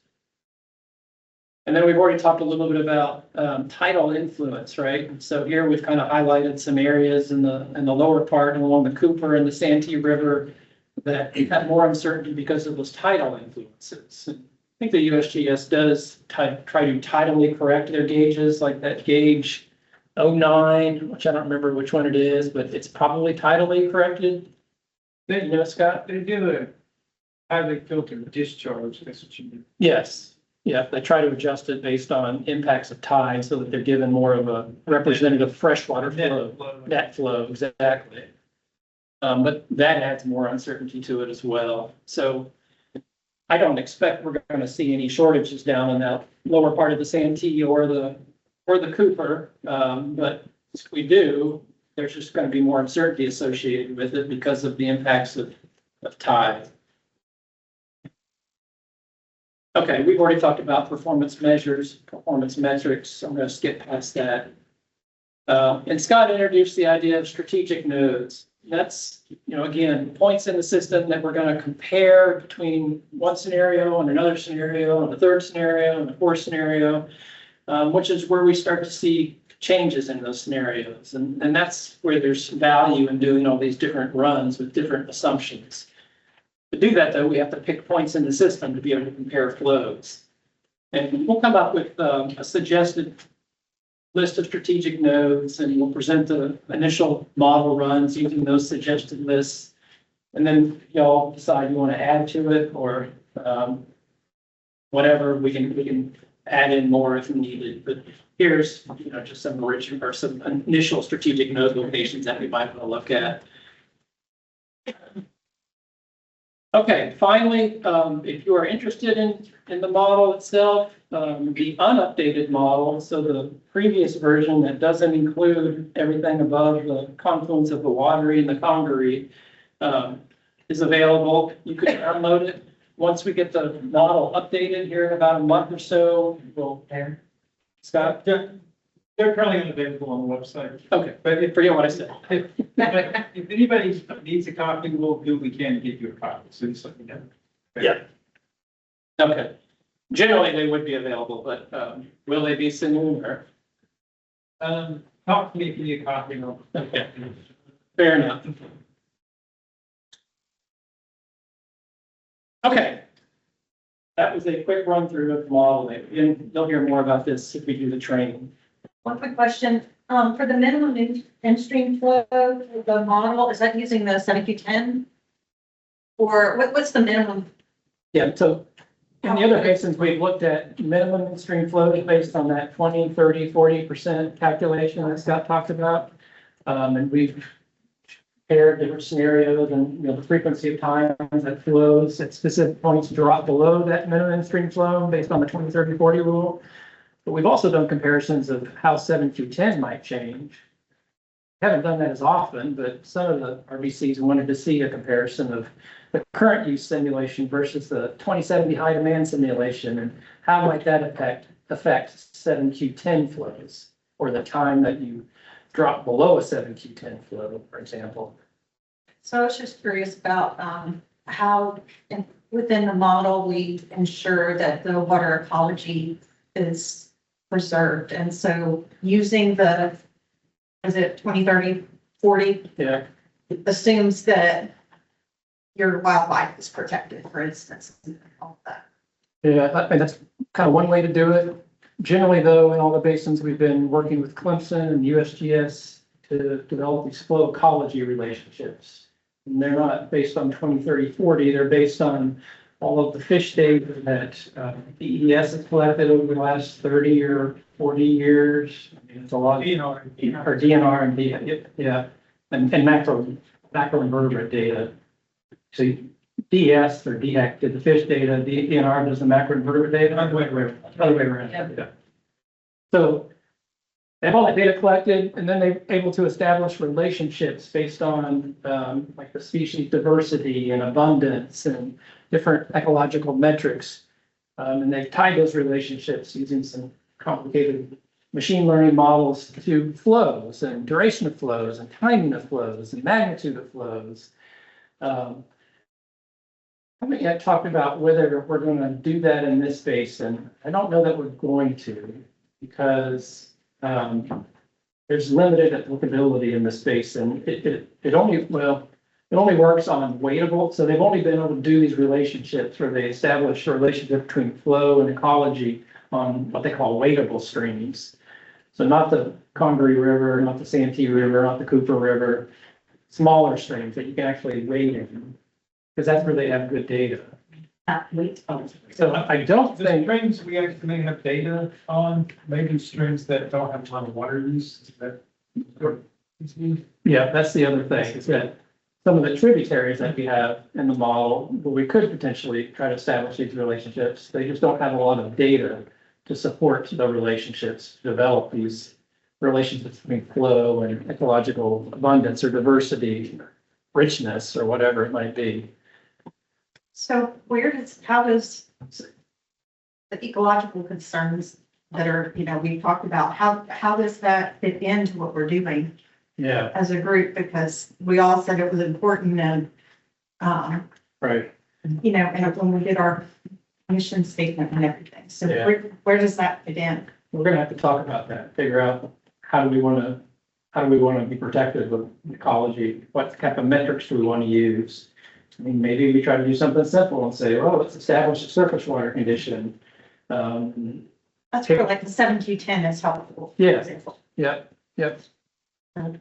And then we've already talked a little bit about tidal influence, right? So here we've kind of highlighted some areas in the lower part along the Cooper and the Santee River that have more uncertainty because of those tidal influences. I think the USGS does try to tidally correct their gauges, like that gauge 09, which I don't remember which one it is, but it's probably tidally corrected. You know, Scott? They do a highly filtered discharge, that's what you do. Yes. Yeah, they try to adjust it based on impacts of tide so that they're given more of a representative freshwater flow. Net flow, exactly. But that adds more uncertainty to it as well. So I don't expect we're going to see any shortages down in that lower part of the Santee or the Cooper. But if we do, there's just going to be more uncertainty associated with it because of the impacts of tide. Okay, we've already talked about performance measures, performance metrics. So I'm going to skip past that. And Scott introduced the idea of strategic nodes. That's, again, points in the system that we're going to compare between one scenario and another scenario and a third scenario and a fourth scenario, which is where we start to see changes in those scenarios. And that's where there's value in doing all these different runs with different assumptions. To do that, though, we have to pick points in the system to be able to compare flows. And we'll come up with a suggested list of strategic nodes, and we'll present the initial model runs using those suggested lists. And then y'all decide you want to add to it or whatever. We can add in more if needed. But here's just some original or some initial strategic node locations that we might want to look at. Okay, finally, if you are interested in the model itself, the unupdated model, so the previous version that doesn't include everything above the confluence of the Wateree and the Congaree, is available. You can download it. Once we get the model updated here in about a month or so, we'll. Scott? They're currently unavailable on the website. Okay, but forget what I said. If anybody needs a copy, we'll do what we can to get you a copy. So just let me know. Yeah. Okay. Generally, they would be available, but will they be soon? Or Talk to me if you copy. Okay, fair enough. Okay. That was a quick run through of the model. And you'll hear more about this if we do the training. One quick question, for the minimum in-stream flow, the model, is that using the 7210? Or what's the minimum? Yeah, so in the other basins, we've looked at minimum in-stream flows based on that 20, 30, 40% calculation that Scott talked about. And we've paired different scenarios and, the frequency of times that flows at specific points drop below that minimum in-stream flow based on the 20, 30, 40 rule. But we've also done comparisons of how 7Q10 might change. Haven't done that as often, but some of the RBCs wanted to see a comparison of the current use simulation versus the 2070 high demand simulation, and how might that affect 7Q10 flows, or the time that you drop below a 7Q10 flow, for example. So I was just curious about, how within the model, we ensure that the water ecology is preserved. And so using the, is it 20, 30, 40? Yeah. Assumes that your wildlife is protected, for instance, and all that. Yeah, I mean, that's kind of one way to do it. Generally, though, in all the basins, we've been working with Clemson and USGS to develop these flow ecology relationships. And they're not based on 20, 30, 40. They're based on all of the fish data that DES has collected over the last 30 or 40 years. I mean, it's a lot. DNR and yeah, and macro invertebrate data. So DES or DHEC did the fish data, DNR does the macro invertebrate data. Other way around. Yeah. So they have all that data collected, and then they're able to establish relationships based on like the species diversity and abundance and different ecological metrics. And they've tied those relationships using some complicated machine learning models to flows and duration of flows and timing of flows and magnitude of flows. I haven't yet talked about whether we're going to do that in this basin. I don't know that we're going to, because there's limited applicability in this basin. It only works on weightable. So they've only been able to do these relationships where they establish a relationship between flow and ecology on what they call weightable streams. So not the Congaree River, not the Santee River, not the Cooper River, smaller streams that you can actually wade in, because that's where they have good data. So I don't The think, streams we actually may have data on, maybe streams that don't have a lot of water use. yeah, that's the other thing, is that some of the tributaries that we have in the model, where we could potentially try to establish these relationships, they just don't have a lot of data to support the relationships, to develop these relationships between flow and ecological abundance or diversity, richness, or whatever it might be. So how does the ecological concerns that are, we've talked about, how does that fit into what we're doing Yeah, as a group? Because we all said it was important and, right. and when we did our mission statement and everything. So Yeah. where does that fit in? We're gonna have to talk about that, figure out how do we wanna be protective of ecology? What type of metrics do we want to use? I mean, maybe we try to do something simple and say, well, let's establish a surface water condition. That's where like the 7Q10 is helpful. for Yeah. example. Yep.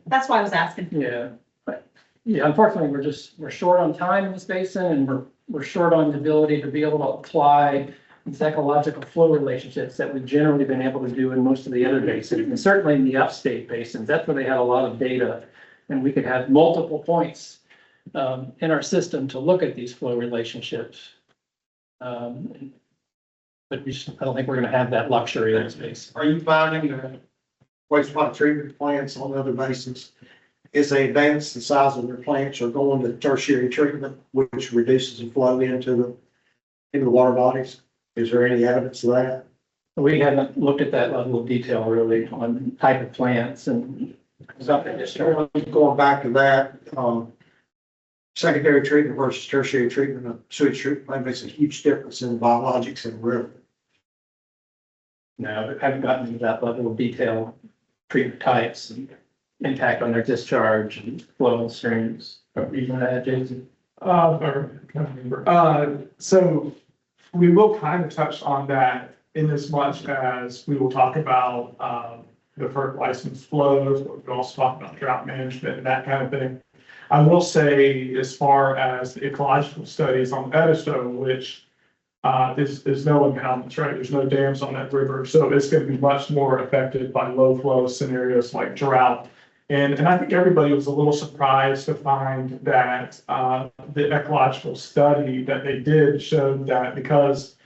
That's why I was asking. Yeah, but yeah, unfortunately, we're short on time in this basin, and we're short on the ability to be able to apply these ecological flow relationships that we've generally been able to do in most of the other basins, and certainly in the upstate basins. That's where they had a lot of data, and we could have multiple points in our system to look at these flow relationships. But I don't think we're going to have that luxury in this basin. Are you finding that wastewater treatment plants on other basins, as they advance the size of their plants, are going to tertiary treatment, which reduces the flow into the water bodies? Is there any evidence of that? We haven't looked at that level of detail really on type of plants and something. Just Going back to that, secondary treatment versus tertiary treatment of sewage treatment makes a huge difference in biologics in the river. no, I haven't gotten into that level of detail. treatment types and impact on their discharge and flow streams. Are you gonna add, Jason? Or, I can't remember. So we will kind of touch on that in as much as we will talk about, the FERC license flows, but we'll also talk about drought management and that kind of thing. I will say, as far as the ecological studies on Edisto, which, is no impoundments, right? There's no dams on that river, so it's gonna be much more affected by low flow scenarios like drought. And I think everybody was a little surprised to find that, the ecological study that they did showed that because,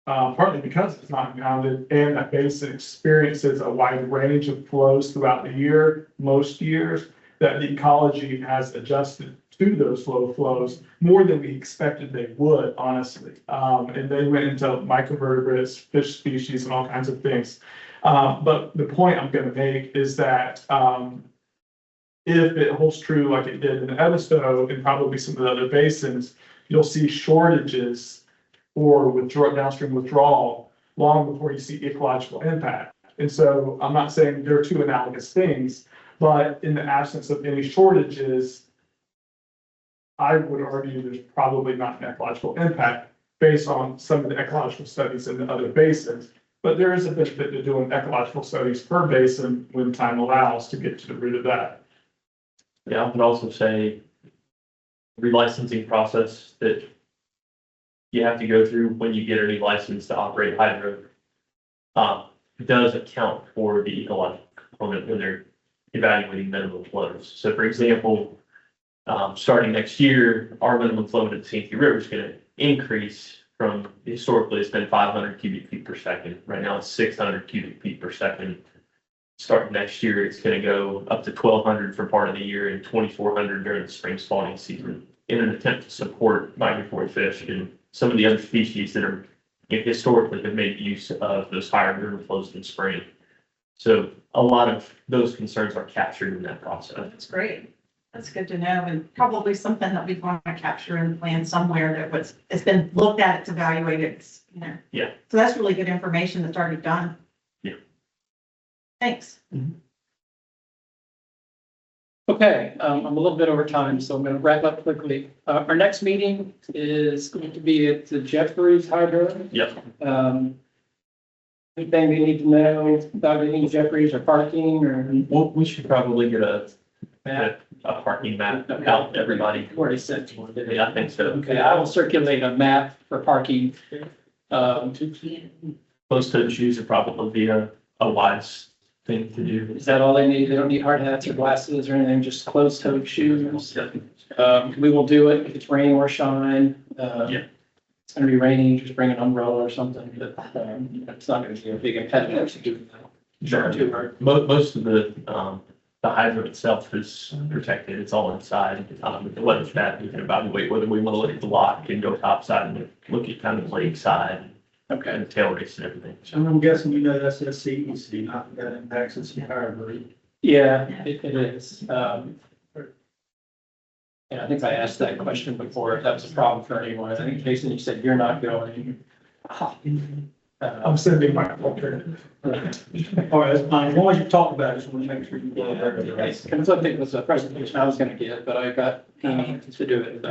partly because it's not impounded and that basin experiences a wide range of flows throughout the year, most years, that the ecology has adjusted to those low flows more than we expected they would, honestly. And they went into microvertebrates, fish species, and all kinds of things. But the point I'm going to make is that if it holds true like it did in Edisto and probably some of the other basins, you'll see shortages or downstream withdrawal long before you see ecological impact. And so I'm not saying they're two analogous things, but in the absence of any shortages, I would argue there's probably not an ecological impact based on some of the ecological studies in the other basins. But there is a benefit to doing ecological studies per basin when time allows to get to the root of that. Yeah, I would also say relicensing process that you have to go through when you get a new license to operate hydro does account for the ecological component when they're evaluating minimum flows. So for example, starting next year, our minimum flow into the Santee River is going to increase from historically it's been 500 cubic feet per second. Right now it's 600 cubic feet per second. Starting next year, it's going to go up to 1,200 for part of the year and 2,400 during the spring spawning season in an attempt to support migratory fish and some of the other species that are historically have made use of those higher river flows in spring. So a lot of those concerns are captured in that process. That's great. That's good to know, and probably something that we want to capture in the plan somewhere that it's been looked at, it's evaluated, it's, you know. Yeah. So that's really good information that's already done. Yeah. Thanks. Okay, I'm a little bit over time, so I'm going to wrap up quickly. Our next meeting is going to be at the Jeffries Hydro. Yep. Anything we need to know about any Jeffries or parking or? Well, we should probably get a parking map out to everybody. Already sent one. Yeah, I think so. Okay, I will circulate a map for parking. Closed-toed shoes are probably a wise thing to do. Is that all they need? They don't need hard hats or glasses or anything, just closed-toed shoes. We will do it if it's rain or shine. Yeah. It's gonna be raining, just bring an umbrella or something, but, it's not gonna be a big impediment to do that. Sure. Too hard. Most of the hydro itself is protected. It's all inside. If the weather's bad, we can evaluate whether we want to look at the lock and go topside and look at kind of the lake side. Okay. And tail race and everything. And I'm guessing you know that's SCEC, not that impacts its entire group. Yeah, it is. Yeah, I think I asked that question before, if that was a problem for anyone. I think Jason, you said you're not going. I'm sending my alternative. All right, that's fine. As long as you talk about it, just want to make sure you go there. Conflicting was a presentation I was gonna give, but I got Amy to do it.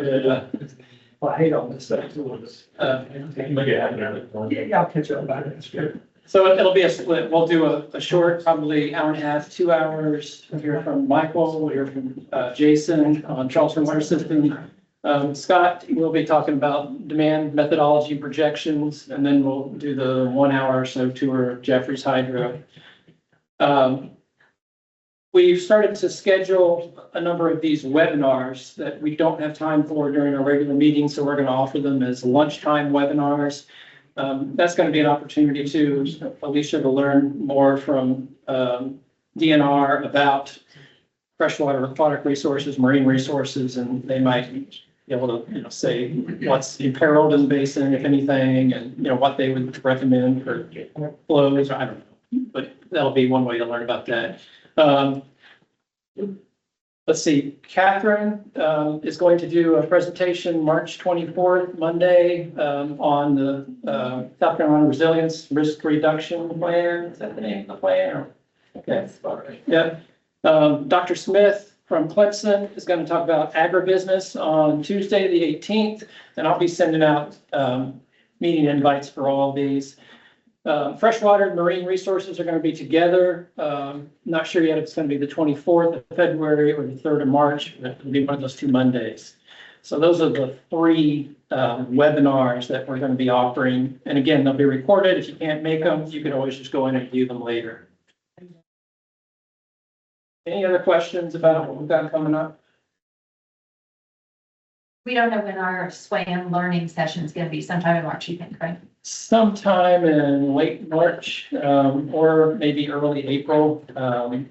Well, I hate all this stuff. Yeah, I'll catch up about it. It's good. So it'll be a split. We'll do a short, probably hour and a half, 2 hours. We'll hear from Michael, we'll hear from Jason on Charleston Water System. Scott will be talking about demand methodology projections, and then we'll do the 1 hour or so tour of Jeffries Hydro. We've started to schedule a number of these webinars that we don't have time for during our regular meetings, so we're going to offer them as lunchtime webinars. That's going to be an opportunity to Alicia to learn more from DNR about freshwater aquatic resources, marine resources, and they might be able to, say what's imperiled in the basin, if anything, and what they would recommend for flows. I don't know, but that'll be one way to learn about that. Let's see, Catherine is going to do a presentation March 24th, Monday, on the South Carolina Resilience Risk Reduction Plan. Is that the name of the plan? Okay, yeah. Dr. Smith from Clemson is going to talk about agribusiness on Tuesday, the 18th, and I'll be sending out meeting invites for all of these. Freshwater and marine resources are going to be together. Not sure yet if it's going to be the 24th of February or the 3rd of March. It'll be one of those 2 Mondays. So those are the 3 webinars that we're going to be offering. And again, they'll be recorded. If you can't make them, you can always just go in and view them later. Any other questions about what we've got coming up? We don't know when our SWAM learning session is going to be, sometime in March, you think, right? Sometime in late March, or maybe early April. I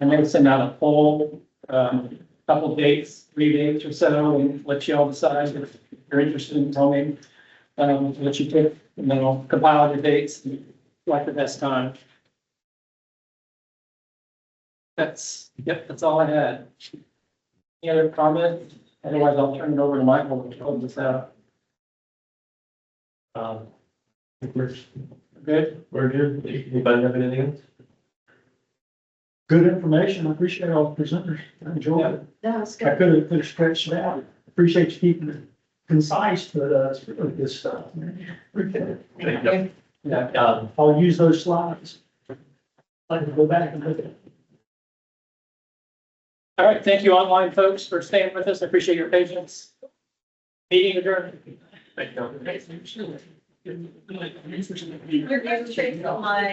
may send out a poll, couple dates, 3 dates or so, and let you all decide if you're interested. Tell me what you pick, and then I'll compile the dates, like the best time. That's all I had. Any other comments? Otherwise, I'll turn it over to Michael to close this out. We're Good? we're good. Anybody have anything else? Good information. I appreciate all the presenters. I enjoyed it. That's I could have stretched it out. Appreciate you keeping it concise, but it's really good stuff, man. Appreciate it. Thank you. Yeah, I'll use those slides. I can go back and look at it. All right, thank you online folks for staying with us. I appreciate your patience. Meeting adjourned. Thank you. You're going to change the line.